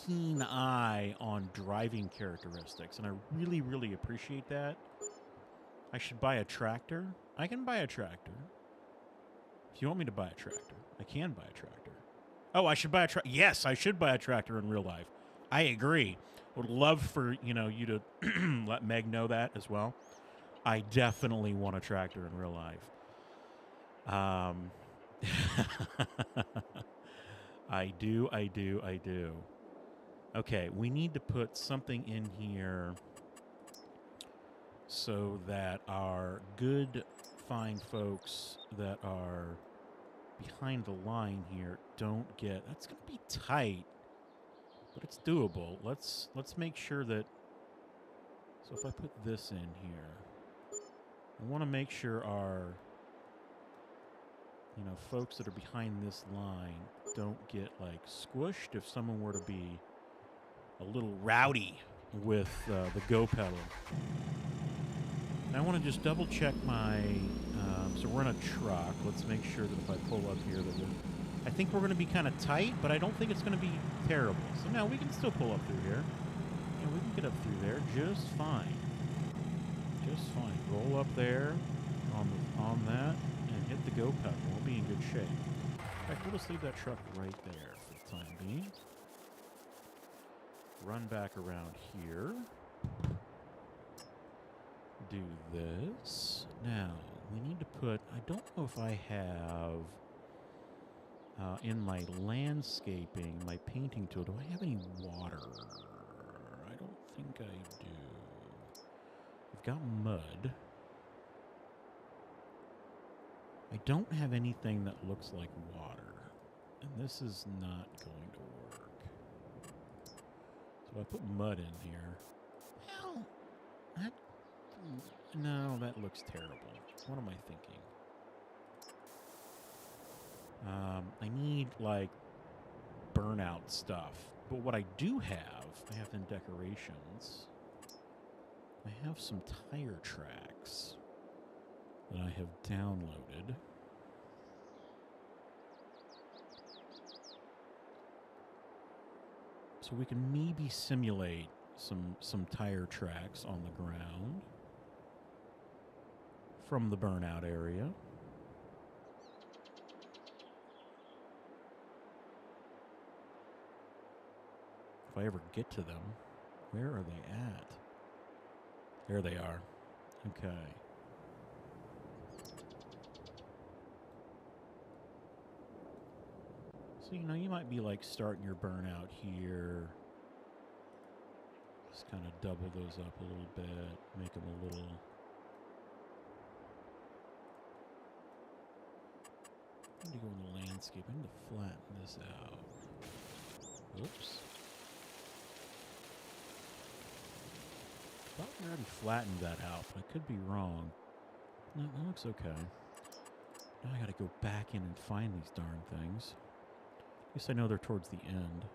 keen eye on driving characteristics, and I really, really appreciate that. I should buy a tractor. I can buy a tractor. If you want me to buy a tractor, I can buy a tractor. Oh, I should buy a tractor. Yes, I should buy a tractor in real life. I agree. Would love for, you know, you to let Meg know that as well. I definitely want a tractor in real life. I do. Okay, we need to put something in here so that our good, fine folks that are behind the line here don't get... That's going to be tight, but it's doable. Let's make sure that... So if I put this in here, I want to make sure our, you know, folks that are behind this line don't get, like, squished if someone were to be a little rowdy with the go pedal. And I want to just double check my... so we're in a truck. Let's make sure that if I pull up here that we're... I think we're going to be kind of tight, but I don't think it's going to be terrible. So now we can still pull up through here. Yeah, we can get up through there just fine. Just fine. Roll up there on that and hit the go pedal. We'll be in good shape. In fact, we'll just leave that truck right there for the time being. Run back around here. Do this. Now, we need to put... I don't know if I have... in my landscaping, my painting tool, do I have any water? I don't think I do. I've got mud. I don't have anything that looks like water. And this is not going to work. So I put mud in here. Well, that... No, that looks terrible. What am I thinking? I need, like, burnout stuff. But what I do have, I have in decorations, I have some tire tracks that I have downloaded. So we can maybe simulate some tire tracks on the ground from the burnout area. If I ever get to them, where are they at? There they are. Okay. So, you know, you might be like starting your burnout here. Just kind of double those up a little bit, make them a little... I need to go in the landscape. I need to flatten this out. Oops. I thought we already flattened that out, but I could be wrong. No, that looks okay. Now I gotta go back in and find these darn things. At least I know they're towards the end.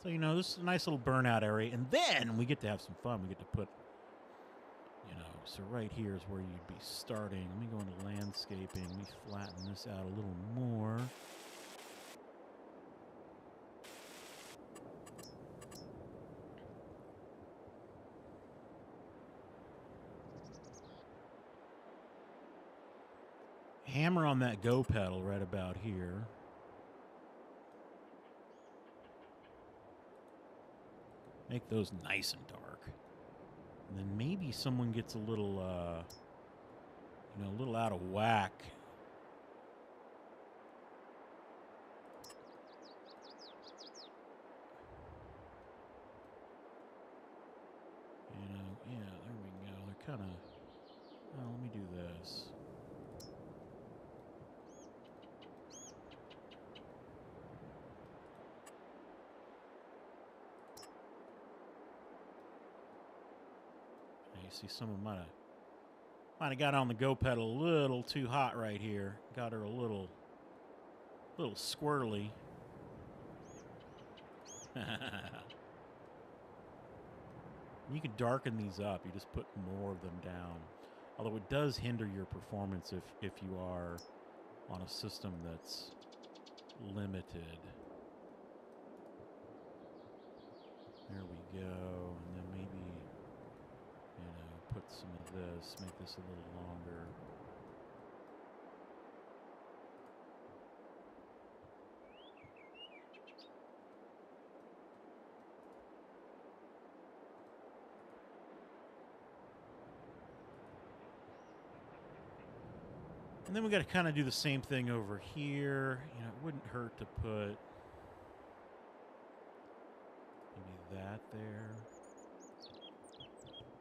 So, you know, this is a nice little burnout area. And then we get to have some fun. We get to put, you know, so right here is where you'd be starting. Let me go into landscaping. Let me flatten this out a little more. Hammer on that go pedal right about here. Make those nice and dark. And then maybe someone gets a little, you know, a little out of whack. You know, yeah, there we go. They're kind of, oh, let me do this. See, someone might have got on the go pedal a little too hot right here. Got her a little squirrely. You can darken these up. You just put more of them down. Although it does hinder your performance if you are on a system that's limited. There we go. And then maybe, you know, put some of this, make this a little longer. And then we got to kind of do the same thing over here. You know, it wouldn't hurt to put maybe that there.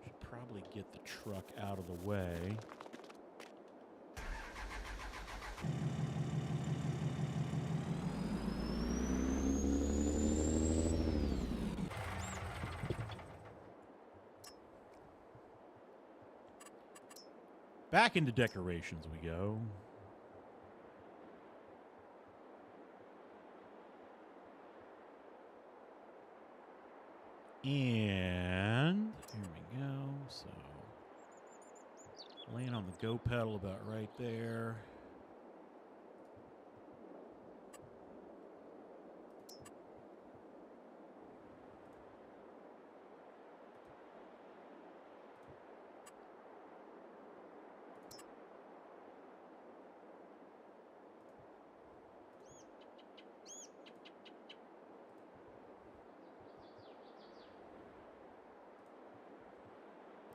Should probably get the truck out of the way. Back into decorations we go. And here we go. So laying on the go pedal about right there.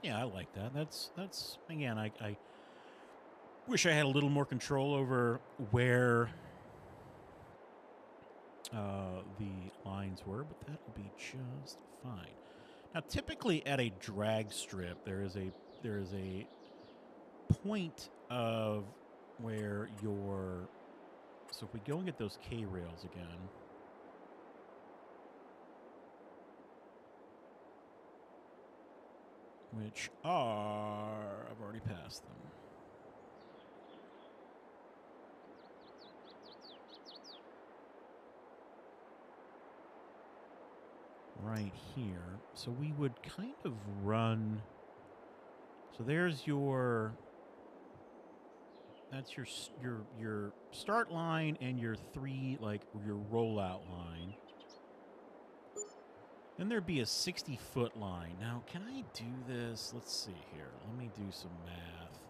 Yeah, I like that. That's again, I wish I had a little more control over where the lines were, but that would be just fine. Now, typically at a drag strip, there is a point of where your... So if we go and get those K-rails again... Which are... I've already passed them. Right here. So we would kind of run... So there's your... That's your start line and your three, like, your rollout line. Then there'd be a 60-foot line. Now, can I do this? Let's see here. Let me do some math.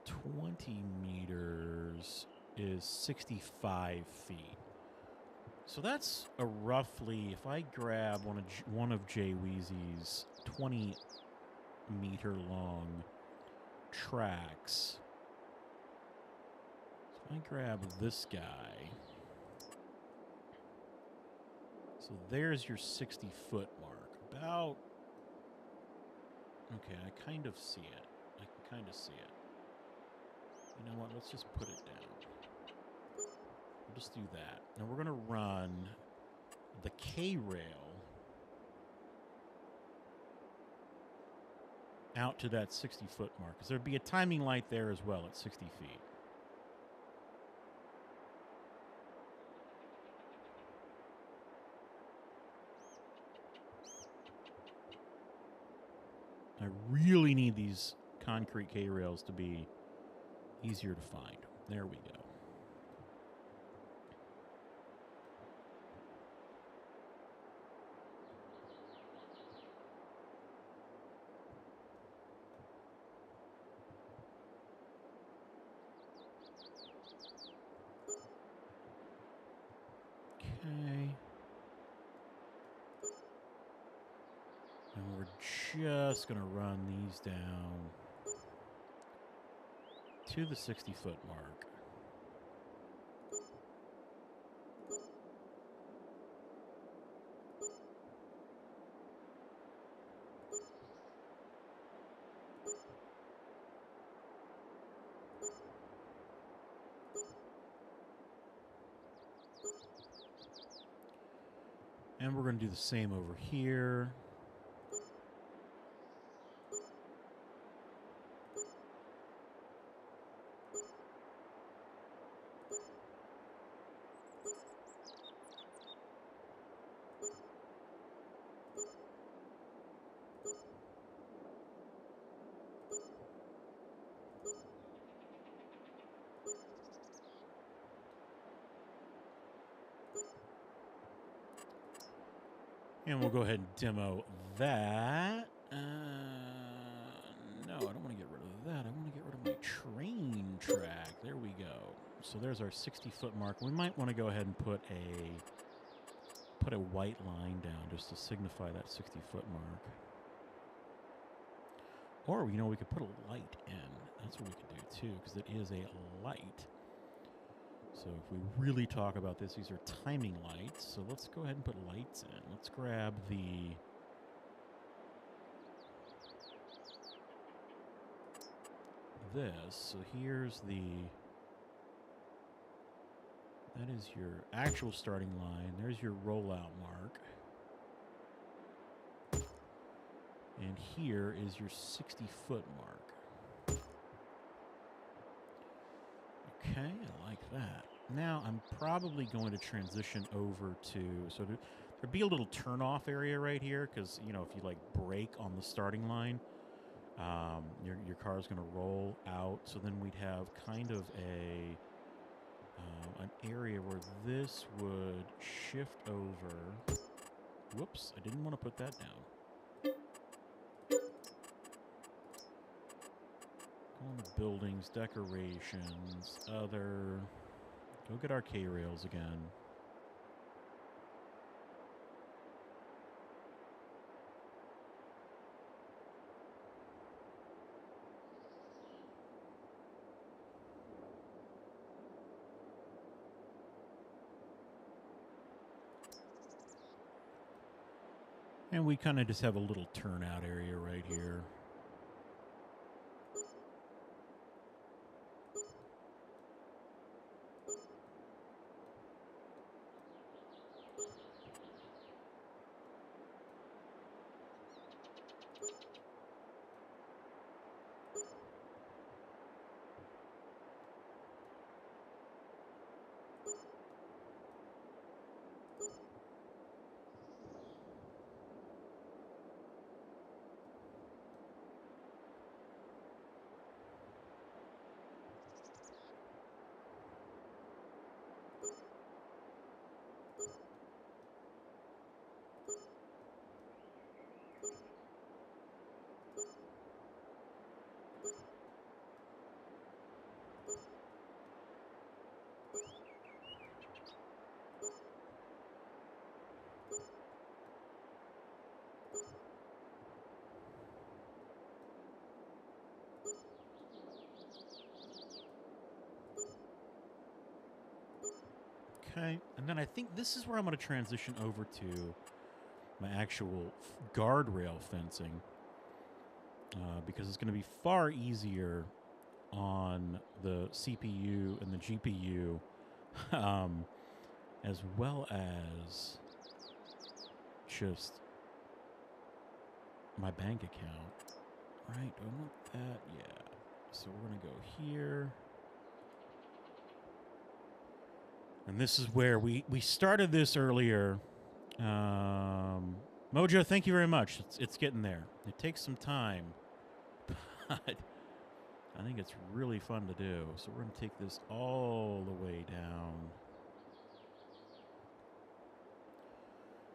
20 meters is 65 feet. So that's a roughly, if I grab one of Jay Weezy's 20-meter long tracks. So I grab this guy. So there's your 60-foot mark. About... Okay, I kind of see it. I can kind of see it. You know what? Let's just put it down. We'll just do that. Now we're going to run the K-rail out to that 60-foot mark. Because there'd be a timing light there as well at 60 feet. I really need these concrete K-rails to be easier to find. There we go. Okay. And we're just going to run these down to the 60-foot mark. And we're going to do the same over here. And we'll go ahead and demo that. No, I don't want to get rid of that. I want to get rid of my train track. There we go. So there's our 60-foot mark. We might want to go ahead and put a white line down just to signify that 60-foot mark. Or, you know, we could put a light in. That's what we could do, too, because it is a light. So if we really talk about this, these are timing lights. So let's go ahead and put lights in. Let's grab this. So here's that is your actual starting line. There's your rollout mark. And here is your 60-foot mark. Okay, I like that. Now I'm probably going to transition over to, so there'd be a little turn-off area right here because, you know, if you like brake on the starting line, your car is going to roll out. So then we'd have kind of an area where this would shift over. Whoops, I didn't want to put that down. On the buildings, decorations, other. Go get our K-rails again. And we kind of just have a little turnout area right here. Okay, and then I think this is where I'm going to transition over to my actual guardrail fencing, because it's going to be far easier on the CPU and the GPU, as well as just my bank account. Right, do I want that? Yeah. So we're going to go here. And this is where we started this earlier. Mojo, thank you very much. It's getting there. It takes some time, but I think it's really fun to do. So we're going to take this all the way down.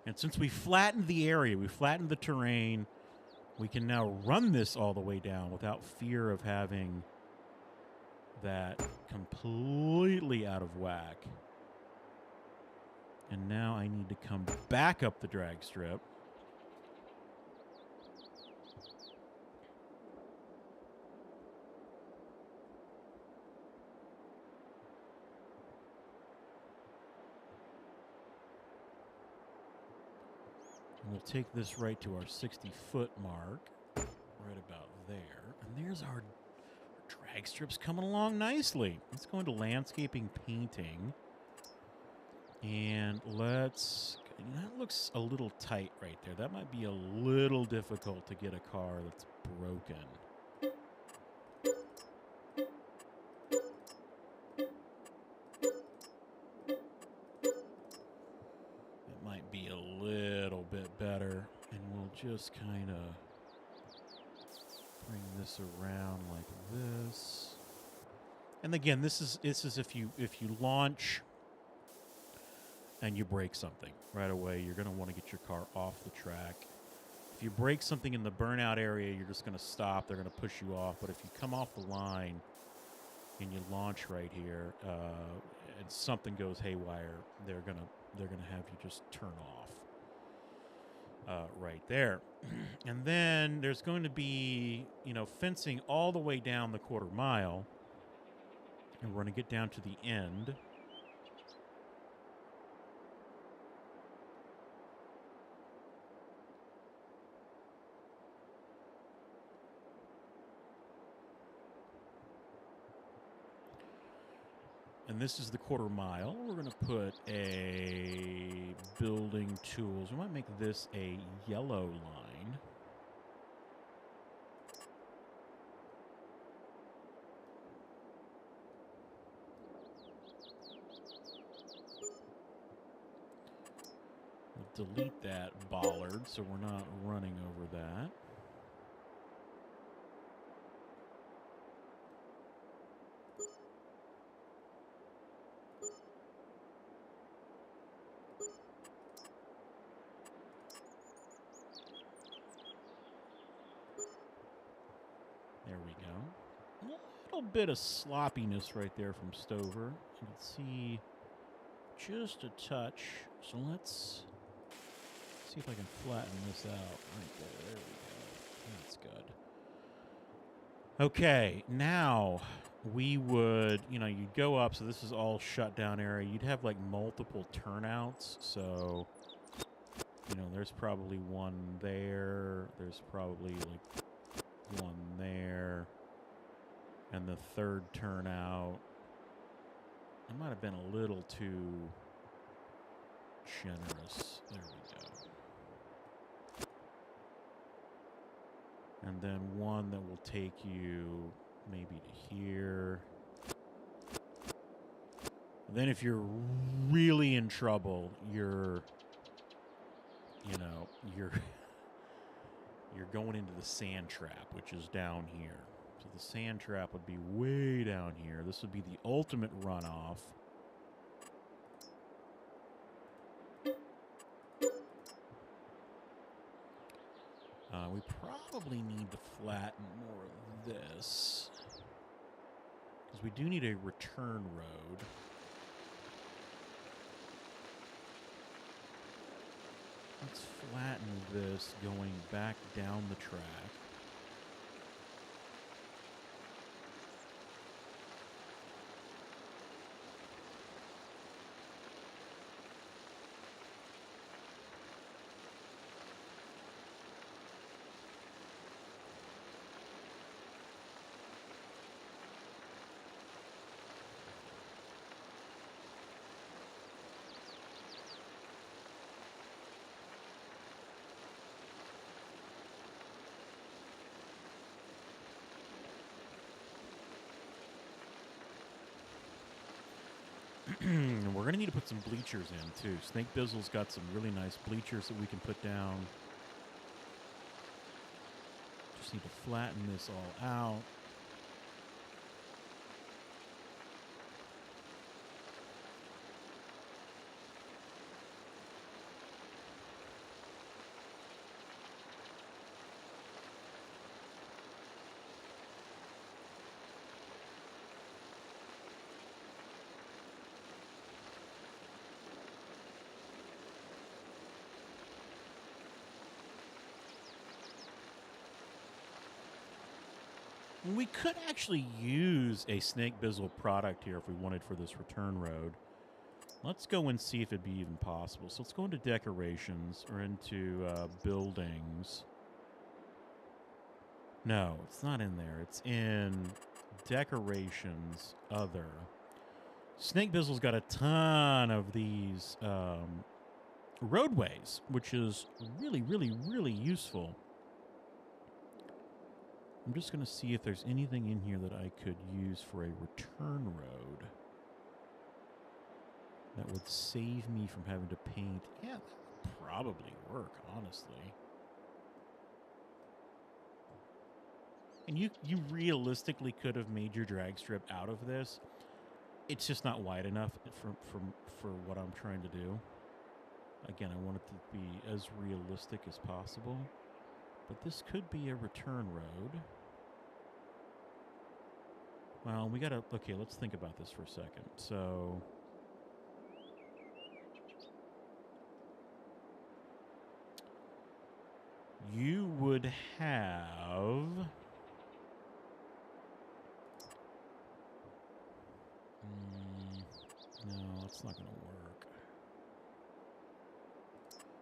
And since we flattened the area, we flattened the terrain, we can now run this all the way down without fear of having that completely out of whack. And now I need to come back up the drag strip. And we'll take this right to our 60-foot mark, right about there. And there's our drag strips coming along nicely. Let's go into landscaping painting. And let's, that looks a little tight right there. That might be a little difficult to get a car that's broken. It might be a little bit better. And we'll just kind of bring this around like this. And again, this is if you launch and you break something right away, you're going to want to get your car off the track. If you break something in the burnout area, you're just going to stop. They're going to push you off. But if you come off the line and you launch right here, and something goes haywire, they're going to have you just turn off right there. And then there's going to be, fencing all the way down the quarter mile, and we're going to get down to the end. And this is the quarter mile. We're going to put a building tools. We might make this a yellow line. We'll delete that bollard so we're not running over that. There we go. A little bit of sloppiness right there from Stover. You can see just a touch. So let's see if I can flatten this out right there. There we go. That's good. Okay, now we would, you'd go up. So this is all shut down area. You'd have like multiple turnouts. So, there's probably one there. There's probably like one there, and the third turnout. I might have been a little too generous. There we go. And then one that will take you maybe to here. And then if you're really in trouble, you're going into the sand trap, which is down here. So the sand trap would be way down here. This would be the ultimate runoff. We probably need to flatten more of this, because we do need a return road. Let's flatten this going back down the track. going to need to put some bleachers in, too. Snake Bizzle's got some really nice bleachers that we can put down. Just need to flatten this all out. We could actually use a Snake Bizzle product here if we wanted for this return road. Let's go and see if it'd be even possible. So let's go into decorations or into buildings. No, it's not in there. It's in decorations, other. Snake Bizzle's got a ton of these roadways, which is really, really, really useful. I'm just going to see if there's anything in here that I could use for a return road that would save me from having to paint. Yeah, that would probably work, honestly. And you realistically could have made your drag strip out of this. It's just not wide enough for what I'm trying to do. Again, I want it to be as realistic as possible. But this could be a return road. Well, we gotta... Okay, let's think about this for a second. So... you would have... no, that's not gonna work.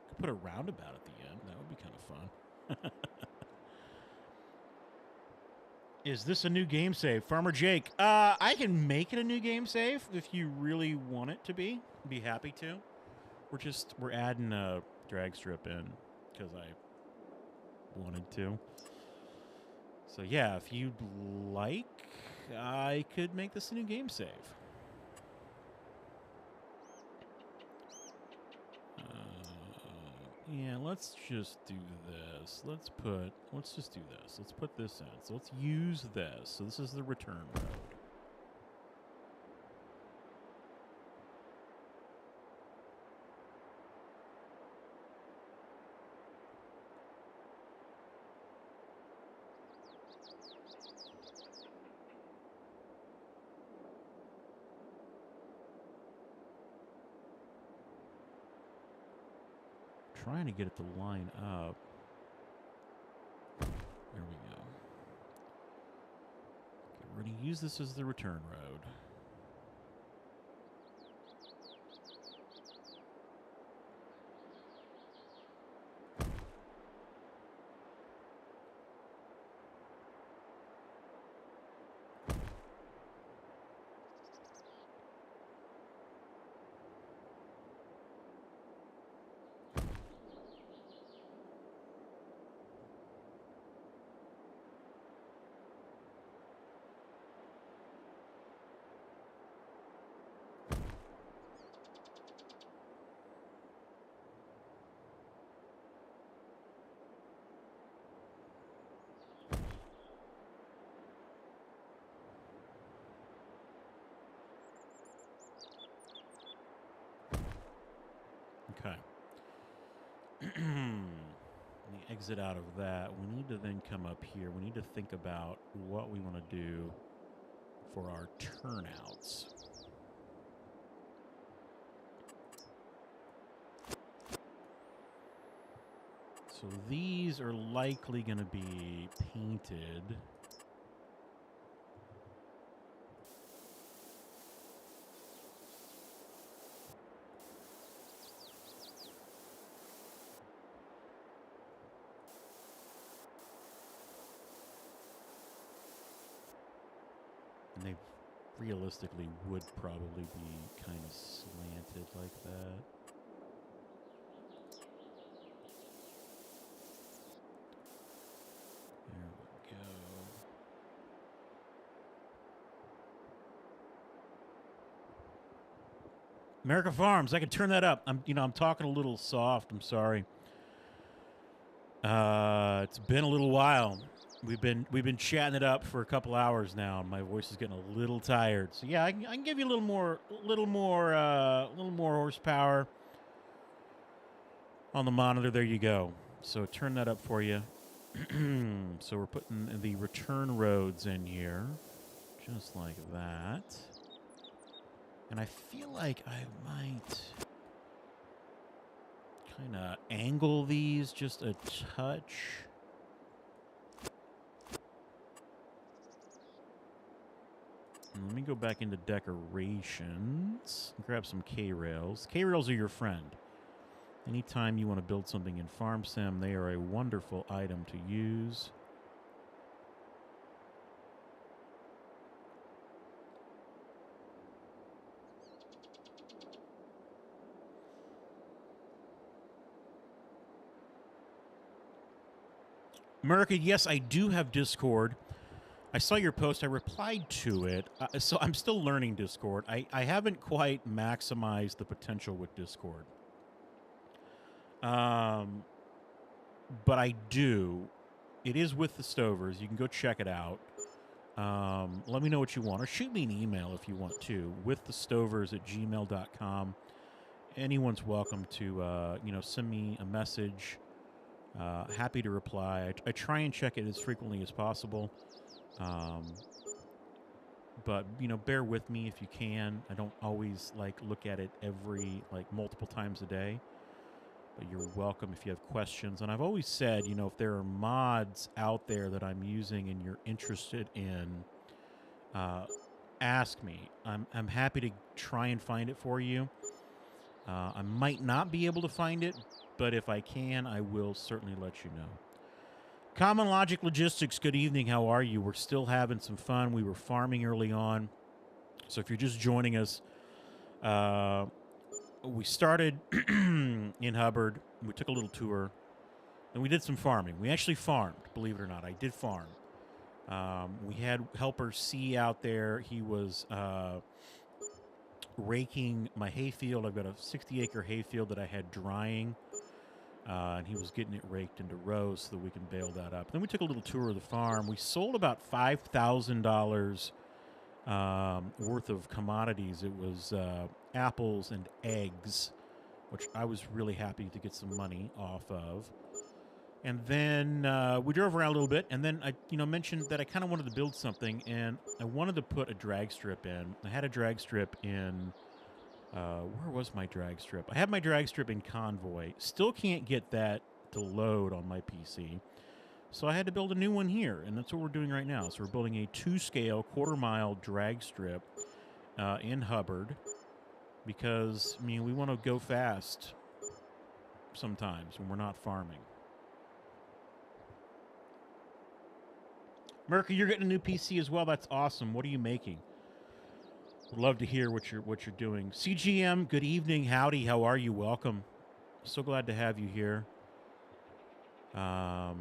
Could put a roundabout at the end. That would be kind of fun. Is this a new game save? Farmer Jake, I can make it a new game save if you really want it to be. Be happy to. We're adding a drag strip in because I wanted to. So yeah, if you'd like, I could make this a new game save. Yeah, let's just do this. Let's just do this. Let's put this in. So let's use this. So this is the return road. Trying to get it to line up. There we go. Okay, we're going to use this as the return road. Okay. Let me exit out of that. We need to then come up here. We need to think about what we want to do for our turnouts. So these are likely going to be painted. And they realistically would probably be kind of slanted like that. There we go. America Farms. I can turn that up. I'm talking a little soft. I'm sorry. It's been a little while. We've been chatting it up for a couple hours now. My voice is getting a little tired. So yeah, I can give you a little more horsepower on the monitor. There you go. So turn that up for you. So we're putting the return roads in here, just like that. And I feel like I might kind of angle these just a touch. And let me go back into decorations. Grab some K-rails. K-rails are your friend. Anytime you want to build something in Farm Sim, they are a wonderful item to use. America, yes, I do have Discord. I saw your post. I replied to it. So I'm still learning Discord. I haven't quite maximized the potential with Discord. But I do. It is with the Stovers. You can go check it out. Let me know what you want. Or shoot me an email if you want to. withthestovers@gmail.com. Anyone's welcome to, send me a message. Happy to reply. I try and check it as frequently as possible. But, bear with me if you can. I don't always, look at it multiple times a day. But you're welcome if you have questions. And I've always said, if there are mods out there that I'm using and you're interested in, ask me. I'm happy to try and find it for you. I might not be able to find it, but if I can, I will certainly let you know. Common Logic Logistics, good evening. How are you? We're still having some fun. We were farming early on. So if you're just joining us, we started in Hubbard. We took a little tour. And we did some farming. We actually farmed, believe it or not. I did farm. We had helper C out there. He was raking my hayfield. I've got a 60-acre hayfield that I had drying. And he was getting it raked into rows so that we can bale that up. Then we took a little tour of the farm. We sold about $5,000 worth of commodities. It was apples and eggs, which I was really happy to get some money off of. And then we drove around a little bit, and then I mentioned that I kind of wanted to build something, and I wanted to put a drag strip in. I had a drag strip in... where was my drag strip? I had my drag strip in Convoy. Still can't get that to load on my PC. So I had to build a new one here, and that's what we're doing right now. So we're building a 2-scale, quarter-mile drag strip in Hubbard because, we want to go fast sometimes when we're not farming. Merca, you're getting a new PC as well. That's awesome. What are you making? Would love to hear what you're doing. CGM, good evening. Howdy. How are you? Welcome. So glad to have you here. What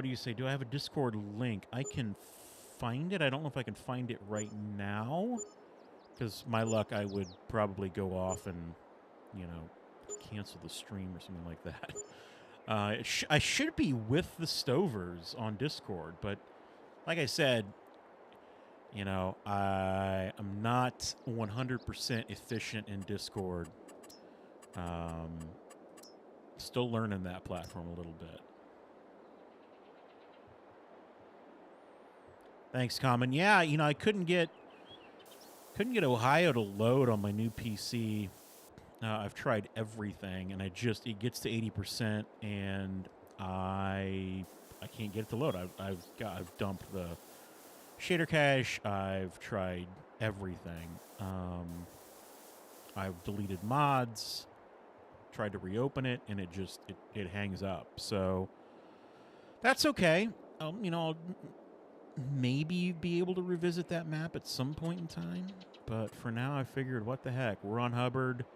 do you say? Do I have a Discord link? I can find it. I don't know if I can find it right now. Because my luck, I would probably go off and, cancel the stream or something like that. I should be with the Stovers on Discord, but like I said, I am not 100% efficient in Discord. Still learning that platform a little bit. Thanks, Common. Yeah, I couldn't get Ohio to load on my new PC. I've tried everything, and it gets to 80%, and I can't get it to load. I've dumped the shader cache. I've tried everything. I've deleted mods, tried to reopen it, and it hangs up. So that's okay. I'll maybe be able to revisit that map at some point in time. But for now, I figured, what the heck? We're on Hubbard.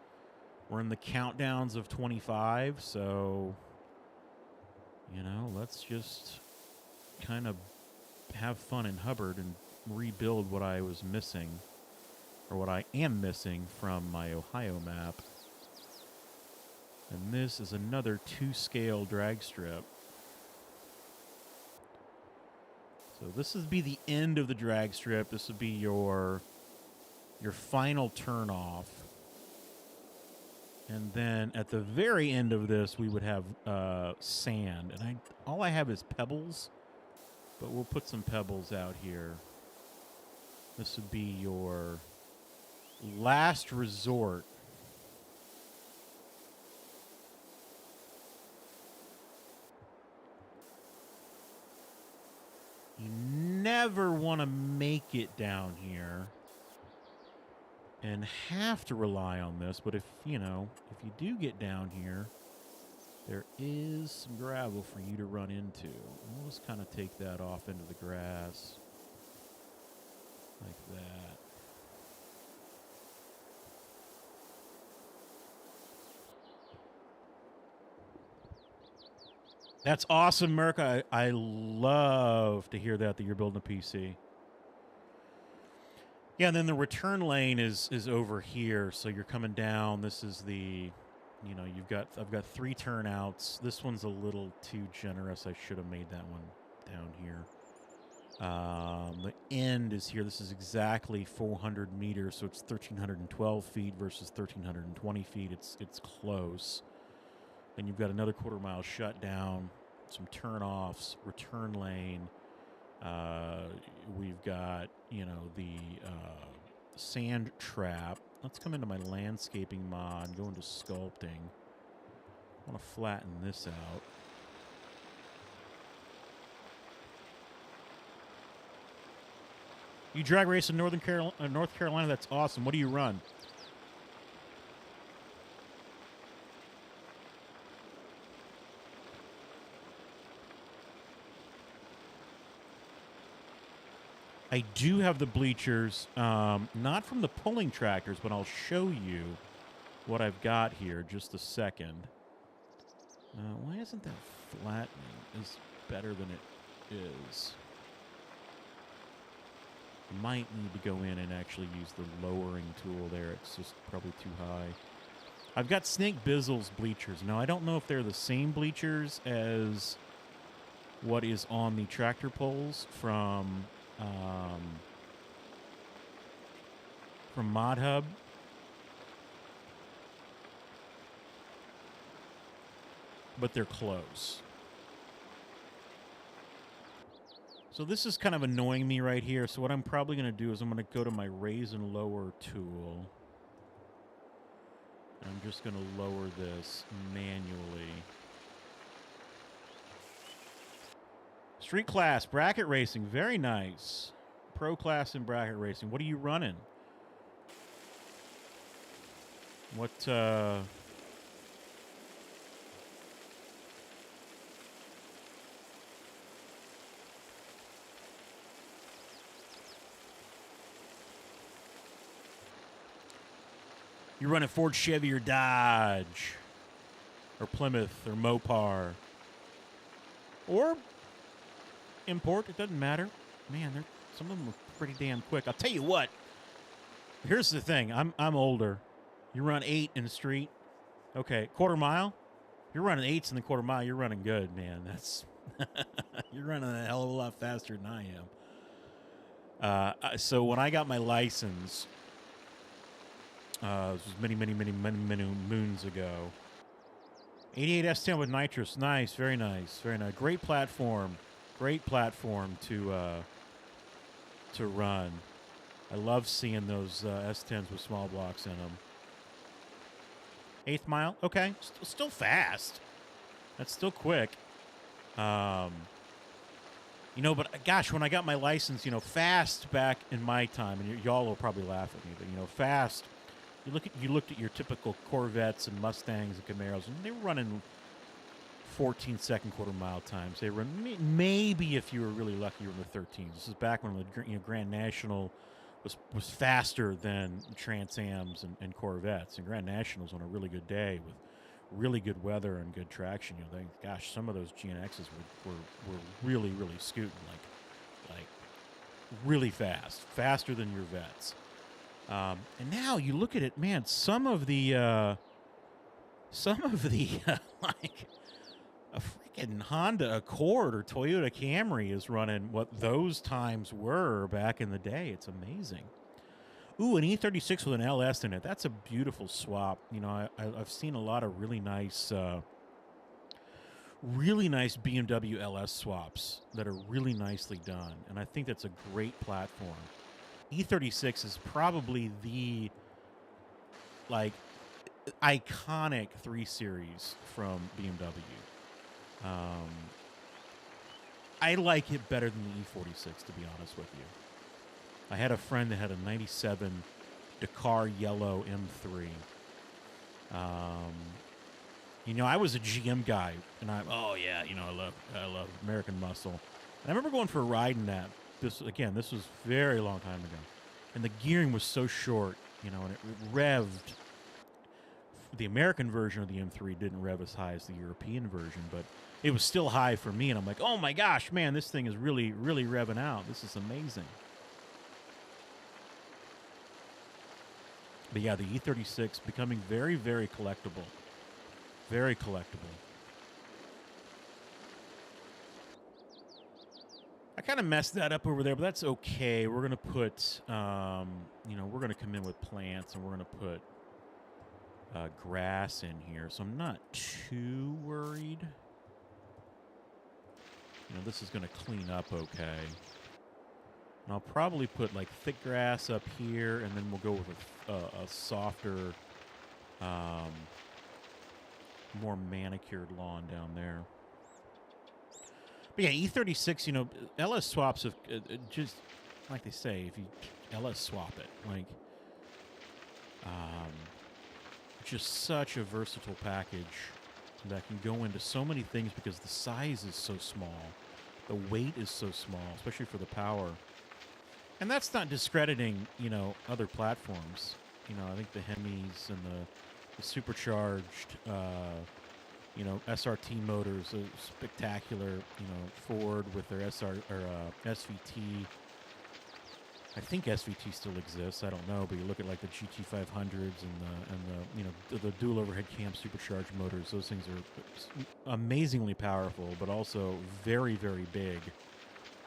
We're in the countdowns of 25, so, let's just kind of have fun in Hubbard and rebuild what I was missing. or what I am missing from my Ohio map. And this is another 2-scale drag strip. So this would be the end of the drag strip. This would be your final turn off. And then at the very end of this, we would have sand. And all I have is pebbles, but we'll put some pebbles out here. This would be your last resort. You never want to make it down here and have to rely on this, but if you do get down here, there is some gravel for you to run into. And we'll just kind of take that off into the grass like that. That's awesome, Merc. I love to hear that you're building a PC. Yeah, and then the return lane is over here, so you're coming down. This is the, I've got 3 turnouts. This one's a little too generous. I should have made that one down here. The end is here. This is exactly 400 meters, so it's 1,312 feet versus 1,320 feet. It's close. Then you've got another quarter-mile shutdown, some turn-offs, return lane. We've got, the sand trap. Let's come into my landscaping mod, go into sculpting. I want to flatten this out. You drag race in North Carolina? That's awesome. What do you run? I do have the bleachers, not from the pulling tractors, but I'll show you what I've got here just a second. Why isn't that flattening is better than it is? Might need to go in and actually use the lowering tool there. It's just probably too high. I've got Snake Bizzle's bleachers. Now, I don't know if they're the same bleachers as what is on the tractor poles from Mod Hub. But they're close. So this is kind of annoying me right here. So what I'm probably going to do is I'm going to go to my raise and lower tool. I'm just going to lower this manually. Street class, bracket racing, very nice. Pro class and bracket racing. What are you running? What, you're running Ford, Chevy, or Dodge, or Plymouth, or Mopar, or import. It doesn't matter. Man, some of them are pretty damn quick. I'll tell you what. Here's the thing. I'm older. You run 8 in the street. Okay, quarter mile. You're running 8s in the quarter mile. You're running good, man. That's you're running a hell of a lot faster than I am. So when I got my license. This was many moons ago. 88 S10 with nitrous. Nice, very nice, very nice. Great platform to run. I love seeing those S10s with small blocks in them. 8th mile, okay, still fast. That's still quick. But gosh, when I got my license, fast back in my time, and y'all will probably laugh at me, but fast. You looked at your typical Corvettes and Mustangs and Camaros, and they were running 14-second quarter mile times. They were maybe, if you were really lucky, you were in the 13s. This is back when the Grand National was faster than Trans Ams and Corvettes. And Grand Nationals on a really good day with really good weather and good traction. Gosh, some of those GNXs were really scooting like really fast, faster than your Vets. And now you look at it, man. Some of the like a freaking Honda Accord or Toyota Camry is running what those times were back in the day. It's amazing. Ooh, an E36 with an LS in it. That's a beautiful swap. You know, I've seen a lot of really nice BMW LS swaps that are really nicely done, and I think that's a great platform. E36 is probably the like iconic 3 Series from BMW. I like it better than the E46, to be honest with you. I had a friend that had a 97 Dakar yellow M3. You know, I was a GM guy, and I love American muscle. And I remember going for a ride in that. This was very long time ago, and the gearing was so short, you know, and it revved. The American version of the M3 didn't rev as high as the European version, but it was still high for me, and I'm like, oh my gosh, man, this thing is really, really revving out. This is amazing. But yeah, the E36 becoming very, very collectible. Very collectible. I kind of messed that up over there, but that's okay. We're going to put, we're going to come in with plants, and we're going to put grass in here. So I'm not too worried. You know, this is going to clean up okay. And I'll probably put like thick grass up here, and then we'll go with a softer, more manicured lawn down there. But yeah, E36, you know, LS swaps have just, like they say, if you LS swap it, like, just such a versatile package that can go into so many things because the size is so small. The weight is so small, especially for the power. And that's not discrediting, you know, other platforms. You know, I think the Hemis and the supercharged, SRT motors are spectacular. You know, Ford with their SVT. I think SVT still exists. I don't know, but you look at like the GT500s and the dual overhead cam supercharged motors. Those things are amazingly powerful, but also very, very big.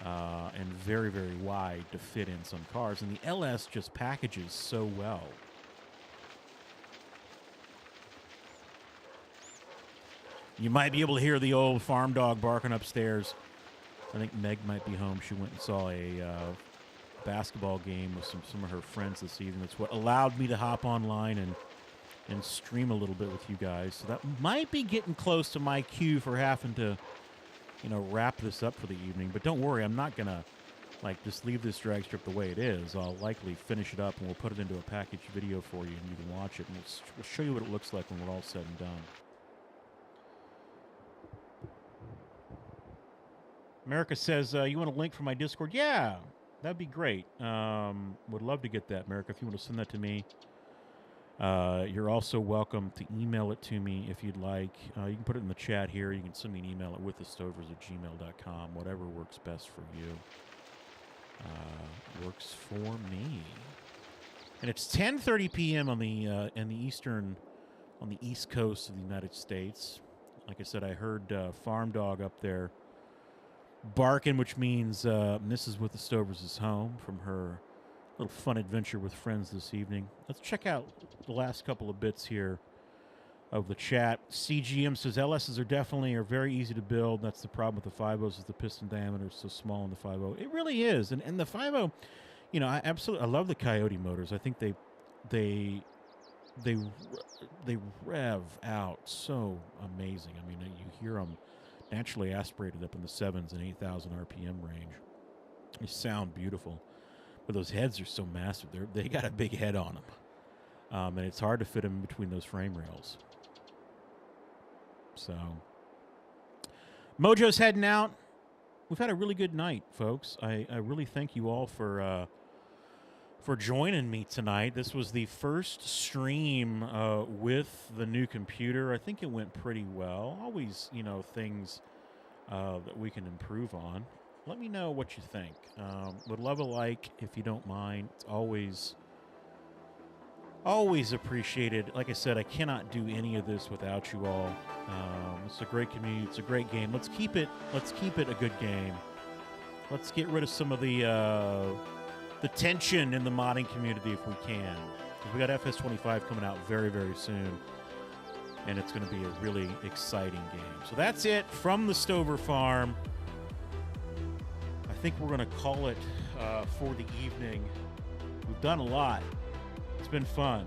And very, very wide to fit in some cars. And the LS just packages so well. You might be able to hear the old farm dog barking upstairs. I think Meg might be home. She went and saw a basketball game with some of her friends this evening. That's what allowed me to hop online and stream a little bit with you guys. So that might be getting close to my cue for having to wrap this up for the evening. But don't worry, I'm not going to, just leave this drag strip the way it is. I'll likely finish it up, and we'll put it into a package video for you, and you can watch it. And we'll show you what it looks like when we're all said and done. America says, you want a link for my Discord? Yeah, that'd be great. Would love to get that, America. If you want to send that to me. You're also welcome to email it to me if you'd like. You can put it in the chat here. You can send me an email at withthestovers@gmail.com. Whatever works best for you. Works for me. And it's 10:30 p.m. on the East Coast of the United States. Like I said, I heard Farm Dog up there barking, which means Mrs. With the Stovers is home from her little fun adventure with friends this evening. Let's check out the last couple of bits here of the chat. CGM says LSs are very easy to build. That's the problem with the 5.0s is the piston diameter is so small in the 5.0. It really is. And the 5.0, I love the Coyote motors. I think they rev out so amazing. I mean, you hear them naturally aspirated up in the 7s and 8,000 RPM range. They sound beautiful. But those heads are so massive. They got a big head on them. And it's hard to fit them in between those frame rails. So, Mojo's heading out. We've had a really good night, folks. I really thank you all for joining me tonight. This was the first stream with the new computer. I think it went pretty well. Always, things that we can improve on. Let me know what you think. Would love a like if you don't mind. It's always Always appreciated. Like I said, I cannot do any of this without you all. It's a great community. It's a great game. Let's keep it. Let's keep it a good game. Let's get rid of some of the tension in the modding community if we can. 'Cause we got FS25 coming out very, very soon, and it's going to be a really exciting game. So that's it from the Stover Farm. I think we're going to call it for the evening. We've done a lot. It's been fun.